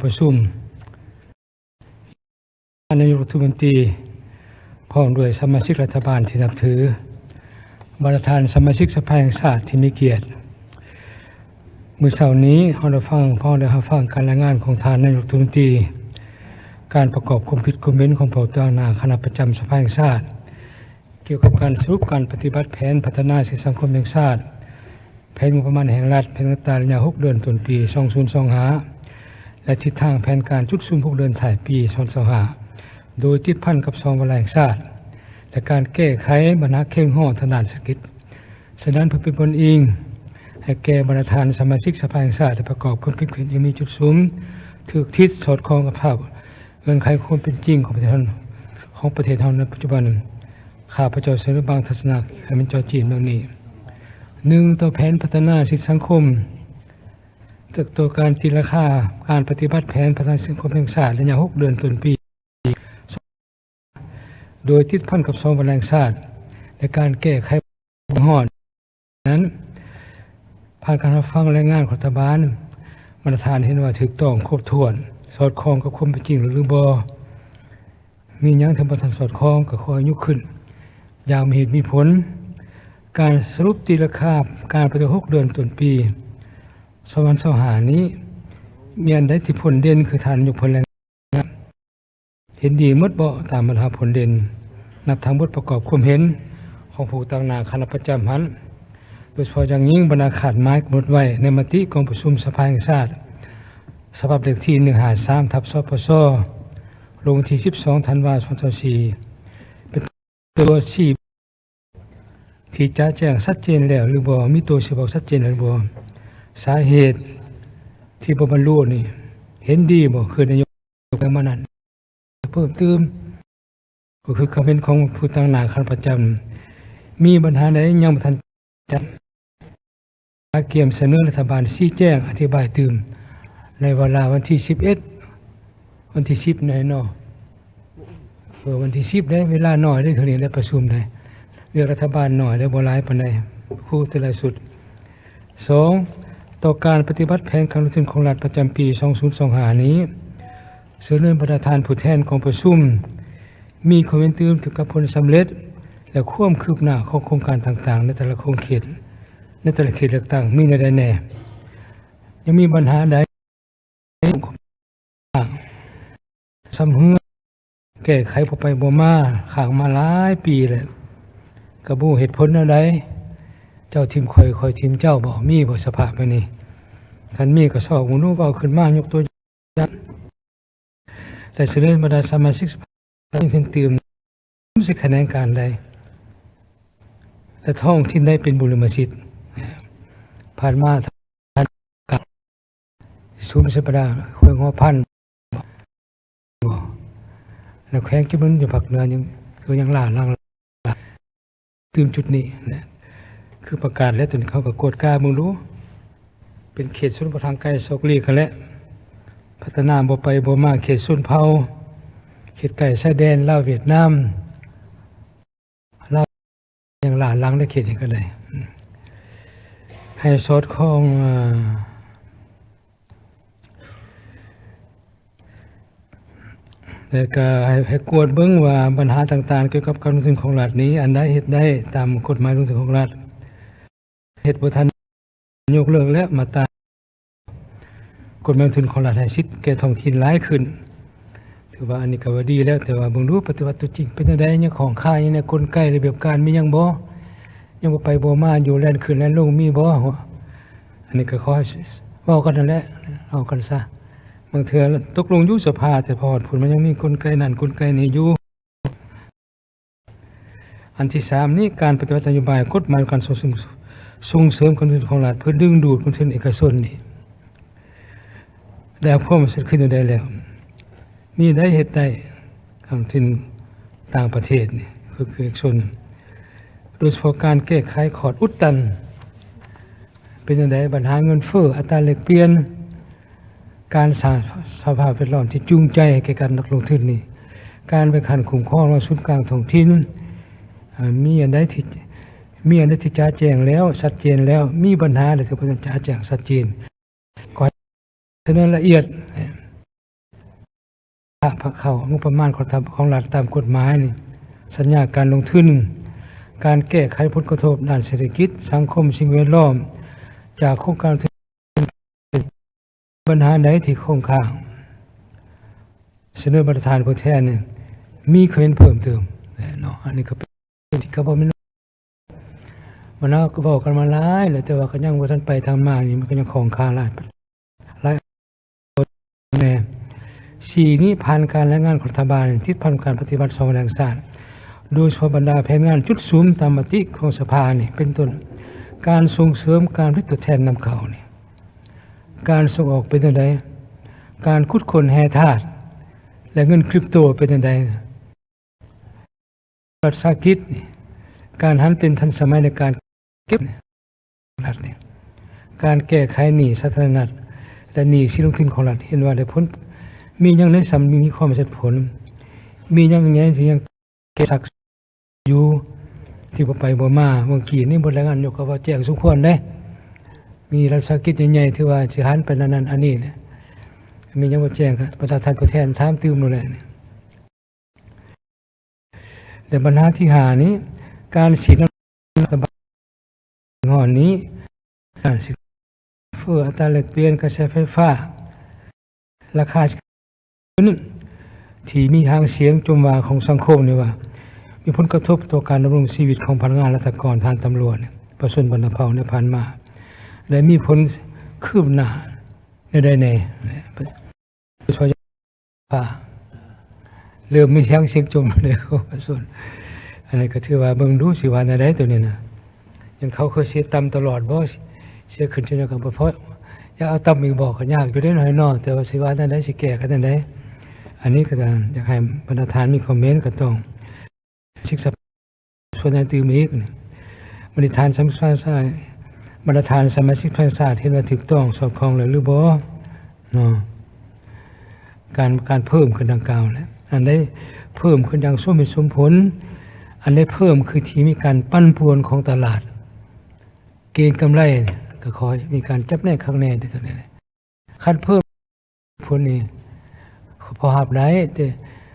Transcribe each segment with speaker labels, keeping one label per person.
Speaker 1: ประชุมนายกรัฐมนตรีพร้อมด้วยสมาชิกรัฐบาลที่นับถือบรรดาสมาชิกสภาแห่งชาติที่มีเกียรติมื้อเช้านี้เราได้ฟังการรายงานของท่านนายกรัฐมนตรีการประกอบความคิดความเห็นของผู้ต่างหน้าคณะประจำสภาแห่งชาติเกี่ยวกับการสรุปการปฏิบัติแผนพัฒนาสังคมแห่งชาติแผนงบประมาณแห่งรัฐแผนต่างๆระยะ6เดือนต้นปี2025และทิศทางแผนการจุดซุ่ม6เดือนท้ายปี2025โดยติดพันกับ2วาระแห่งชาติและการแก้ไขปัญหาเข่งห้อทางด้านเศรษฐกิจฉะนั้นเพื่อเป็นผลอิงให้แก่บรรดาสมาชิกสภาแห่งชาติประกอบความคิดเห็นยังมีจุดสูงถูกทิศสอดคล้องกับภาพเงื่อนไขความเป็นจริงของประเทศเราในปัจจุบันข้าพเจ้าเสนอบางทัศนะให้มันจอจีนดังนี้ 1. ตัวแผนพัฒนาสิทธิสังคมตัวการตีราคาการปฏิบัติแผนพัฒนาสังคมแห่งชาติระยะ6เดือนต้นปีโดยติดพันกับ2วาระแห่งชาติในการแก้ไขปัญหานั้นผ่านการรับฟังรายงานของรัฐบาลบรรดาเห็นว่าถูกต้องครบถ้วนสอดคล้องกับความเป็นจริงหรือบ่มีหยังที่บ่ทันสอดคล้องก็ขอยกขึ้นอย่างมีเหตุมีผลการสรุปตีราคาการปฏิบัติ6เดือนต้นปี2025นี้มีอันใดที่ผลเด่นคือฐานยกผลแรงเห็นดีหมดบ่ตามบรรดาผลเด่นนับทางบทประกอบความเห็นของผู้ต่างหน้าคณะประจำหันโดยเฉพาะอย่างยิ่งบรรดาขาดไม้กำหนดไว้ในมติกองประชุมสภาแห่งชาติฉบับเลขที่153/สปสลงที่12ธันวาคม2024เป็นตัวชี้ที่จะแจ้งชัดเจนแล้วหรือบ่มีตัวชี้บอกชัดเจนหรือบ่สาเหตุที่บ่บรรลุนี่เห็นดีบ่คือนายกมานั้นเพิ่มเติมก็คือคำเป็นของผู้ต่างหน้าคณะประจำมีปัญหาใดยังบ่ทันจัดเกี่ยมเสนอรัฐบาลชี้แจงอธิบายเติมในเวลาวันที่11วันที่10ในเนาะวันที่10ได้เวลาน้อยได้เท่านี้ได้ประชุมได้เรียกรัฐบาลหน่อยได้บ่หลายปานใดคู่แต่ละสุด 2. ต่อการปฏิบัติแผนการลงทุนของรัฐประจำปี2025นี้เสนอประธานผู้แทนของประชุมมีข้อเห็นเติมเกี่ยวกับผลสำเร็จและความคืบหน้าของโครงการต่างๆในแต่ละโครงเขตเลือกตั้งมีในใดแน่ยังมีปัญหาใดสำเฮือแก้ไขบ่ไปบ่มาข้างมาหลายปีแล้วก็บ่เหตุผลแนวใดเจ้าทีมข่อยทีมเจ้าบ่มีบ่สภาพแบบนี้คันมีก็สอกหมู่เว้าขึ้นมายกตัวอย่างแต่เสนอบรรดาสมาชิกเพิ่นเติมสิคะแนนการใดและท้องถิ่นได้เป็นบุรมสิทธิ์ผ่านมากับศูนย์สัปดาห์ห้วยหัวพันแล้วแขวงจุมันอยู่ภาคเหนือยังล่าล่างตื่มจุดนี้นะคือประกาศแล้วจนเขาก็กดกล้ามึงรู้เป็นเขตชนบททางไกลซอกลีกันแล้วพัฒนาบ่ไปบ่มาเขตชนเผ่าเขตไก่ชายแดนลาวเวียดนามลาวยังล่าล่างได้เขตนี้ก็ได้ให้สอดคล้องแต่ก็ให้กวดเบิ่งว่าปัญหาต่างๆเกี่ยวกับการลงทุนของรัฐนี้อันใดเฮ็ดได้ตามกฎหมายลงทุนของรัฐเฮ็ดบ่ทันยกเลิกและมาตามกฎหมายลงทุนของรัฐให้สิทธิ์แก่ท้องถิ่นหลายขึ้นถือว่าอันนี้ก็ว่าดีแล้วแต่ว่าเบิ่งดูปฏิบัติตัวจริงเป็นจังได๋ยังของค่ายยังในกลไกระเบียบการมียังบ่ไปบ่มาอยู่แล่นขึ้นแล่นลงมีบ่อันนี้ก็ขอเว้ากันนั่นแหละเอากันซะบางเทื่อตกลงอยู่สภาแต่พอผลมันยังมีกลไกนั่นกลไกนี้อยู่อันที่3นี้การปฏิบัตินโยบายกฎหมายการส่งเสริมการลงทุนของรัฐเพื่อดึงดูดลงทุนเอกชนนี่แล้วพอมันเสร็จขึ้นอยู่ได้แล้วมีได้เฮ็ดได้การลงทุนต่างประเทศนี่คือเอกชนโดยเฉพาะการแก้ไขขอดอุดตันเป็นจังได๋ปัญหาเงินเฟ้ออัตราแลกเปลี่ยนการสร้างสภาพแวดล้อมที่จูงใจแก่การนักลงทุนนี่การไปขันคุ้มครองว่าศูนย์กลางท้องถิ่นมีอันใดที่จะแจ้งแล้วชัดเจนแล้วมีปัญหาหรือที่บ่จะแจ้งชัดเจนก็เสนอละเอียด พักเข้างบประมาณของรัฐตามกฎหมายนี่สัญญาการลงทุนการแก้ไขผลกระทบด้านเศรษฐกิจสังคมสิ่งแวดล้อมจากโครงการปัญหาใดที่คงค้างเสนอประธานผู้แทนเนี่ยมีเห็นเพิ่มเติมเนาะอันนี้ก็เป็นที่เขาบอกมันเอาก็บอกกันมาหลายแล้วแต่ว่าก็ยังบ่ทันไปทางมานี่มันก็ยังของค้างหลายแน่4นี้ผ่านการรายงานของรัฐบาลที่ผ่านการปฏิบัติ2แห่งชาติโดยเฉพาะบรรดาแผนงานจุดศูนย์ตามมติของสภานี่เป็นต้นการส่งเสริมการผลิตตัวแทนนำเข้านี่การส่งออกเป็นจังไดการขุดค้นแร่ธาตุและเงินคริปโตเป็นจังไดรัฐวิสาหกิจนี่การหันเป็นทันสมัยในการเก็บรัฐนี่การแก้ไขหนี้สาธารณะและหนี้สินลงทุนของรัฐเห็นว่าได้ผลมีอย่างไรมีความเสร็จผลมีอย่างไงที่ยังเก็บศักดิ์อยู่ที่บ่ไปบ่มาเมื่อกี้นี่บทรายงานยกว่าแจ้งสมควรได้มีรัฐวิสาหกิจใหญ่ๆที่ว่าสิหันไปนั้นอันนี้เนี่ยมียังบ่แจ้งครับประธานผู้แทนถามตื้มนู่นแหละแต่ปัญหาที่5นี้การฉีดรัฐบาลงอนนี้การสิเฟ้ออัตราแลกเปลี่ยนกระแสไฟฟ้าราคาที่มีทางเสียงจมว่าของสังคมนี่ว่ามีผลกระทบต่อการดำรงชีวิตของพนักงานราชการทางตำรวจประชาชนบรรเทาในผ่านมาและมีผลคืบหน้าในใดโดยเฉพาะเริ่มมีเสียงจมเลยของประชาชนอันนี้ก็ถือว่าเบิ่งดูสิว่าในใดตัวนี้นะยังเขาเคยเสียต่ำตลอดบ่เสียขึ้นจนกับเพราะอยากเอาต่ำอีกบอกก็ยากอยู่ได้หน่อยน้อแต่ว่าสิว่าในใดสิแก้กันในใดอันนี้ก็อยากให้ประธานมีคอมเมนต์ก็ต้องศึกษาส่วนในตื่มอีกบริธานสมัชชาบรรทานสมาชิกภาคศาสตร์เห็นว่าถูกต้องสอดคล้องหรือบ่เนาะการเพิ่มขึ้นดังกล่าวแล้วอันได้เพิ่มขึ้นอย่างสมเหตุสมผลอันได้เพิ่มคือที่มีการปั้นป่วนของตลาดเก็งกำไรก็ขอมีการจับแน่ข้างแน่ได้ตัวนี้คันเพิ่มผลนี่พอหับได้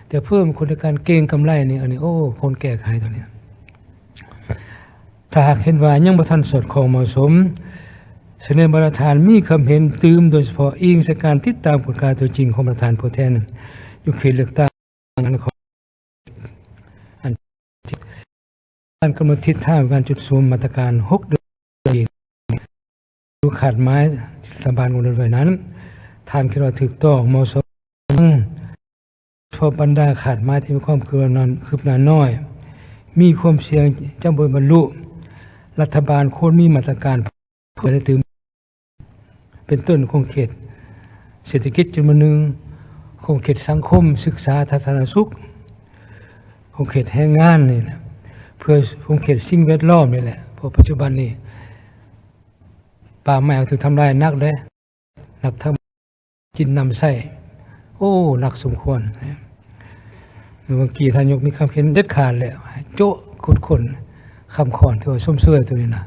Speaker 1: แต่เพิ่มคนในการเก็งกำไรนี่อันนี้โอ้คนแก้ไขตัวนี้ถ้าหากเห็นว่ายังบ่ทันสอดคล้องเหมาะสมเสนอประธานมีความเห็นตื่มโดยเฉพาะอิงจากการติดตามผลการตัวจริงของประธานผู้แทนอยู่เขตเลือกตั้งของการกำหนดทิศทางการจุดศูนย์มาตรการ6เดือนดูขาดไม้รัฐบาลกำหนดไว้นั้นท่านคิดว่าถูกต้องเหมาะสมเพราะบรรดาขาดไม้ที่มีความคืบหน้าน้อยมีความเสี่ยงจะบ่บรรลุรัฐบาลควรมีมาตรการเพื่อให้ถึงเป็นต้นของเขตเศรษฐกิจจำนวนหนึ่งของเขตสังคมศึกษาสาธารณสุขของเขตแรงงานนี่นะเพื่อของเขตสิ่งแวดล้อมนี่แหละเพราะปัจจุบันนี้ป่าไม้ถูกทำลายนักเลยนักทำกินนำไส้โอ้หนักสมควรเมื่อกี้ท่านยกมีคำเห็นเด็ดขาดเลยโจ๊ะขุดคนคำขอนที่ว่าส้มเสื้อตัวนี้นะ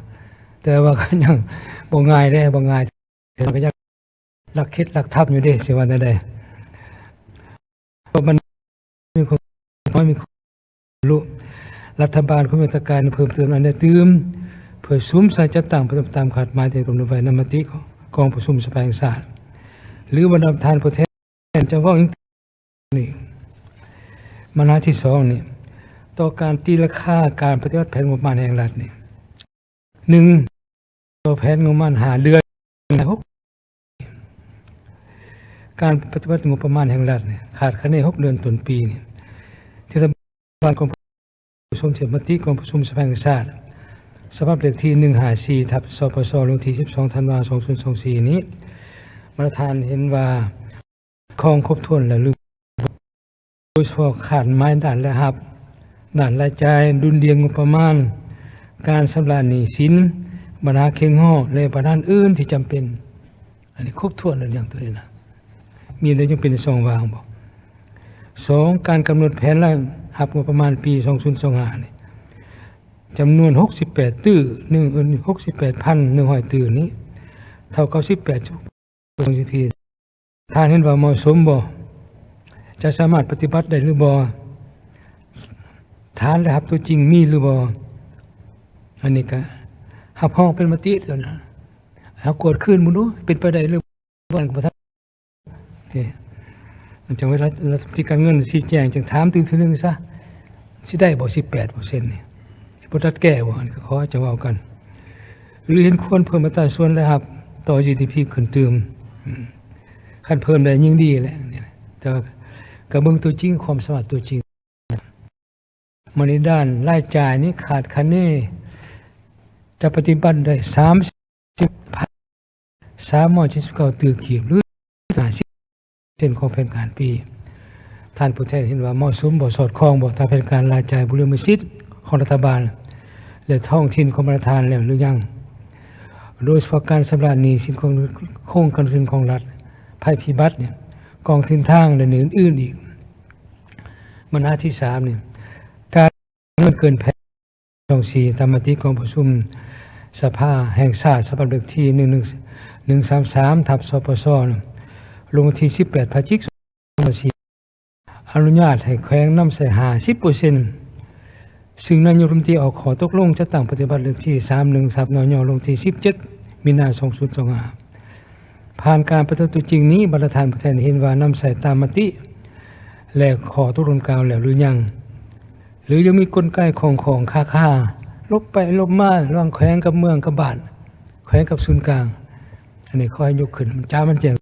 Speaker 1: แต่ว่าก็ยังบ่ง่ายได้บ่ง่ายแต่ก็ยังหลักคิดหลักทับอยู่ดิสิวันใดเพราะมันมีคนน้อยมีคนรู้รัฐบาลควรมีมาตรการเพิ่มเติมอันนี้ตื่มเพื่อซุ้มใส่จัดตั้งตามขาดหมายที่กำหนดไว้ในมติกองประชุมสภาแห่งชาติหรือบรรดาประธานผู้แทนจะว่านี่มานาที่2นี่ต่อการตีราคาการปฏิบัติแผนงบประมาณแห่งรัฐนี่1ต่อแผนงบประมาณ5เดือนการปฏิบัติงบประมาณแห่งรัฐนี่ขาดคะแนน6เดือนต้นปีนี่ที่รัฐบาลกองประชุมเทียบมติกองประชุมสภาแห่งชาติฉบับเลขที่154/สปสลงที่12ธันวาคม2024นี้ประธานเห็นว่าคงครบถ้วนและลึกโดยเฉพาะขาดไม้ด้านและหับด้านรายจ่ายดุลเดียงงบประมาณการชำระหนี้สินปัญหาเข่งห้อและปัญหาอื่นที่จำเป็นอันนี้ครบถ้วนแล้วอย่างตัวนี้นะมีอะไรยังเป็น2วางบ่2การกำหนดแผนรายหับงบประมาณปี2025นี่จำนวน68ตื้อ168,100 ตื้อนี้เท่ากับ18 GDP ท่านเห็นว่าเหมาะสมบ่ จะสามารถปฏิบัติได้หรือบ่ฐานและหับตัวจริงมีหรือบ่อันนี้ก็หับห้องเป็นมติตัวนะหากวดขึ้นมึงดูเป็นไปได้หรือบ่ก็บ่ทันมันจังไว้รัฐมนตรีการเงินชี้แจงจังถามถึงนึงซะสิได้บ่ 18% นี่บ่ทัดแก้บ่อันก็ขอจะเว้ากันหรือเห็นควรเพิ่มอัตราส่วนแล้วครับต่อ GDP ขึ้นเติมคันเพิ่มได้ยิ่งดีแหละนี่แต่ก็เบิ่งตัวจริงความสามารถตัวจริงมาในด้านรายจ่ายนี้ขาดคะเนจะปฏิบัติได้379ตึกขีดหรือ50%ของแผนการปีท่านผู้แทนเห็นว่าเหมาะสมบ่สอดคล้องบ่ตามแผนการรายจ่ายบุรมสิทธิ์ของรัฐบาลและท้องถิ่นของประธานแล้วหรือยังโดยเฉพาะการชำระหนี้สินของโครงการเงินของรัฐภัยพิบัติเนี่ยกองทุนทางและอื่นๆอีกปัญหาที่3เนี่ยการเงินเกินแผน24ตามมติกองประชุมสภาแห่งชาติฉบับเลขที่133/สปสลงวันที่18พฤศจิกายนอนุญาตให้แขวงนำใส่ 50% ซึ่งนายกรัฐมนตรีออกขอตกลงจะตั้งปฏิบัติเลขที่313นยลงที่17มีนาคม2025ผ่านการประชุมจริงนี้บรรดาผู้แทนเห็นว่านำใส่ตามมติและขอตกลงกล่าวแล้วหรือยังหรือยังมีกลไกของค่าลบไปลบมาระหว่างแขวงกับเมืองกับบ้านแขวงกับศูนย์กลางอันนี้ขอให้ยกขึ้นมันจ้ามันแจ้ง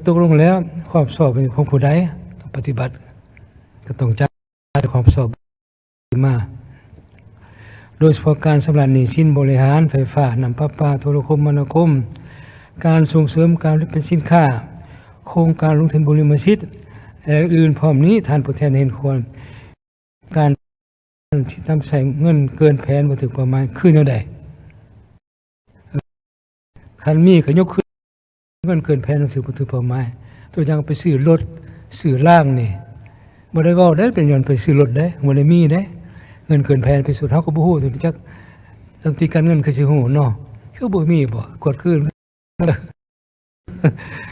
Speaker 1: ตกลงแล้วความสอบเป็นของผู้ใดต้องปฏิบัติก็ต้องจ้าความสอบมาโดยเฉพาะการชำระหนี้สินบริหารไฟฟ้าน้ำประปาโทรคมนาคมการส่งเสริมการผลิตเป็นสินค้าโครงการลงทุนบริมสิทธิ์และอื่นพร้อมนี้ท่านผู้แทนเห็นควรการที่ทำใส่เงินเกินแผนบ่ถึงประมาณคือแนวใดคันมีก็ยกขึ้นเงินเกินแผนสิบ่ถึงประมาณตัวอย่างไปซื้อรถซื้อล่างนี่บ่ได้เว้าได้เป็นย้อนไปซื้อรถได้บ่ได้มีได้เงินเกินแผนไปสุดเฮาก็บ่ฮู้ถึงจักรัฐมนตรีการเงินคือสิฮู้เนาะคือบ่มีบ่กดขึ้น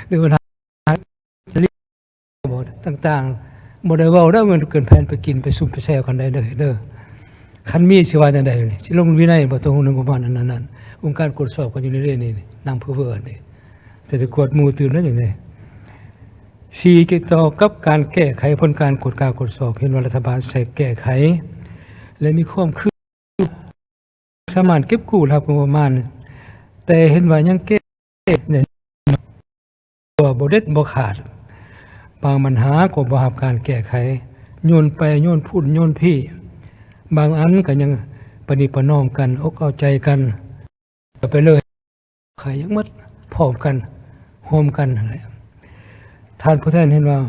Speaker 1: หรือว่าบ่ต่างๆบ่ได้เว้าได้เงินเกินแผนไปกินไปซุ่มไปแซวกันได้เด้อคันมีสิว่าจังได๋นี่สิลงวินัยบ่ต้องฮู้นึงประมาณนั้นองค์การตรวจสอบกันอยู่เรื่อยๆนี่นำเพื่อนี่จะกวดหมู่ตื่นแล้วอย่างนี้4เกี่ยวต่อกับการแก้ไขผลการกวดกาตรวจสอบเห็นว่ารัฐบาลใช้แก้ไขและมีความคืบสามารถเก็บกู้รับงบประมาณแต่เห็นว่ายังแก้เนี่ยบ่เด็ดบ่ขาดบางปัญหาก็บ่รับการแก้ไขโยนไปโยนพูดโยนพี่บางอันก็ยังประนีประนอมกันอกเอาใจกันไปเลยใครยังมัดพร้อมกันโฮมกันอะไรท่านผู้แทนเห็นว่า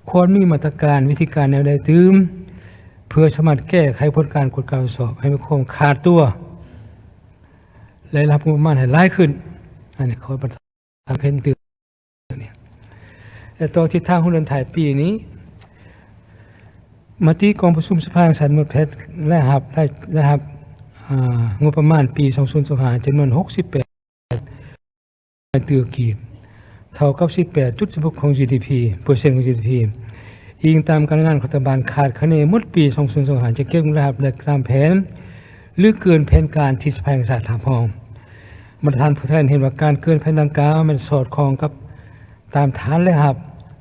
Speaker 1: ควรมีมาตรการวิธีการแนวใดตืมเพื่อสามารถแก้ไขผลการกวดการสอบให้มีความขาดตัวและรับงบประมาณให้หลายขึ้นอันนี้เขาประทานเห็นตื่นเนี่ยและต่อทิศทางหุ้นเดือนถ่ายปีนี้มติกองประชุมสภาแห่งชาติหมดแพทย์และหับงบประมาณปี2025จำนวน68ตึกขีดเท่ากับ 18.16% ของ GDP เปอร์เซ็นต์ของ GDP อิงตามการงานของรัฐบาลขาดคะแนนหมดปี2025จะเก็บเงินรับและตามแผนหรือเกินแผนการที่สภาแห่งชาติถามพองประธานผู้แทนเห็นว่าการเกินแผนดังกล่าวมันสอดคล้องกับตามฐานและหับ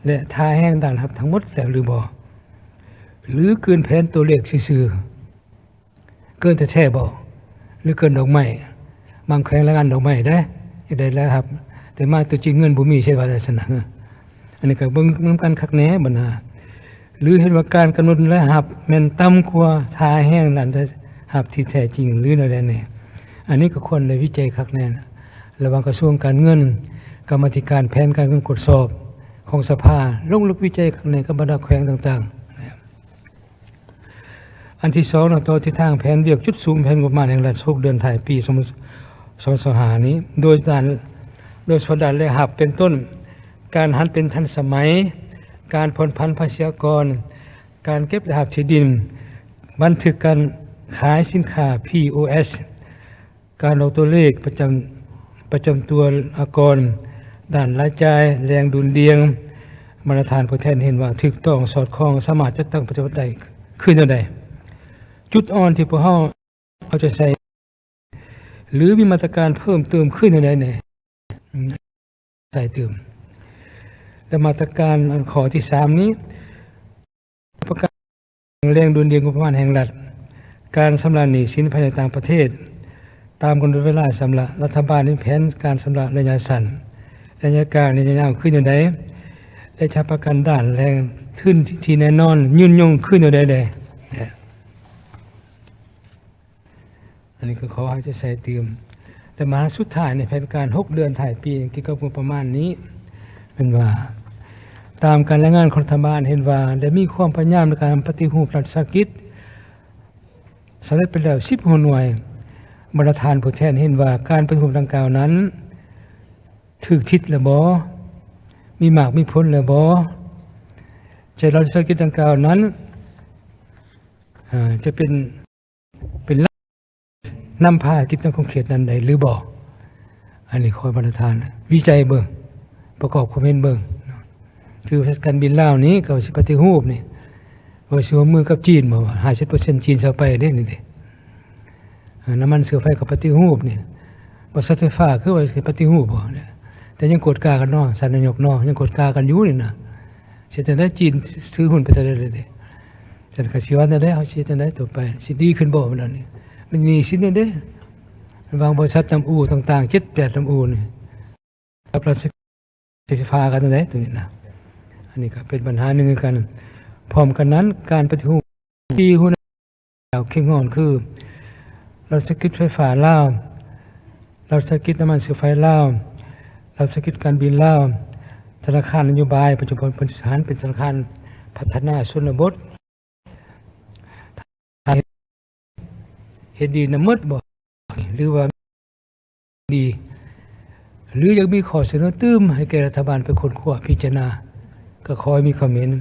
Speaker 1: และท่าแห้งด้านหับทั้งหมดแล้วหรือบ่หรือเกินแผนตัวเลขซื่อๆเกินแท้ๆบ่หรือเกินดอกไม้บางแขวงละงานดอกไม้ได้แล้วครับแต่มาตัวจริงเงินบ่มีใช่ว่าลักษณะอันนี้ก็เบิ่งนำกันคักแหน่บัดน่ะหรือเห็นว่าการกำหนดและหับแม่นต่ำกว่าท่าแห้งด้านหับที่แท้จริงหรือแนวใดแน่อันนี้ก็ควรได้วิจัยคักแน่ระหว่างกระทรวงการเงินกรรมาธิการแผนการเงินกดสอบของสภาลงลึกวิจัยคักแน่กับบรรดาแขวงต่างๆอันที่2ต่อทิศทางแผนเวียกจุดสูงแผนงบประมาณแห่งรัฐ6เดือนท้ายปี2025นี้โดยสดานและหับเป็นต้นการหันเป็นทันสมัยการผ่อนผันภาษีอากรการเก็บและหับที่ดินบันทึกการขายสินค้า POS การออกตัวเลขประจำตัวอากรด้านรายจ่ายแรงดุลเดียง มาตรฐานผู้แทนเห็นว่าถูกต้องสอดคล้องสามารถจะตั้งปฏิบัติได้ขึ้นแนวใดจุดอ่อนที่พวกเราเอาจะใส่หรือมีมาตรการเพิ่มเติมขึ้นแนวใดเนี่ยใส่เติมและมาตรการข้อที่3นี้ประกาศแรงดุลเดียงงบประมาณแห่งรัฐการชำระหนี้สินภายในต่างประเทศตามกำหนดเวลาชำระรัฐบาลมีแผนการชำระระยะสั้นระยะกลางระยะยาวขึ้นอย่างไรได้ใช้ประกันด้านแรงขึ้นที่แน่นอนยืนยงขึ้นอย่างไรอันนี้ก็ขอให้จะใส่เติมแต่มาสุดท้ายในแผนการ6เดือนถ่ายปีเกี่ยวกับงบประมาณนี้เป็นว่าตามการรายงานของรัฐบาลเห็นว่าได้มีความพยายามในการปฏิรูปรัฐวิสาหกิจสำเร็จไปแล้ว10หน่วยมาตรฐานผู้แทนเห็นว่าการปฏิรูปดังกล่าวนั้นถูกทิศหรือบ่มีมากมีผลหรือบ่จะรัฐวิสาหกิจดังกล่าวนั้นจะเป็นนำพากิจการของเขตนั้นใดหรือบ่อันนี้คอยมาตรฐานวิจัยเบิ่งประกอบความเห็นเบิ่งคือการบินลาวนี้ก็สิปฏิรูปนี่ว่าสิร่วมมือกับจีนบ่ว่า 50% จีนเข้าไปเด้นี่เด้น้ำมันเสือไฟกับปฏิรูปนี่บ่สัตว์ไฟฟ้าคือว่าสิปฏิรูปบ่เนี่ยแต่ยังกดกากันเนาะสารนายกเนาะยังกดกากันอยู่นี่นะสิแต่ได้จีนซื้อหุ้นไปซะได้เลยเด้ฉันก็สิว่าได้เอาสิแต่ได้ต่อไปสิดีขึ้นบ่มันนี่มันมีสิเนี่ยเด้บางบริษัทจำอู่ต่างๆ7-8จำอู่นี่กับรัฐไฟฟ้ากันได้ตรงนี้นะอันนี้ก็เป็นปัญหาหนึ่งกันพร้อมกันนั้นการปฏิรูปที่หุ้นเข้มงวดคือเราสกิจไฟฟ้าลาวเราสกิจน้ำมันเสือไฟลาวเราสกิจการบินลาวธนาคารนโยบายปัจจุบันเป็นสถานเป็นธนาคารพัฒนาชนบทเห็นดีน้ำมดบ่หรือว่าดีหรือยังมีข้อเสนอตื้มให้แก่รัฐบาลไปค้นคว้าพิจารณาก็ขอให้มีคอมเมนต์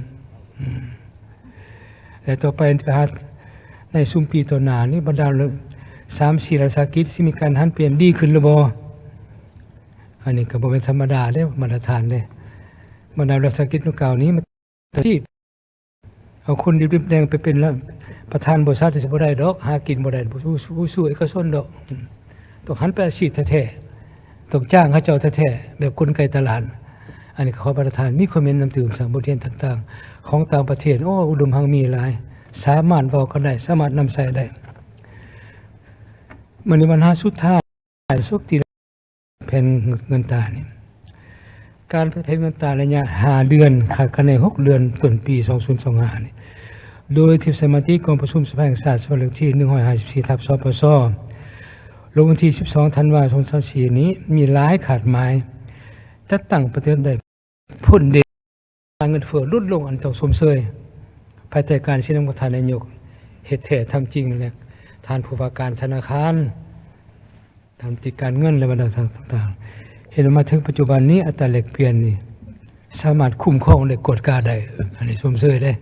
Speaker 1: และต่อไปในซุมปีต่อหน้านี้บรรดา3-4รัฐวิสาหกิจที่มีการหันเปลี่ยนดีขึ้นหรือบ่อันนี้ก็บ่เป็นธรรมดาเด้มาตรฐานเด้บรรดารัฐวิสาหกิจเก่านี้ที่เอาคนดิบๆแดงไปเป็นแล้วประธานบริษัทสิบ่ได้ดอกหากินบ่ได้ผู้สู้เอกชนดอกต้องหันไปอาชีพแท้ๆต้องจ้างเขาเจ้าแท้ๆแบบกลไกตลาดอันนี้ขอประทานมีคอมเมนต์นำตื่มสั่งบทเรียนต่างๆของต่างประเทศอุดมหังมีหลายสามารถเว้ากันได้สามารถนำใช้ได้มื้อนี้ปัญหาสุดท้ายสุขที่แผ่นเงินตรานี่การแผ่นเงินตราระยะ5เดือนขาดคะแนน6เดือนต้นปี2025นี่โดยที่สมาชิกกองประชุมสภาแห่งชาติสภาเลขที่154/สปสลงวันที่12ธันวาคม2024นี้มีหลายขาดหมายจัดตั้งประเทศได้ผลดีเงินเฟ้อลดลงอันต้องสมเสยภายใต้การชี้นำของท่านนายกเหตุแท้ทำจริงและท่านผู้ว่าการธนาคารทำติการเงินและบรรดาต่างๆเห็นมาถึงปัจจุบันนี้อัตราแลกเปลี่ยนนี่สามารถคุ้มครองและกดกาได้อันนี้สมเสยได้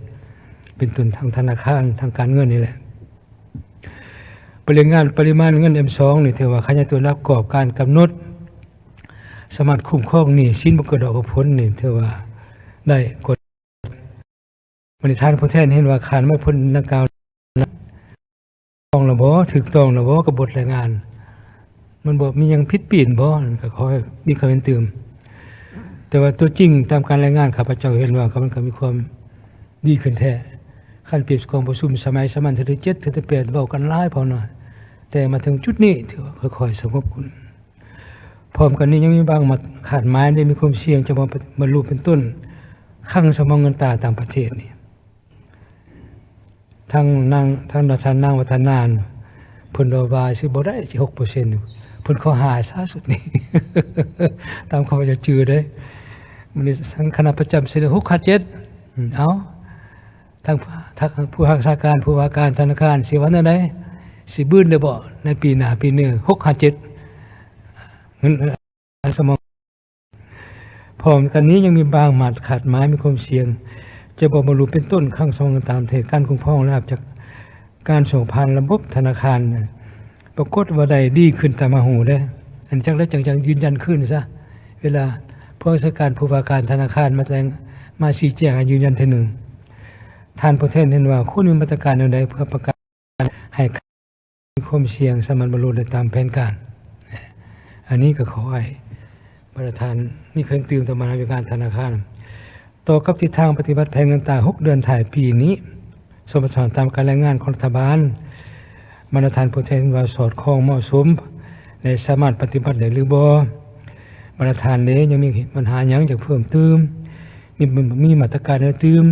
Speaker 1: เป็นต้นทางธนาคารทางการเงินนี่แหละปริมาณเงิน M2 นี่ถือว่าขยายตัวรับกรอบการกำหนดสามารถคุ้มครองหนี้สินบ่เกิดดอกผลนี่ถือว่าได้กดบริฐานผู้แทนเห็นว่าขาดไม่พ้นดังกล่าวต้องระบ่ถูกต้องระบ่กับบทรายงานมันบ่มีหยังผิดปีนบ่ก็ขอให้มีคำเป็นตื่มแต่ว่าตัวจริงตามการรายงานข้าพเจ้าเห็นว่ามันก็มีความดีขึ้นแท้ขั้นเปรียบกองประชุมสมัยสมันที่7ถึง8เว้ากันหลายพอหน่อยแต่มาถึงจุดนี้ถือว่าค่อยๆสงบขึ้นพร้อมกันนี้ยังมีบางมาขาดหมายได้มีความเสี่ยงจะมาบรรลุเป็นต้นคั่งสมองเงินตราต่างประเทศนี่ทางรัฐนางวัฒนานเพิ่นว่าสิบ่ได้สิ 6% เพิ่นขอหาซะสุดนี้ ตามเขาจะจื้อได้มื้อนี้ทางคณะประจำสิได้6-7เอาทางผู้รักษาการผู้ว่าการธนาคารสิว่าแนวใดสิบื้นได้บ่ในปีหน้าปีนี้6-7เงินสมองพร้อมกันนี้ยังมีบางมาดขาดหมายมีความเสี่ยงจะบ่บรรลุเป็นต้นข้างสมองตามเหตุการณ์คุ้มครองรับจากการส่งผ่านระบบธนาคารปรากฏว่าได้ดีขึ้นตามมาหูได้อันจังและจังยืนยันขึ้นซะเวลาผู้ราชการผู้ว่าการธนาคารมาแสดง มาชี้แจงให้ยืนยันทีหนึ่งท่านประเทศเห็นว่าคุณมีมาตรการใดเพื่อประกันให้มีความเสี่ยงสามารถบรรลุได้ตามแผนการอันนี้ก็ขอให้ประธานมีเครื่องตื่นต่อมาในการธนาคารต่อกับทิศทางปฏิบัติแผนต่างๆ6 เดือนถ่ายปีนี้สมสารตามการรายงานของรัฐบาลมาตรฐานประเทศว่าสอดคล้องเหมาะสมในสามารถปฏิบัติได้หรือบ่มาตรฐานนี้ยังมีปัญหาหยังจะเพิ่มเติมมีมาตรการเติม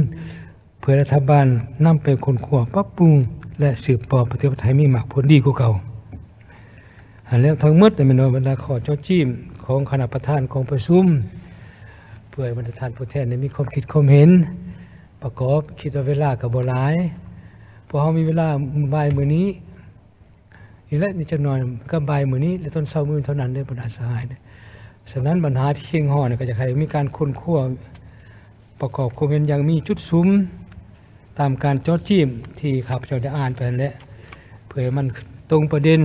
Speaker 1: เพื่อรัฐบาลนำไปค้นคว้าปรับปรุงและสืบต่อปฏิบัติให้มีมากผลดีกว่าเก่าแล้วทั้งหมดเป็นบรรดาข้อเจ้าจิ้มของคณะประธานของประชุมเพื่อให้บรรดาท่านผู้แทนได้มีความคิดความเห็นประกอบคิดว่าเวลากับบ่หลายเพราะเฮามีเวลาบ่ายมื้อนี้อีกแล้วนี่จักหน่อยก็บ่ายมื้อนี้และตอนเช้ามื้อเท่านั้นเด้อบรรดาสหายฉะนั้นปัญหาที่เคียงฮ้อนก็จะให้มีการค้นคว้าประกอบความเห็นอย่างมีจุดซุ้มตามการเจาะจิ้มที่ข้าพเจ้าได้อ่านไปแล้วเพื่อให้มันตรงประเด็น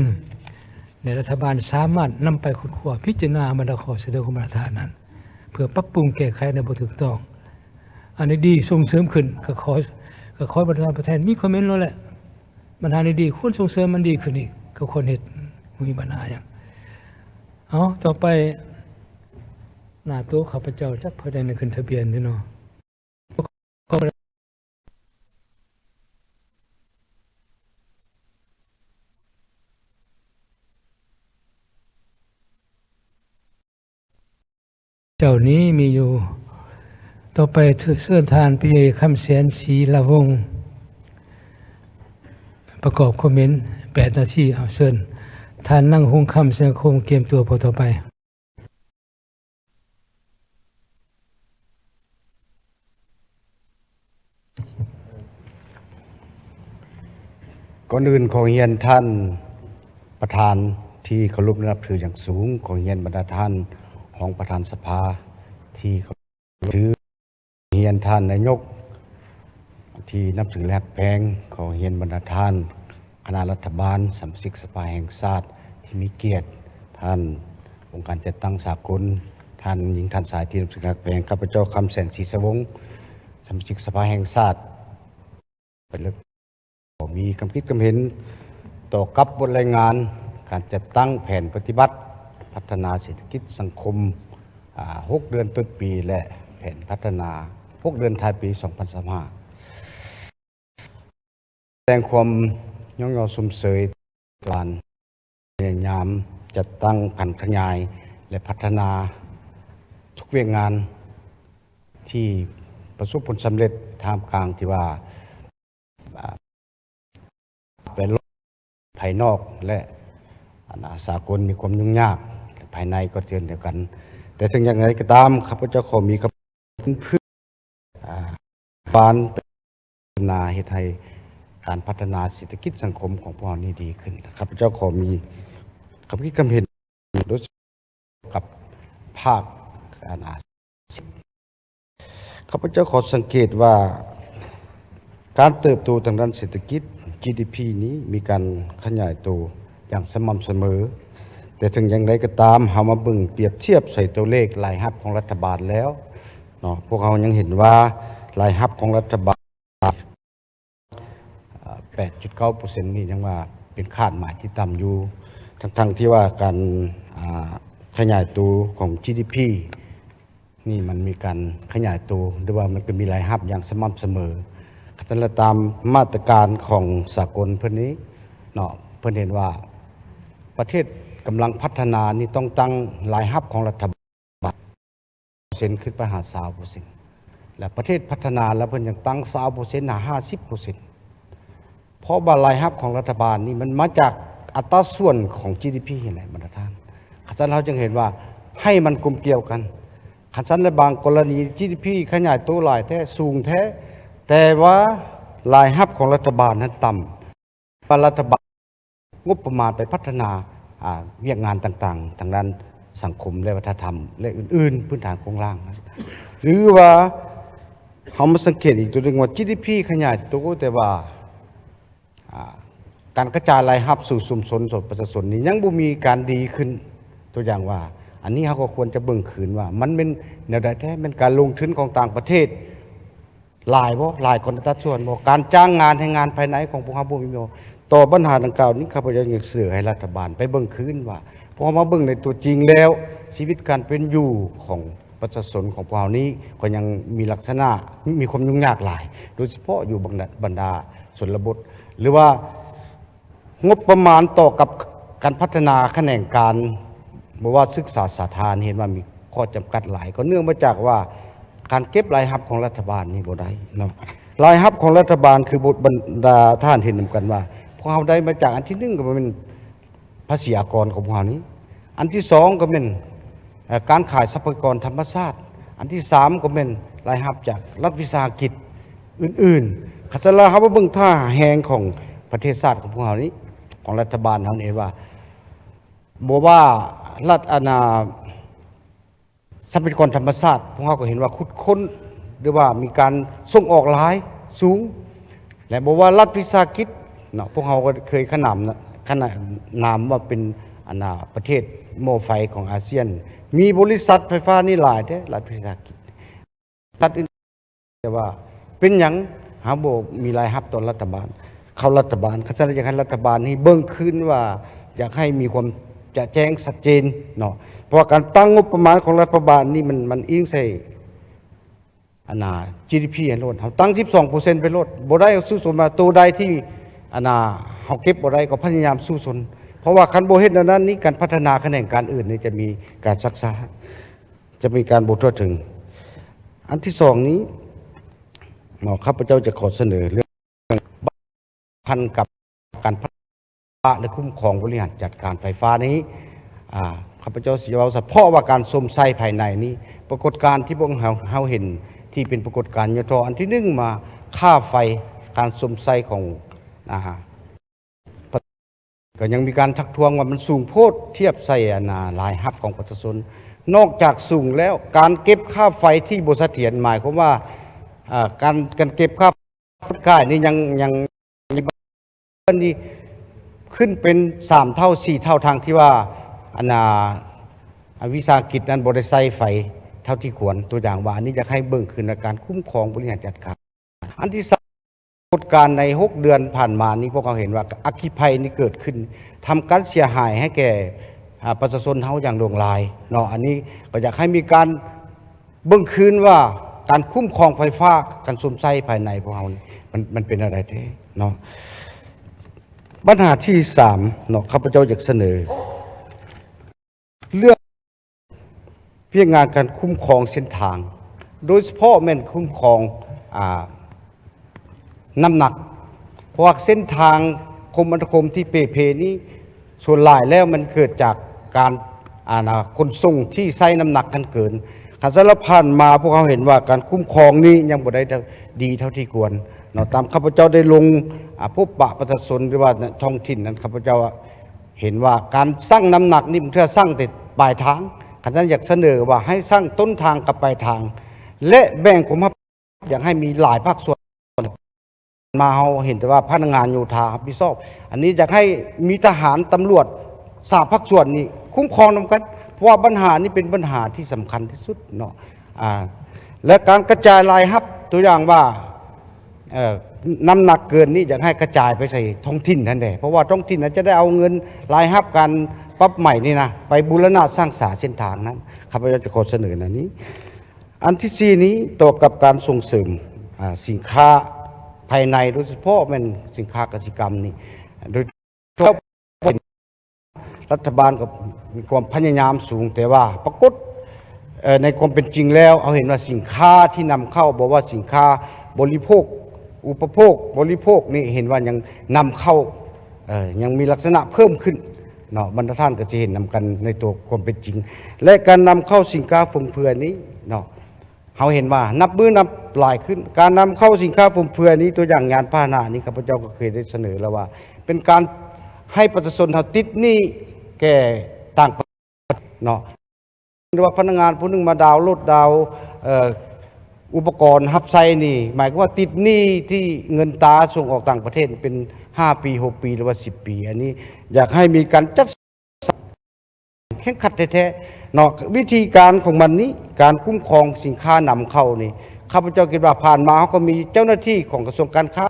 Speaker 1: ในรัฐบาลสามารถนำไปค้นคว้าพิจารณาบรรดาข้อเสนอของประธานนั้นเพื่อปรับปรุงแก้ไขในบ่ถูกต้องอันนี้ดีส่งเสริมขึ้นก็ขอประธานประเทศมีคอมเมนต์แล้วแหละปัญหานี้ดีควรส่งเสริมมันดีขึ้นอีกก็ควรเฮ็ดมีปัญหาอย่างเอาต่อไปหน้าตัวข้าพเจ้าจักเพื่อได้ขึ้นทะเบียนนี่เนาะเจ้านี้มีอยู่ต่อไปเสื้อทานพี่คำแสนศรีละวงประกอบคอมเมนต์8 นาทีเอาเชิญท่านนั่งหงคำเสียงคงเกมตัวพอต่อไป
Speaker 2: ก่อนอื่นขอเรียนท่านประธานที่เคารพนับถืออย่างสูงขอเรียนบรรดาท่านของประธานสภาที่เคารพถือเรียนท่านนายกที่นับถือแลกแพงขอเรียนบรรดาท่านคณะรัฐบาลสมาชิกสภาแห่งชาติที่มีเกียรติท่านองค์การจัดตั้งสากลท่านหญิงท่านสายที่นับถือแลกแพงข้าพเจ้าคำแสนศรีสวงศ์สมาชิกสภาแห่งชาติเป็นเลือกมีความคิดความเห็นต่อกับบทรายงานการจัดตั้งแผนปฏิบัติพัฒนาเศรษฐกิจสังคม6 เดือนต้นปีและแผนพัฒนา6 เดือนท้ายปี 2025 แสดงความย่องยอสมเสยการพยายามจัดตั้งพันขยายและพัฒนาทุกเวียงงานที่ประสบผลสำเร็จท่ามกลางที่ว่าเป็นภายนอกและสากลมีความยุ่งยากภายในก็เช่นเดียวกันแต่ถึงอย่างไรก็ตามข้าพเจ้าขอมีกับเพื่อการพัฒนาเหตุให้การพัฒนาเศรษฐกิจสังคมของพวกเรานี้ดีขึ้นข้าพเจ้าขอมีความคิดความเห็นด้วยกับภาคข้าพเจ้าขอสังเกตว่าการเติบโตทางด้านเศรษฐกิจ GDP นี้มีการขยายตัวอย่างสม่ำเสมอแต่ถึงอย่างไรก็ตามเฮามาเบิ่งเปรียบเทียบใส่ตัวเลขรายรับของรัฐบาลแล้วเนาะพวกเรายังเห็นว่ารายรับของรัฐบาล 8.9% นี่ยังว่าเป็นคาดหมายที่ต่ำอยู่ทั้งที่ว่าการขยายตัวของ GDP นี่มันมีการขยายตัวหรือว่ามันก็มีรายรับอย่างสม่ำเสมอแต่ตามมาตรการของสากลเพิ่นนี้เนาะเพิ่นเห็นว่าประเทศกำลังพัฒนานี่ต้องตั้งรายรับของรัฐบาล% ขึ้นไปหา 20% และประเทศพัฒนาแล้วเพิ่นยังตั้ง 20% หา 50% เพราะว่ารายรับของรัฐบาลนี่มันมาจากอัตราส่วนของ GDP นี่แหละบรรดาท่านฉะนั้นเราจึงเห็นว่าให้มันกลมเกลี่ยวกันฉะนั้นในบางกรณี GDP ขยายตัวหลายแท้สูงแท้แต่ว่ารายรับของรัฐบาลนั้นต่ำรัฐบาลงบประมาณไปพัฒนาเวียกงานต่างๆทางด้านสังคมและวัฒนธรรมและอื่นๆพื้นฐานโครงสร้างหรือว่าเรามาสังเกตอีกตัวหนึ่งว่า GDP ขยายตัวแต่ว่าการกระจายรายรับสู่ชุมชนประชาชนนี้ยังบ่มีการดีขึ้นตัวอย่างว่า อันนี้เขาก็ควรจะเบิ่งคืนว่า มันเป็นแนวใดแท้เป็นการลงทุนของต่างประเทศหลายบ่หลายคนตัดส่วนบ่การจ้างงานให้งานภายในของพวกเขาบ่มีบ่ต่อปัญหาดังกล่าวนี้ข้าพเจ้าอยากเสนอให้รัฐบาลไปเบิ่งคืนว่าพอมาเบิ่งในตัวจริงแล้วชีวิตการเป็นอยู่ของประชาชนของพวกเรานี้ก็ยังมีลักษณะมีความยุ่งยากหลาย โดยเฉพาะอยู่บรรดาชนบทหรือว่างบประมาณต่อกับการพัฒนาแขนงการบอกว่าศึกษาสาธารเห็นว่ามีข้อจำกัดหลาย ก็เนื่องมาจากว่าการเก็บรายรับของรัฐบาลนี่บ่ได้เนาะรายรับของรัฐบาลคือบรรดาท่านเห็นนำกันว่าพวกเราได้มาจากอันที่หนึ่งก็เป็นภาษีอากรของพวกเรานี้อันที่สองก็เป็นการขายทรัพยากรธรรมชาติอันที่สามก็เป็นรายรับจากรัฐวิสาหกิจอื่นๆขัดสลาครับว่าเบื้องท่าแหงของประเทศชาติของพวกเรานี้ของรัฐบาลเขาเนี่ยว่าบอกว่ารัฐทรัพยากรธรรมชาติพวกเขาก็เห็นว่าคุดค้นหรือว่ามีการส่งออกหลายสูงและบอกว่ารัฐวิสาหกิจเนาะพวกเขาก็เคยขนามว่าเป็นประเทศโมไฟของอาเซียนมีบริษัทไฟฟ้านี่หลายเด้รัฐวิสาหกิจรัฐอื่นแต่ว่าเป็นอย่างหาโบมีรายรับต่อรัฐบาลเขารัฐบาลเขาจะอยากให้รัฐบาลนี้เบิ่งขึ้นว่าอยากให้มีความจะแจ้งชัดเจนเนาะเพราะการตั้งงบประมาณของรัฐบาลนี่มันอิงใส่GDP ให้ลดเขาตั้ง 12% ไปลดบ่ได้สู้สนมาตัวใดที่เฮาเก็บบ่ได้ก็พยายามสู้สนเพราะว่าคันบ่เฮ็ดนั้นนี้การพัฒนาแขนงการอื่นนี่จะมีการศึกษาจะมีการบ่ทั่วถึงอันที่สองนี้ข้าพเจ้าจะขอเสนอเรื่องพันกับการพัฒนาและคุ้มครองบริหารจัดการไฟฟ้านี้ข้าพเจ้าสิเว้าเฉพาะว่าการซ่อมไส้ภายในนี้ปรากฏการณ์ที่พวกเราเห็นที่เป็นปรากฏการณ์ยทอันที่1มาค่าไฟการซ่อมไส้ของก็ยังมีการทักท้วงว่ามันสูงโพดเทียบใส่รายรับของประชาชนนอกจากสูงแล้วการเก็บค่าไฟที่บ่เสถียรหมายความว่าการเก็บค่าค่ายนี่ยังนี่ขึ้นเป็น3เท่า4เท่าทางที่ว่าวิสาหกิจนั้นบ่ได้ใช้ไฟเท่าที่ควรตัวอย่างว่าอันนี้จะให้เบิ่งขึ้นในการคุ้มครองบริหารจัดการอันที่3ปรากฏการณ์ใน6เดือนผ่านมานี้พวกเราเห็นว่าอัคคีภัยนี้เกิดขึ้นทำการเสียหายให้แก่ประชาชนเฮาอย่างหลวงหลายเนาะอันนี้ก็อยากให้มีการเบิ่งคืนว่าการคุ้มครองไฟฟ้าการซ่อมไส้ภายในพวกเรามันเป็นอะไรแท้เนาะปัญหาที่3เนาะข้าพเจ้าอยากเสนอเรื่องเพียงงานการคุ้มครองเส้นทางโดยเฉพาะแม่นคุ้มครองน้ำหนักเพราะว่าเส้นทางคมนาคมที่เพนี้ส่วนหลายแล้วมันเกิดจากการขนส่งที่ใช้น้ำหนักกันเกินขันสารพันมาพวกเขาเห็นว่าการคุ้มครองนี้ยังบ่ได้ดีเท่าที่ควรเนาะตามข้าพเจ้าได้ลงพบปะประชาชนหรือว่าท้องถิ่นนั้นข้าพเจ้าเห็นว่าการสร้างน้ำหนักนี่มันเพื่อสร้างแต่ปลายทางขันนั้นอยากเสนอว่าให้สร้างต้นทางกับปลายทางและแบ่งความรับอยากให้มีหลายภาคส่วนมาเราเห็นแต่ว่าพนักงานโยธารับผิดชอบอันนี้อยากให้มีทหารตำรวจ3ภาคส่วนนี้คุ้มครองนำกันเพราะว่าปัญหานี้เป็นปัญหาที่สำคัญที่สุดเนาะและการกระจายรายรับตัวอย่างว่าน้ำหนักเกินนี้อยากให้กระจายไปใส่ท้องถิ่นนั่นแหละเพราะว่าท้องถิ่นนั้นจะได้เอาเงินรายรับการปรับใหม่นี่นะไปบูรณะสร้างสาเส้นทางนั้นข้าพเจ้าจะขอเสนออันนี้อันที่4นี้ต่อกับการส่งเสริมสินค้าภายในโดยเฉพาะเป็นสินค้ากสิกรรมนี่โดยรัฐบาลก็มีความพยายามสูงแต่ว่าปรากฏในความเป็นจริงแล้วเอาเห็นว่าสินค้าที่นำเข้าบอกว่าสินค้าบริโภคอุปโภคบริโภคนี่เห็นว่ายังนำเข้ายังมีลักษณะเพิ่มขึ้นเนาะบรรดาท่านก็จะเห็นนำกันในตัวความเป็นจริงและการนำเข้าสินค้าฟุ่มเฟือยนี้เนาะเราเห็นว่านับมือนับหลายขึ้นการนำเข้าสินค้าฟุ่มเฟือยนี้ตัวอย่างยานพาหนะนี้ข้าพเจ้าก็เคยได้เสนอแล้วว่าเป็นการให้ประชาชนติดหนี้แก่ต่างประเทศเนาะหรือว่าพนักงานผู้นึงมาดาวน์โหลดดาวน์อุปกรณ์ฮับไซนี่หมายความว่าติดหนี้ที่เงินตราส่งออกต่างประเทศเป็น5 ปี 6 ปีหรือว่า10 ปีอันนี้อยากให้มีการจัด แข่งขัดแท้ๆเนาะวิธีการของมันนี้การคุ้มครองสินค้านำเข้านี่ข้าพเจ้าคิดว่าผ่านมาเขาก็มีเจ้าหน้าที่ของกระทรวงการค้า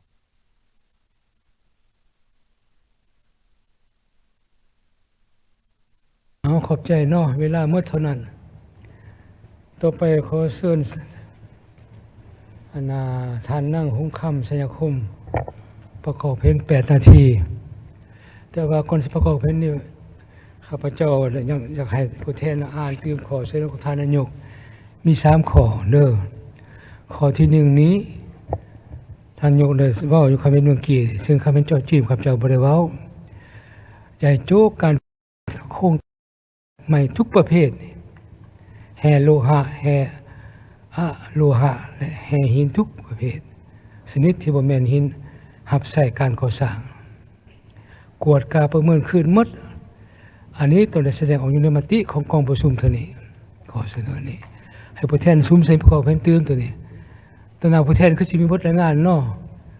Speaker 1: เอาขอบใจเนาะเวลาเมื่อเท่านั้นต่อไปขอเชิญท่านนั่งหุ้งคำสัญญคมประกอบเพลง8 นาที แต่ว่าก่อนสิประกอบเพลงนี้ข้าพเจ้ายังอยากให้ผู้แทนอ่านตื่มขอเชิญท่านนายกมี3ข้อเด้อข้อที่1นี้ท่านนายกได้เว้าอยู่คำเป็นเมื่อกี้ซึ่งคำเป็นเจ้าจีบข้าพเจ้าบ่ได้เว้าใหญ่โจกการโครงใหม่ทุกประเภทแห่โลหะแห่โลหะและแห่หินทุกประเภทชนิดที่บ่แม่นหินหับใส่การก่อสร้างกวดกาประเมินขึ้นหมดอันนี้ต้องได้แสดงออกอยู่ในมติของกองประชุมเท่านี้ขอเสนอนี้ให้ผู้แทนซุ้มใส่ประกอบเพนตื่มตัวนี้ตอนนั้นผู้แทนคือสิมีบทรายงานเนาะ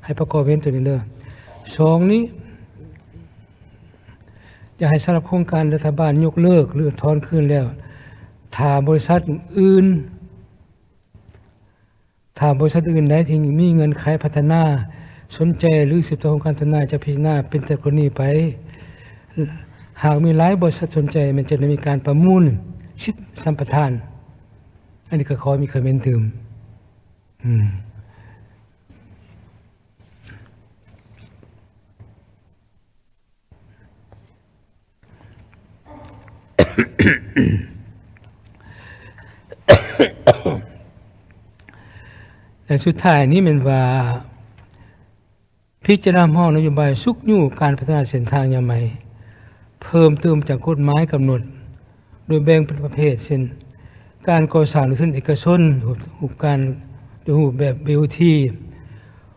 Speaker 1: ให้ประกอบเพนตัวนี้เด้อ2นี้อยากให้สำหรับโครงการรัฐบาลยกเลิกหรือถอนคืนแล้วถ้าบริษัทอื่นใดที่มีเงินขายพัฒนาสนใจหรือสืบต่อโครงการพัฒนาจะพิจารณาเป็นแต่กรณีไปหากมีหลายบริษัทสนใจมันจะมีการประมูลสิทธิสัมปทานอันนี้ก็ขอมีคอมเมนต์เติมแต่สุดท้ายนี้มันว่าพิจารณาห้องนโยบายสุกยู่การพัฒนาเส้นทางยามใหม่เพิ่มเติมจากกฎหมายกำหนดโดยแบ่งเป็นประเภทเช่นการก่อสร้างโดยทุนเอกชนรูปการโดยรูปแบบ BOT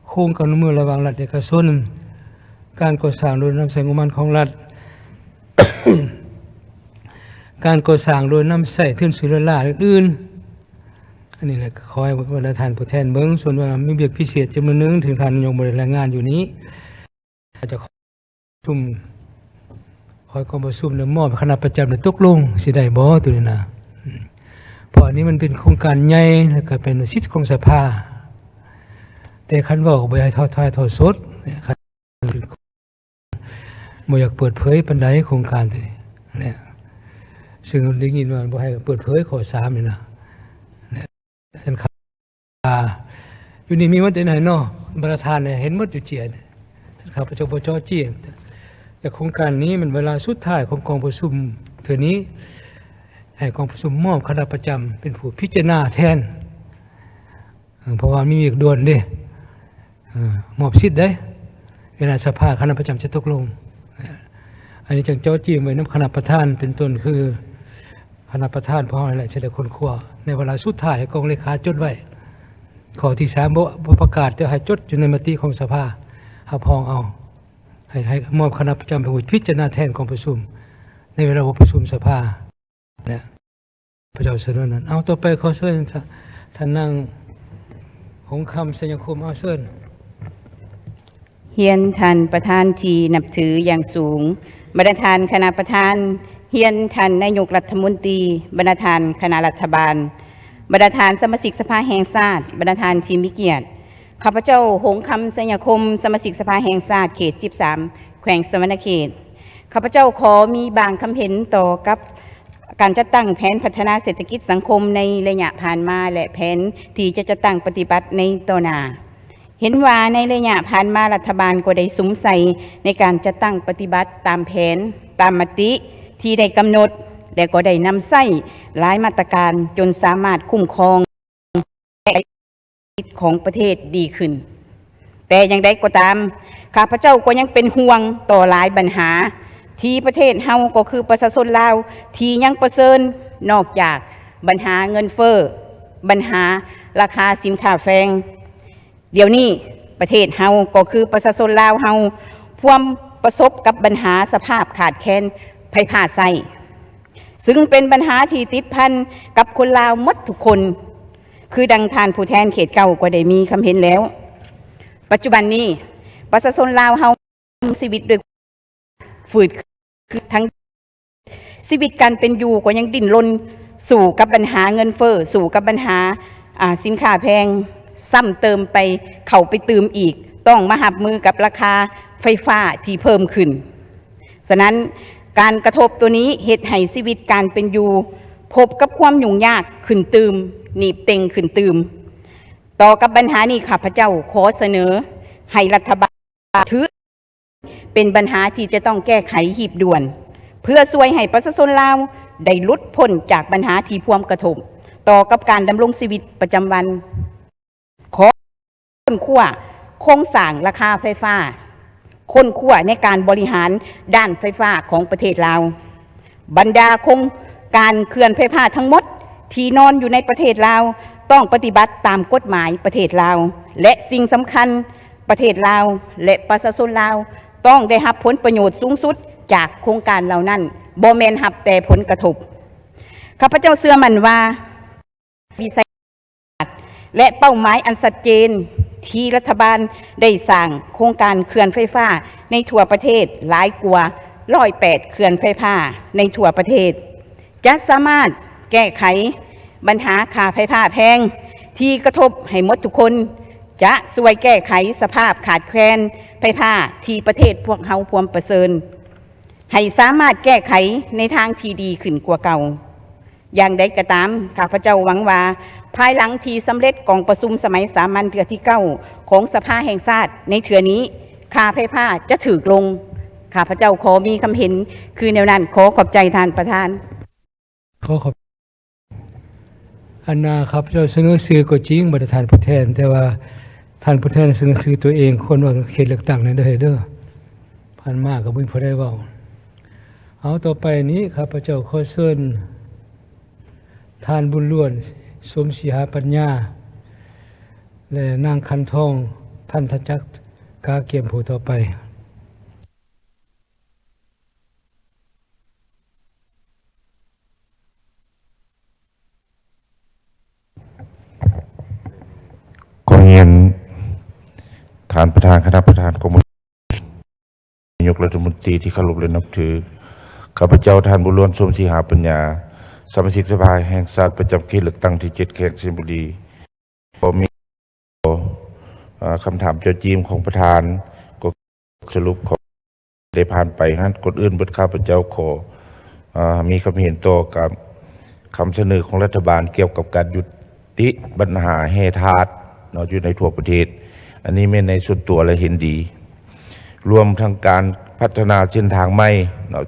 Speaker 1: โครงการร่วมมือระหว่างรัฐเอกชนการก่อสร้างโดยนำใส่งบประมาณของรัฐ การก่อสร้างโดยนำใส่ทุนสุราอื่นๆอันนี้แหละขอให้ประธานผู้แทนเบิ้งส่วนว่ามีเบียกพิเศษจำนวนหนึ่งถึงท่านนายกบริรายงานอยู่นี้จะขอประชุมคอยกองประชุมแล้วมอบคณะประจำตกลงสิได้บ่ตัวนี้นะเพราะอันนี้มันเป็นโครงการใหญ่แล้วก็เป็นสิทธิของสภาแต่คันเว้าบ่ให้ทอดสดคันบ่อยากเปิดเผยปานใดโครงการตัวนี้เนี่ยซึ่งได้ยินว่าบ่ให้เปิดเผยข้อ3นี่นะท่านครับอยู่นี่มีวัดไหนเนาะประธานเนี่ยเห็นหมดอยู่เจียท่านครับประจเจียแต่โครงการนี้มันเวลาสุดท้ายของกองประชุมเทื่อนี้ให้กองประชุมมอบคณะประจำเป็นผู้พิจารณาแทนเพราะว่ามีอีกด่วนเด้มอบสิทธิ์ได้เวลาสภาคณะประจำจะตกลงอันนี้จังเจ้าจี้ไว้นำคณะประธานเป็นต้นคือคณะประธานเพราะอะไรจะได้คนขั้วในเวลาสุดท้ายกองเลขาจดไว้ข้อที่3บ่ประกาศจะให้จดอยู่ในมติของสภาหาพองเอาให้มอบคณะประจำเป็นผู้พิจารณาแทนกองประชุมในเวลาประชุมสภาเนี่ยพระเจ้าเสนอนั้นเอาต่อไปขอเชิญท่านนั่งของคำสัญญคมเอาเชิญ
Speaker 3: เฮียนท่านประธานที่นับถืออย่างสูงบรรดาคณะประธานเฮียนท่านนายกรัฐมนตรีบรรดาคณะรัฐบาลบรรดาสมาชิกสภาแห่งชาติบรรดาที่มีเกียรติข้าพเจ้าหงคำสัญญคมสมาชิกสภาแห่งชาติเขต13แขวงสวรรณเขตข้าพเจ้าขอมีบางคำเห็นต่อกับการจัดตั้งแผนพัฒนาเศรษฐกิจสังคมในระยะผ่านมาและแผนที่จะจัดตั้งปฏิบัติในต่อหน้าเห็นว่าในระยะผ่านมารัฐบาลก็ได้สุมใส่ในการจัดตั้งปฏิบัติตามแผนตามมติที่ได้กำหนดและก็ได้นำใส่หลายมาตรการจนสามารถคุ้มครองของประเทศดีขึ้นแต่อย่างใดก็ตามข้าพเจ้าก็ยังเป็นห่วงต่อหลายปัญหาที่ประเทศเฮาก็คือประชาชนลาวที่ยังประเสริญนอกจากปัญหาเงินเฟ้อปัญหาราคาสินค้าแพงเดี๋ยวนี้ประเทศเฮาก็คือประชาชนลาวเฮาพวมประสบกับปัญหาสภาพขาดแคลนไผผ้าใส่ซึ่งเป็นปัญหาที่ติดพันกับคนลาวหมดทุกคนคือดังท่านผู้แทนเขตเก่าก็ได้มีคำเห็นแล้วปัจจุบันนี้ประชาชนลาวเฮาชีวิตด้วยฝืดคือทั้ง ชีวิตการเป็นอยู่ก็ยังดิ้นรนสู่กับปัญหาเงินเฟ้อสู่กับปัญหาสินค้าแพงซ้ำเติมไปเข้าไปเติมอีกต้องมาหับมือกับราคาไฟฟ้าที่เพิ่มขึ้นฉะนั้นการกระทบตัวนี้เหตุให้ชีวิตการเป็นอยู่พบกับความยุ่งยากขึ้นตืมหนีบเต็งขึ้นตืมต่อกับปัญหานี้ข้าพเจ้าขอเสนอให้รัฐบาลถือเป็นปัญหาที่จะต้องแก้ไขหีบด่วนเพื่อช่วยให้ประชาชนลาวได้หลุดพ้นจากปัญหาที่พวมกระทบต่อกับการดำรงชีวิตประจำวันขอค้นคว้าโครงสร้างราคาไฟฟ้าค้นคว้าในการบริหารด้านไฟฟ้าของประเทศลาวบรรดาโครงการเขื่อนไฟฟ้าทั้งหมดที่นอนอยู่ในประเทศลาวต้องปฏิบัติตามกฎหมายประเทศลาวและสิ่งสำคัญประเทศลาวและประชาชนลาวต้องได้รับผลประโยชน์สูงสุดจากโครงการเหล่านั้นบ่แม่นรับแต่ผลกระทบข้าพเจ้าเชื่อมั่นว่าวิสัยทัศน์และเป้าหมายอันชัดเจนที่รัฐบาลได้สร้างโครงการเขื่อนไฟฟ้าในทั่วประเทศหลายกว่า108เขื่อนไฟฟ้าในทั่วประเทศจะสามารถแก้ไขปัญหาค่าไฟฟ้าแพงที่กระทบให้หมดทุกคนจะช่วยแก้ไขสภาพขาดแคลนไฟฟ้าที่ประเทศพวกเฮาพวมประเสริญให้สามารถแก้ไขในทางที่ดีขึ้นกว่าเก่าอย่างใดก็ตามข้าพเจ้าหวังว่าภายหลังที่สำเร็จกองประชุมสมัยสามัญเทื่อที่9ของสภาแห่งชาติในเทื่อนี้ค่าไฟฟ้าจะถูกลงข้าพเจ้าขอมีคำเห็นคือแนวนั้นขอขอบใจท่านประธาน
Speaker 1: ขอขอบอันนาครับเจ้าเสนอชื่อก็จริงบัตรทานผู้แทนแต่ว่าท่านผู้แทนเสนอชื่อตัวเองคนว่าเขตเลือกตั้งนั่นเด้อผ่านมากกับบุญพอได้เว้าเอาต่อไปนี้ครับพระเจ้าขอเชิญท่านบุญล้วนสมศรีหาปัญญาและนางคันทองพันธจักรกาเกียมผู้ต่อไป
Speaker 4: ขอเรียนท่านประธานคณะประธานกรมนายกรัฐมนตรีที่เคารพและนับถือข้าพเจ้าท่านบุญล้วนสมศรีหาปัญญาสมาชิกสภาแห่งชาติประจำเขตเลือกตั้งที่7เขตสิงห์บุรีขอมีคำถามเจ้าจีมของประธานก็สรุปขอได้ผ่านไปฮั่นกดอื่นเบิดข้าพเจ้าขอมีคำเห็นต่อกับคำเสนอของรัฐบาลเกี่ยวกับการยุติปัญหาแห่ทาสอยู่ในทั่วประเทศอันนี้ไม่ในส่วนตัวและเห็นดีรวมทั้งการพัฒนาเส้นทางใหม่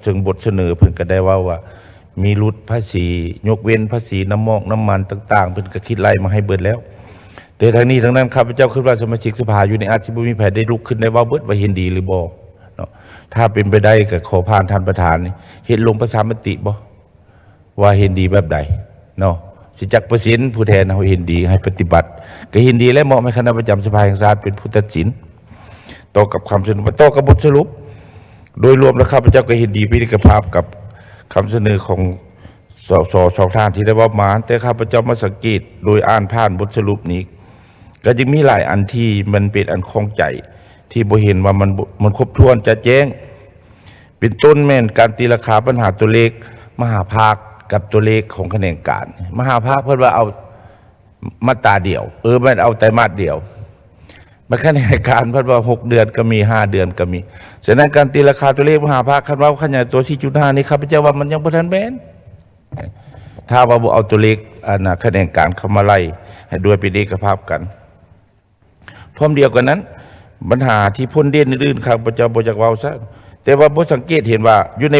Speaker 4: ซึ่งบทเสนอเพิ่นก็ได้ว่ามีลดภาษียกเว้นภาษีน้ำมอกน้ำมันต่างๆเพิ่นก็คิดไล่มาให้เบิดแล้วแต่ทางนี้ทางนั้นข้าพเจ้าคิดว่าสมาชิกสภาอยู่ในอาจสิบ่มีไผได้ลุกขึ้นได้ว่าเบิดว่าเห็นดีหรือบ่ถ้าเป็นไปได้ก็ขอผ่านท่านประธานเฮ็ดลงประชามติบ่ว่าเห็นดีแบบใดสิจักเปอร์เซ็นต์ผู้แทนเฮาเห็นดีให้ปฏิบัติก็เห็นดีและเหมาะให้คณะประจำสภาแห่งชาติเป็นผู้ตัดสินต่อกับคำเสนอต่อกับบทสรุปโดยรวมแล้วข้าพเจ้าก็เห็นดีพิธีกภาพกับคำเสนอของสองท่านที่ได้ว่ามาแต่ข้าพเจ้ามาสังเกตโดยอ่านผ่านบทสรุปนี้ก็จะมีหลายอันที่มันเป็นอันคล้องใจที่บ่เห็นว่ามันครบถ้วนจะแจ้งเป็นต้นแม่นการตีราคาปัญหาตัวเลขมหาภาคกับตัวเลขของคะแนนการมหาภาคเพิ่นว่าเอามาตราเดียวมันเอาไตรมาสเดียวมันคะแนนการเพิ่นว่า6เดือนก็มี5เดือนก็มีฉะนั้นการตีราคาตัวเลขมหาภาคคันว่าขยายตัว 4.5 นี่ข้าพเจ้าว่ามันยังบ่ทันแม่นถ้าว่าบ่เอาตัวเลขคะแนนการเข้ามาไล่ให้ด้วยเป็นเอกภาพกันพร้อมเดียวกันนั้นปัญหาที่พ้นเด่นอื่นๆข้าพเจ้าบ่อยากเว้าซะแต่ว่าบ่สังเกตเห็นว่าอยู่ใน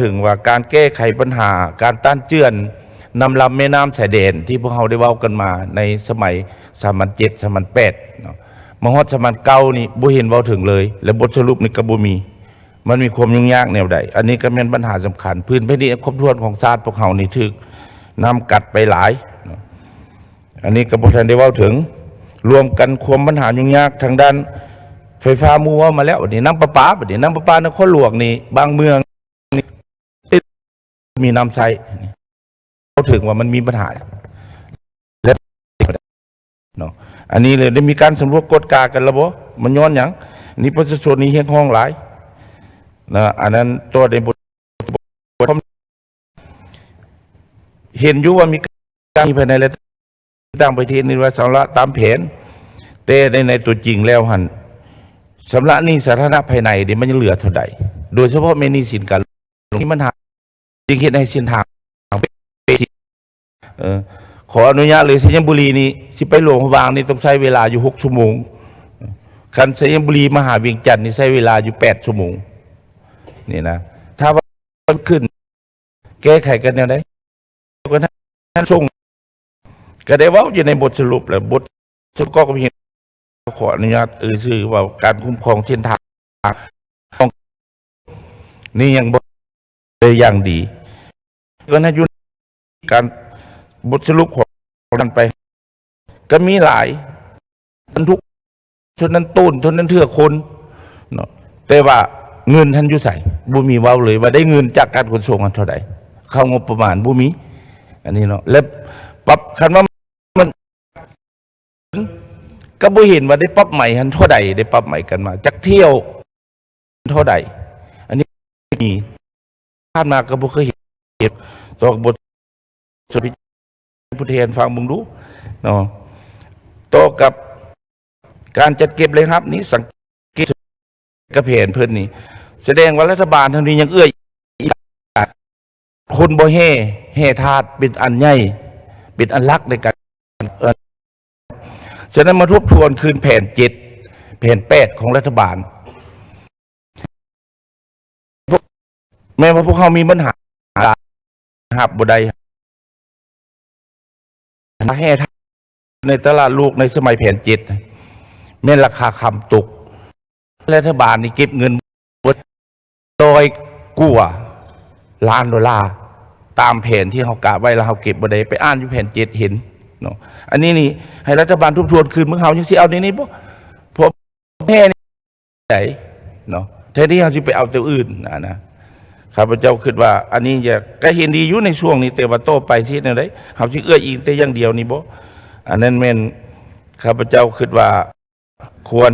Speaker 4: ถึงว่าการแก้ไขปัญหาการต้านเจือนนำลำแม่น้ำชายแดนที่พวกเราได้เว้ากันมาในสมัย2007 2008มาฮอด2009นี่บ่เห็นเว้าถึงเลยและบทสรุปนี่ก็บ่มีมันมีความยุ่งยากแนวใดอันนี้ก็เป็นปัญหาสำคัญพื้นแผ่นดินครบถ้วนของชาติพวกเรานี่ถูกนำกัดไปหลายอันนี้ก็บ่ทันได้เว้าถึงรวมกันความปัญหายุ่งยากทางด้านไฟฟ้ามูว่ามาแล้วบัดนี้น้ำประปาบัดนี้น้ำประปานครหลวงนี่บางเมืองมีน้ำใช้เขาถึงว่ามันมีปัญหาและอันนี้เลยได้มีการสำรวจกฎกากันแล้วบ่มันย้อนหยังนี่ประชาชนนี่เฮี้ยงห้องหลายอันนั้นตัวในบท เห็นอยู่ว่ามีการภายในและต่างประเทศนี่ว่าสำระตามแผนแต่ในตัวจริงแล้วหันสำระหนี้สาธารณะภายในเดี๋ยวมันจะเหลือเท่าใดโดยเฉพาะเมหนี้สินการที่มันหาจริงเห็นในเส้นทางขออนุญาตเลยชัยบุรีนี่สิไปหลวงพระบางนี่ต้องใช้เวลาอยู่6 ชั่วโมงคันชัยบุรีมาหาเวียงจันทร์นี่ใช้เวลาอยู่8 ชั่วโมงนี่นะถ้าว่าขึ้นแก้ไขกันแนวไหนก็ท่านส่งก็ได้ว่าอยู่ในบทสรุปแหละบทสรุปก็เพียงขออนุญาตชื่อว่าการคุ้มครองเส้นทางนี่ยังบ่ได้อย่างดีก็น่าอยู่การบทสรุปของนั้นไปก็มีหลายบรรทุกเท่านั้นต้นเท่านั้นเทื่อคนเนาะแต่ว่าเงินท่านอยู่ใส่บ่มีเว้าเลยว่าได้เงินจากการขนส่งเท่าใดเข้างบประมาณบ่มีอันนี้เนาะและปรับคันว่ามันก็บ่เห็นว่าได้ปรับใหม่ทันเท่าใดได้ปรับใหม่กันมาจักเที่ยวเท่าใดอันนี้มีผ่านมาก็บ่เคยเห็นตัวบทสรุปผู้แทนฟังมึงดูเนาะต่อกับการจัดเก็บเลยครับนี้สังเกตกระเพนเพิ่นนี่แสดงว่ารัฐบาลทางนี้ยังเอื้อคนบ่แห่ทาสเป็นอันใหญ่เป็นอันลักในการฉะนั้นมาทบทวนคืนแผน7 แผน8ของรัฐบาลแม้ว่าพวกเขามีปัญหาหับบ่ได้แห่ทาสในตลาดโลกในสมัยแผน7แม้ราคาคำตกรัฐบาลนี่เก็บเงิน100 กว่าล้านดอลลาร์ตามแผนที่เขากะไว้แล้วเขาเก็บบ่ได้ไปอ่านอยู่แผน7เห็นเนาะอันนี้นี่ให้รัฐบาลทบทวนคืนเมื่อเขาจังสิเอาในนี้บ่พวกแพ้นี่ไหนเนาะแทนที่เขาสิไปเอาตัวอื่นนะข้าพเจ้าคิดว่าอันนี้จะก็เห็นดีอยู่ในช่วงนี้แต่ว่าโตไปที่นั่นได้เขาสิเอื้ออิงแต่อย่างเดียวนี่บ่อันนั้นแม่นข้าพเจ้าคิดว่าควร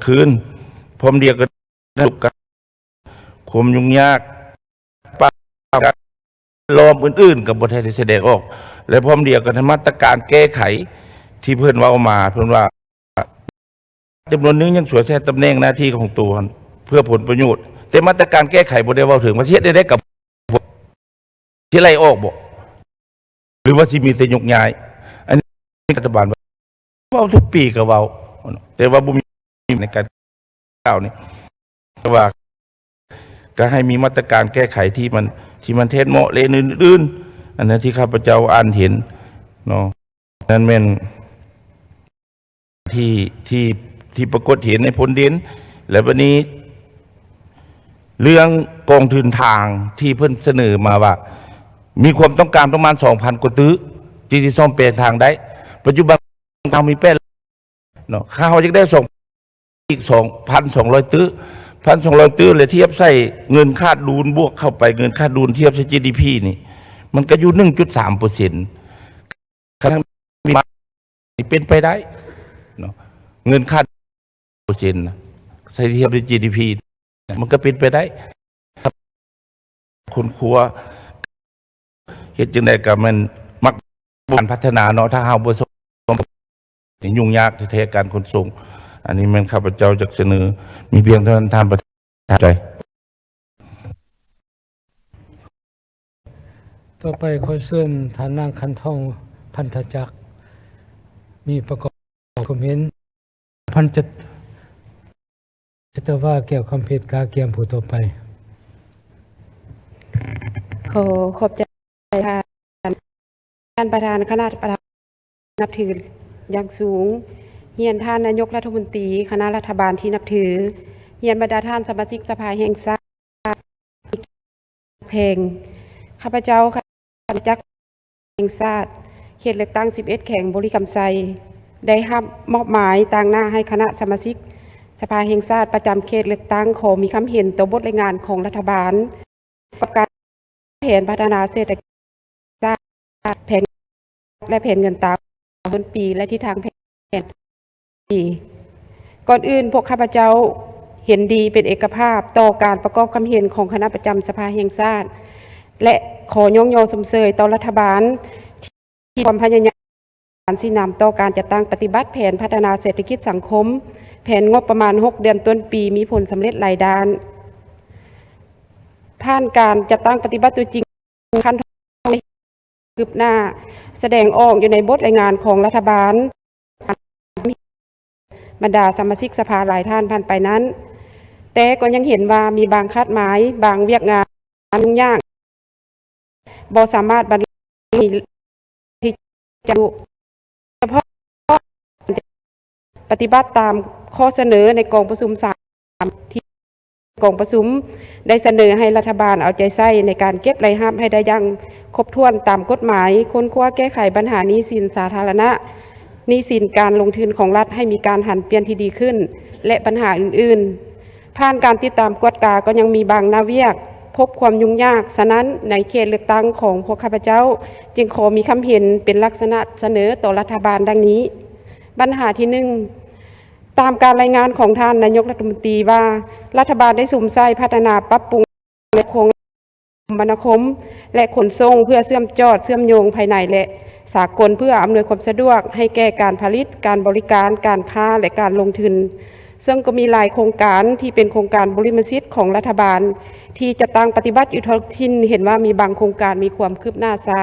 Speaker 4: คืนพร้อมเดียวกันคุมยุ่งยากป้าลอมอื่นๆกับบทที่แสดงออกและพร้อมเดียวกันมาตรการแก้ไขที่เพื่อนว่าเอามาเพื่อนว่าจำนวนนึงยังสวยแท้ตำแหน่งหน้าที่ของตัวเพื่อผลประโยชน์แต่มาตรการแก้ไขบ่ได้ว่าถึงว่าเฮ็ดได้กับที่ไล่ออกบ่หรือว่าสิมีแต่ยกย้ายอันนี้รัฐบาลเว้าทุกปีก็เว้าแต่ว่าบ่มีในการกล่าวนี่ว่าก็ให้มีมาตรการแก้ไขที่มันเทศเหมาะเลนอื่นๆอันนั้นที่ข้าพเจ้าอ่านเห็นเนาะนั้นแม่นที่ปรากฏเห็นในผลเด่นและวันนี้เรื่องกองทุนทางที่เพิ่นเสนอมาว่ามีความต้องการประมาณ 2,000 กว่าตื้อที่ซ่อมแปลงทางได้ปัจจุบันทางมีแป้นเนาะข้าวจะได้อีก 2,200 ตื้อ1,200 ตื้อเลยเทียบใส่เงินคาดดูนบวกเข้าไปเงินคาดดูนเทียบใส่ GDP นี่มันก็อยู่ 1.3% ครั้งนี้เป็นไปได้เนาะเงินคาด%ใส่เทียบใน GDP มันก็เป็นไปได้คนครัวเฮ็ดจังได๋ก็มันมักการพัฒนาเนาะถ้าเฮาบ่ยุ่งยากแท้ๆการขนส่งอันนี้มันข้าพเจ้าจะเสนอมีเพียงเท่านั้นท่านประธานใจ
Speaker 1: ต่อไปขอเชิญท่านนางคันทองพันธจักรมีประกอบความเห็นพันจะว่าเกี่ยวกับเพศกาเกียมผู้ต่อไป
Speaker 5: ขอขอบใจท่านประธานคณะประธานนับถืออย่างสูงเฮียนท่านนายกรัฐมนตรีคณะรัฐบาลที่นับถือเฮียนบรรดาท่านสมาชิกสภาแห่งชาติเพลงข้าพเจ้าข้าพเจ้าแห่งชาติเขตเลือกตั้ง11 แข่งบริกรรมไซได้รับมอบหมายต่างหน้าให้คณะสมาชิกสภาแห่งชาติประจำเขตเลือกตั้งขอมีคำเห็นต่อบทรายงานของรัฐบาลกับการแผนพัฒนาเศรษฐกิจแผนและแผนเงินตราต้นปีและทิศทางแผนปีก่อนอื่นพวกข้าพเจ้าเห็นดีเป็นเอกภาพต่อการประกอบคำเห็นของคณะประจำสภาแห่งชาติ และขอยกย่องสมเสยต่อรัฐบาลที่ความพยายามการสินำต่อการจัดตั้งปฏิบัติแผนพัฒนาเศรษฐกิจสังคมแผนงบประมาณ6 เดือนต้นปีมีผลสำเร็จหลายด้านผ่านการจัดตั้งปฏิบัติตัวจริงขั้นตอนคืบหน้าแสดงออกอยู่ในบทรายงานของรัฐบาลบรรดาสมาชิกสภาหลายท่านผ่านไปนั้นแต่ก็ยังเห็นว่ามีบางคาดหมายบางเวียกงานยุ่งยากบ่สามารถบรรลุที่จะเฉพาะปฏิบัติตามข้อเสนอในกองประชุม3ที่กองประชุมได้เสนอให้รัฐบาลเอาใจใส่ในการเก็บรายรับให้ได้อย่างครบถ้วนตามกฎหมายค้นคว้าแก้ไขปัญหาหนี้สินสาธารณะหนี้สินการลงทุนของรัฐให้มีการหันเปลี่ยนที่ดีขึ้นและปัญหาอื่นๆผ่านการติดตามกวดกาก็ยังมีบางนาเวียกพบความยุ่งยากฉะนั้นในเขตเลือกตั้งของพวกข้าพเจ้าจึงขอมีคำเห็นเป็นลักษณะเสนอต่อรัฐบาลดังนี้ปัญหาที่1ตามการรายงานของท่านนายกรัฐมนตรีว่ารัฐบาลได้สุ่มไส้พัฒนาปรับปรุงโครงคมนาคมและขนส่งเพื่อเชื่อมโยงภายในและสากลเพื่ออำนวยความสะดวกให้แก่การผลิตการบริการการค้าและการลงทุนซึ่งก็มีหลายโครงการที่เป็นโครงการบริมสิทธิ์ของรัฐบาลที่จะตั้งปฏิบัติอยู่ท้องถิ่นเห็นว่ามีบางโครงการมีความคืบหน้าช้า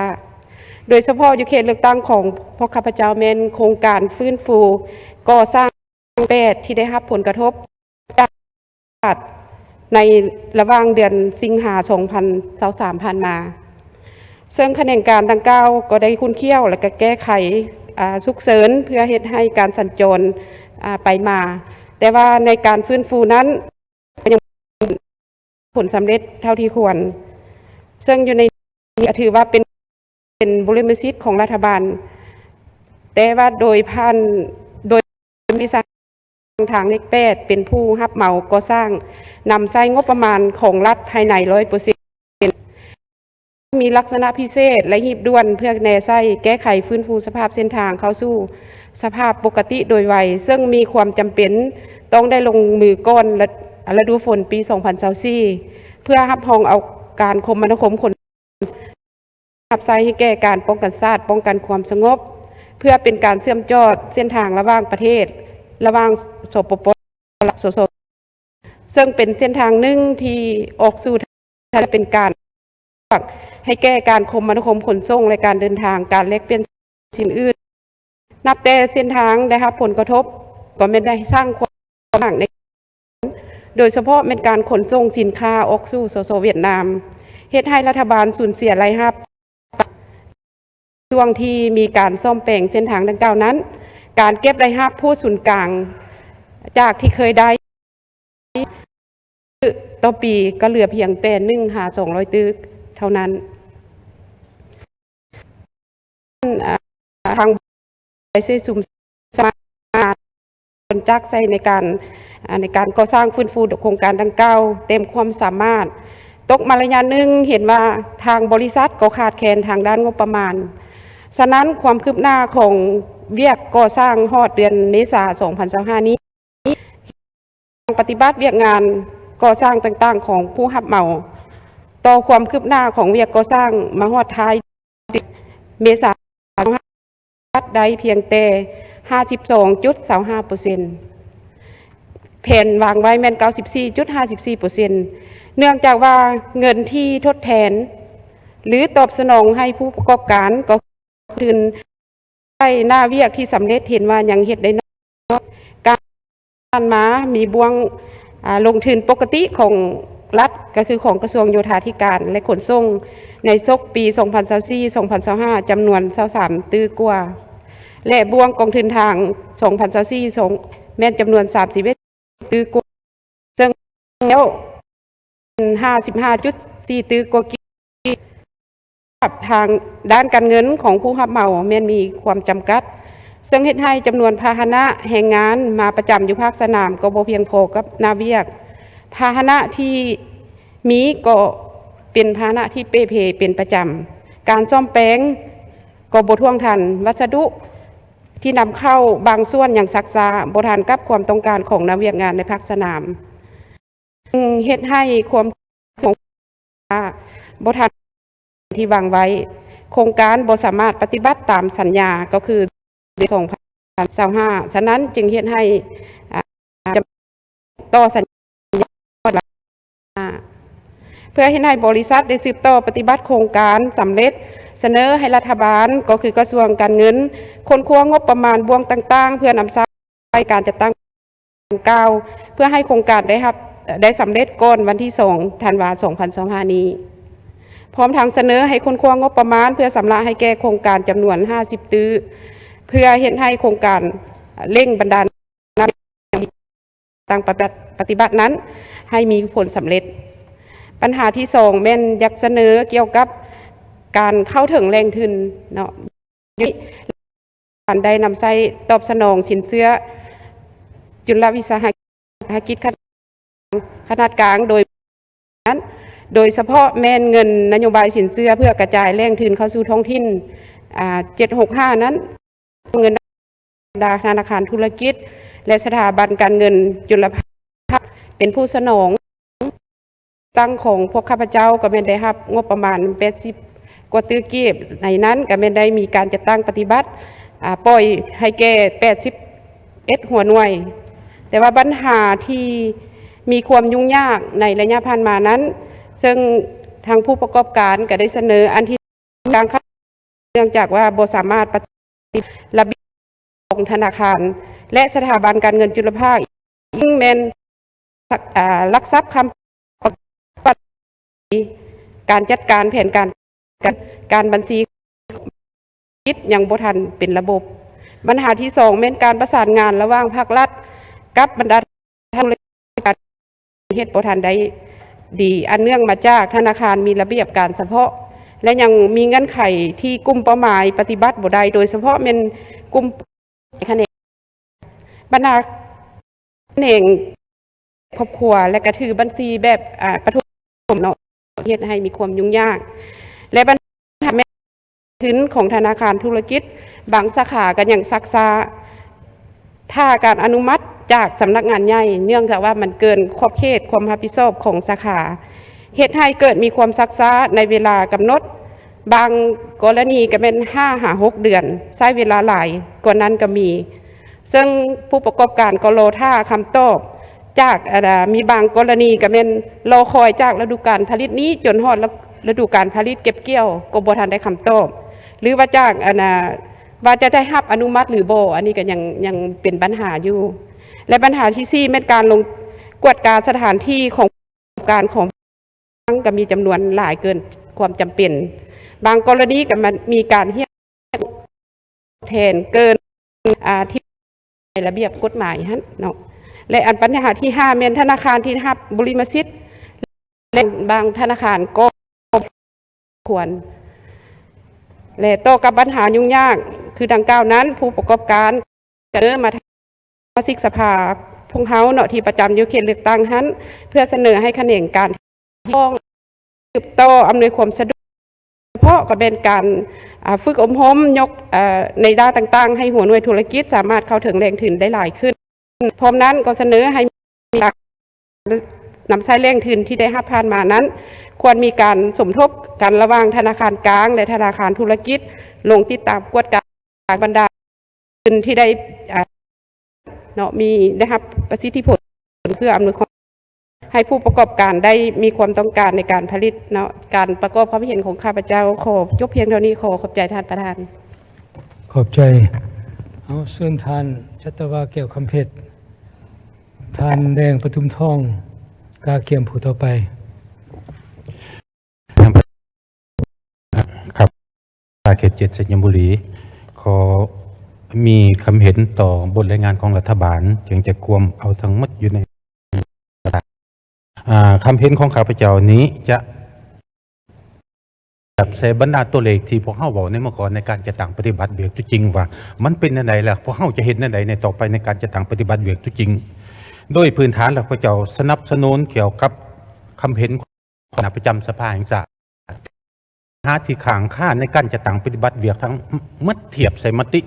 Speaker 5: โดยเฉพาะอยู่เขตเลือกตั้งของพวกข้าพเจ้าแม่นโครงการฟื้นฟูก่อสร้าง8ที่ได้รับผลกระทบจากในระหว่างเดือนสิงหาคม2023ผ่านมาซึ่งแขนงการดังกล่าวก็ได้คุ้นเคี่ยวและก็แก้ไขฉุกเฉินเพื่อเฮ็ดให้การสัญจรไปมาแต่ว่าในการฟื้นฟูนั้นยังผลสำเร็จเท่าที่ควรซึ่งอยู่ในนี้ถือว่าเป็นบริมสิทธิ์ของรัฐบาลแต่ว่าโดยวิสาทางเลข8เป็นผู้รับเหมาก่อสร้างนำใช้งบประมาณของรัฐภายใน 100% มีลักษณะพิเศษและหีบด่วนเพื่อแนใช้แก้ไขฟื้นฟูสภาพเส้นทางเข้าสู่สภาพปกติโดยไวซึ่งมีความจำเป็นต้องได้ลงมือก่อนฤดูฝนปี 2024 เพื่อรับรองเอาการคมนาคมขนรับใช้ให้แก้การป้องกันชาติป้องกันความสงบเพื่อเป็นการเชื่อมจอดเส้นทางระหว่างประเทศระหว่างสปป.และสส.ซึ่งเป็นเส้นทางหนึ่งที่ออกสู่เป็นการให้แก้การคมนาคมขนส่งและการเดินทางการแลกเปลี่ยนสินอื่นนับแต่เส้นทางได้รับผลกระทบก็ไม่ได้สร้างความห่างในโดยเฉพาะเป็นการขนส่งสินค้าออกสู่สส.เวียดนามเฮ็ดให้รัฐบาลสูญเสียรายรับช่วงที่มีการซ่อมแปลงเส้นทางดังกล่าวนั้นการเก็บรายรับผู้ศูนย์กลางจากที่เคยได้ต่อปีก็เหลือเพียงแต่1-200 ตึกเท่านั้นทางไปใช้สุ่มสมาร์ทคนจักใช้ในการก่อสร้างฟื้นฟูโครงการดังกล่าวเต็มความสามารถตกมาระยะหนึ่งเห็นว่าทางบริษัทก็ขาดแคลนทางด้านงบประมาณฉะนั้นความคืบหน้าของเวียกก่อสร้างฮอดเดือนเมษายน 2025 นี้ปฏิบัติเวียกงานก่อสร้างต่างๆของผู้รับเหมาต่อความคืบหน้าของเวียกก่อสร้างมาฮอดท้ายเมษายนได้เพียงแต่ 52.25% แผนวางไว้แม่น 94.54% เนื่องจากว่าเงินที่ทดแทนหรือตอบสนองให้ผู้ประกอบการก็คือใช้หน้าเวียกที่สำเร็จเห็นว่ายังเฮ็ดได้น้อยการมามีบ่วงลงทุนปกติของรัฐก็คือของกระทรวงโยธาธิการและขนส่งในซกปี 2024-2025 จำนวน23ตื้อกว่าและบ่วงกองทุนทาง 2024 แม่นจำนวน31ตื้อกว่าซึ่งแล้ว 55.4 ตื้อกว่าทางด้านการเงินของผู้รับเหมาแม้นมีความจำกัดซึ่งเฮ็ดให้จำนวนพาหนะแรงงานมาประจำอยู่ภาคสนามก็บ่เพียงพอกับนาเวียกพาหนะที่มีก็เป็นพาหนะที่เป้เพเป็นประจำการซ่อมแปลงก็บ่ท่วงทันวัสดุที่นำเข้าบางส่วนอย่างซักซ้าบ่ทันกับความต้องการของนาเวียกงานในภาคสนามเฮ็ดให้ความบ่ทัน ที่วางไว้โครงการบ่สามารถปฏิบัติตามสัญญาก็คือ2025ฉะนั้นจึงเฮ็ดให้ต่อสัญญาเพื่อให้บริษัทได้สืบต่อปฏิบัติโครงการสำเร็จเสนอให้รัฐบาลก็คือกระทรวงการเงินค้นคว้างบประมาณบวงต่างๆเพื่อนำทรัพย์ในการจัดตั้งเพื่อให้โครงการได้สำเร็จก่อนวันที่2ธันวาคม2025นี้พร้อมทางเสนอให้ค้นคว้างบประมาณเพื่อสำระให้แก่โครงการจำนวน50ตื้อเพื่อเห็นให้โครงการเร่งบรรดาลตั้งปฏิบัตินั้นให้มีผลสำเร็จปัญหาที่2แม่นอยากเสนอเกี่ยวกับการเข้าถึงแรงทุนเนาะการได้นำใช้ตอบสนองสินเชื่อจุลวิสาหกิจขนาดกลางโดยเฉพาะแม่นเงินนโยบายสินเชื่อเพื่อกระจายแรงทุนเข้าสู่ท้องถิ่น765นั้นเงินธนาคารธุรกิจและสถาบันการเงินจุลภาคเป็นผู้สนองตั้งของพวกข้าพเจ้าก็ไม่ได้รับงบประมาณ80กว่าตื้อกีบในนั้นก็ไม่ได้มีการจัดตั้งปฏิบัติปล่อยให้แก่81หัวหน่วยแต่ว่าปัญหาที่มีความยุ่งยากในระยะผ่านมานั้นซึ่งทางผู้ประกอบการก็ได้เสนออันที่การเนื่องจากว่าบ่สามารถปฏิบัติระเบียบของธนาคารและสถาบันการเงินจุลภาคยิ่งแม่นลักทรัพย์คำการจัดการแผนการบัญชีคิดอย่างบ่ทันเป็นระบบปัญหาที่2แม่นการประสานงานระหว่างภาครัฐกับบรรดาธุรกิจเฮ็ดบ่ทันได้ดีอันเนื่องมาจากธนาคารมีระเบียบการเฉพาะและยังมีเงื่อนไขที่กลุ่มเป้าหมายปฏิบัติบ่ได้โดยเฉพาะแม่นกลุ่มคะแนนบรรดาแหน่งครอบครัวและก็ถือบัญชีแบบประทุมเนาะเฮ็ดให้มีความยุ่งยากและปัญหาแม่ทุนของธนาคารธุรกิจบางสาขาก็ยังซักซ้าถ้าการอนุมัติจากสำนักงานใหญ่เนื่องจากว่ามันเกินขอบเขตความรับผิดชอบของสาขาเฮ็ดให้เกิดมีความซักซ้าในเวลากำหนดบางกรณีก็เป็น5-6 เดือนใช้เวลาหลายกว่านั้นก็มีซึ่งผู้ประกอบการก็รอท่าคำตอบจากมีบางกรณีก็เป็นรอคอยจากฤดูกาลผลิตนี้จนฮอดฤดูกาลผลิตเก็บเกี่ยวก็บ่ทันได้คำตอบหรือว่าจากว่าจะได้รับอนุมัติหรือบ่อันนี้ก็ยังเป็นปัญหาอยู่และปัญหาที่4แม่นการลงกวดการสถานที่ของการของก็มีจำนวนหลายเกินความจำเป็นบางกรณีก็มันมีการเรียกแทนเกินที่ในระเบียบกฎหมายฮะเนาะและอันปัญหาที่5แม่นธนาคารที่รับบริมสิทธิ์และบางธนาคารก็ควรและต่อกับปัญหายุ่งยากคือดังกล่าวนั้นผู้ประกอบการจะเริ่มมาสมาชิกสภาพงเฮาเนาะที่ประจำอยู่เขตเลือกตั้งนั้นเพื่อเสนอให้คะแนนการต้องสืบต่ออำนวยความสะดวกเพราะก็เป็นการฝึกอบรมยกในด้านต่างๆให้หัวหน่วยธุรกิจสามารถเข้าถึงแหล่งทุนได้หลายขึ้นพร้อมนั้นก็เสนอให้นำใช้แรงทุนที่ได้รับผ่านมานั้นควรมีการสมทบกันระหว่างธนาคารกลางและธนาคารธุรกิจลงติดตามกวดการบรรดาทุนที่ได้เนาะมีนะครับประสิทธิผลเพื่ออำนวยความให้ผู้ประกอบการได้มีความต้องการในการผลิตเนาะการประกอบความเห็นของข้าพเจ้าขอยกเพียงเท่านี้ขอบใจท่านประธาน
Speaker 1: ขอบใจเอาเชิญท่านชัตวาแก้วคำเพชรท่านแดงปทุมทองกาเกียมผู้ต่อไป
Speaker 6: ครับเขต7 สัญญบุรีขอมีคำเห็นต่อบทรายงานของรัฐบาลจึงจะควมเอาทั้งหมดอยู่ในคำเห็นของข้าพเจ้านี้จะแบบใส่บรรดาตัวเลขที่พวกเฮาบอกในเมื่อก่อนในการจะตั้งปฏิบัติเบียกตุจริงว่ามันเป็นอันใดล่ะพวกเฮาจะเห็นอันใดในต่อไปในการจะตั้งปฏิบัติเบียกตุจริงโดยพื้นฐานแล้วพระเจ้าสนับสนุนเกี่ยวกับคำเห็นของคณะประจำสภาแห่งชาติหาที่ข้างค่าในการจะตั้งปฏิบัติเบียกทั้งมัดเทียบใส่มติ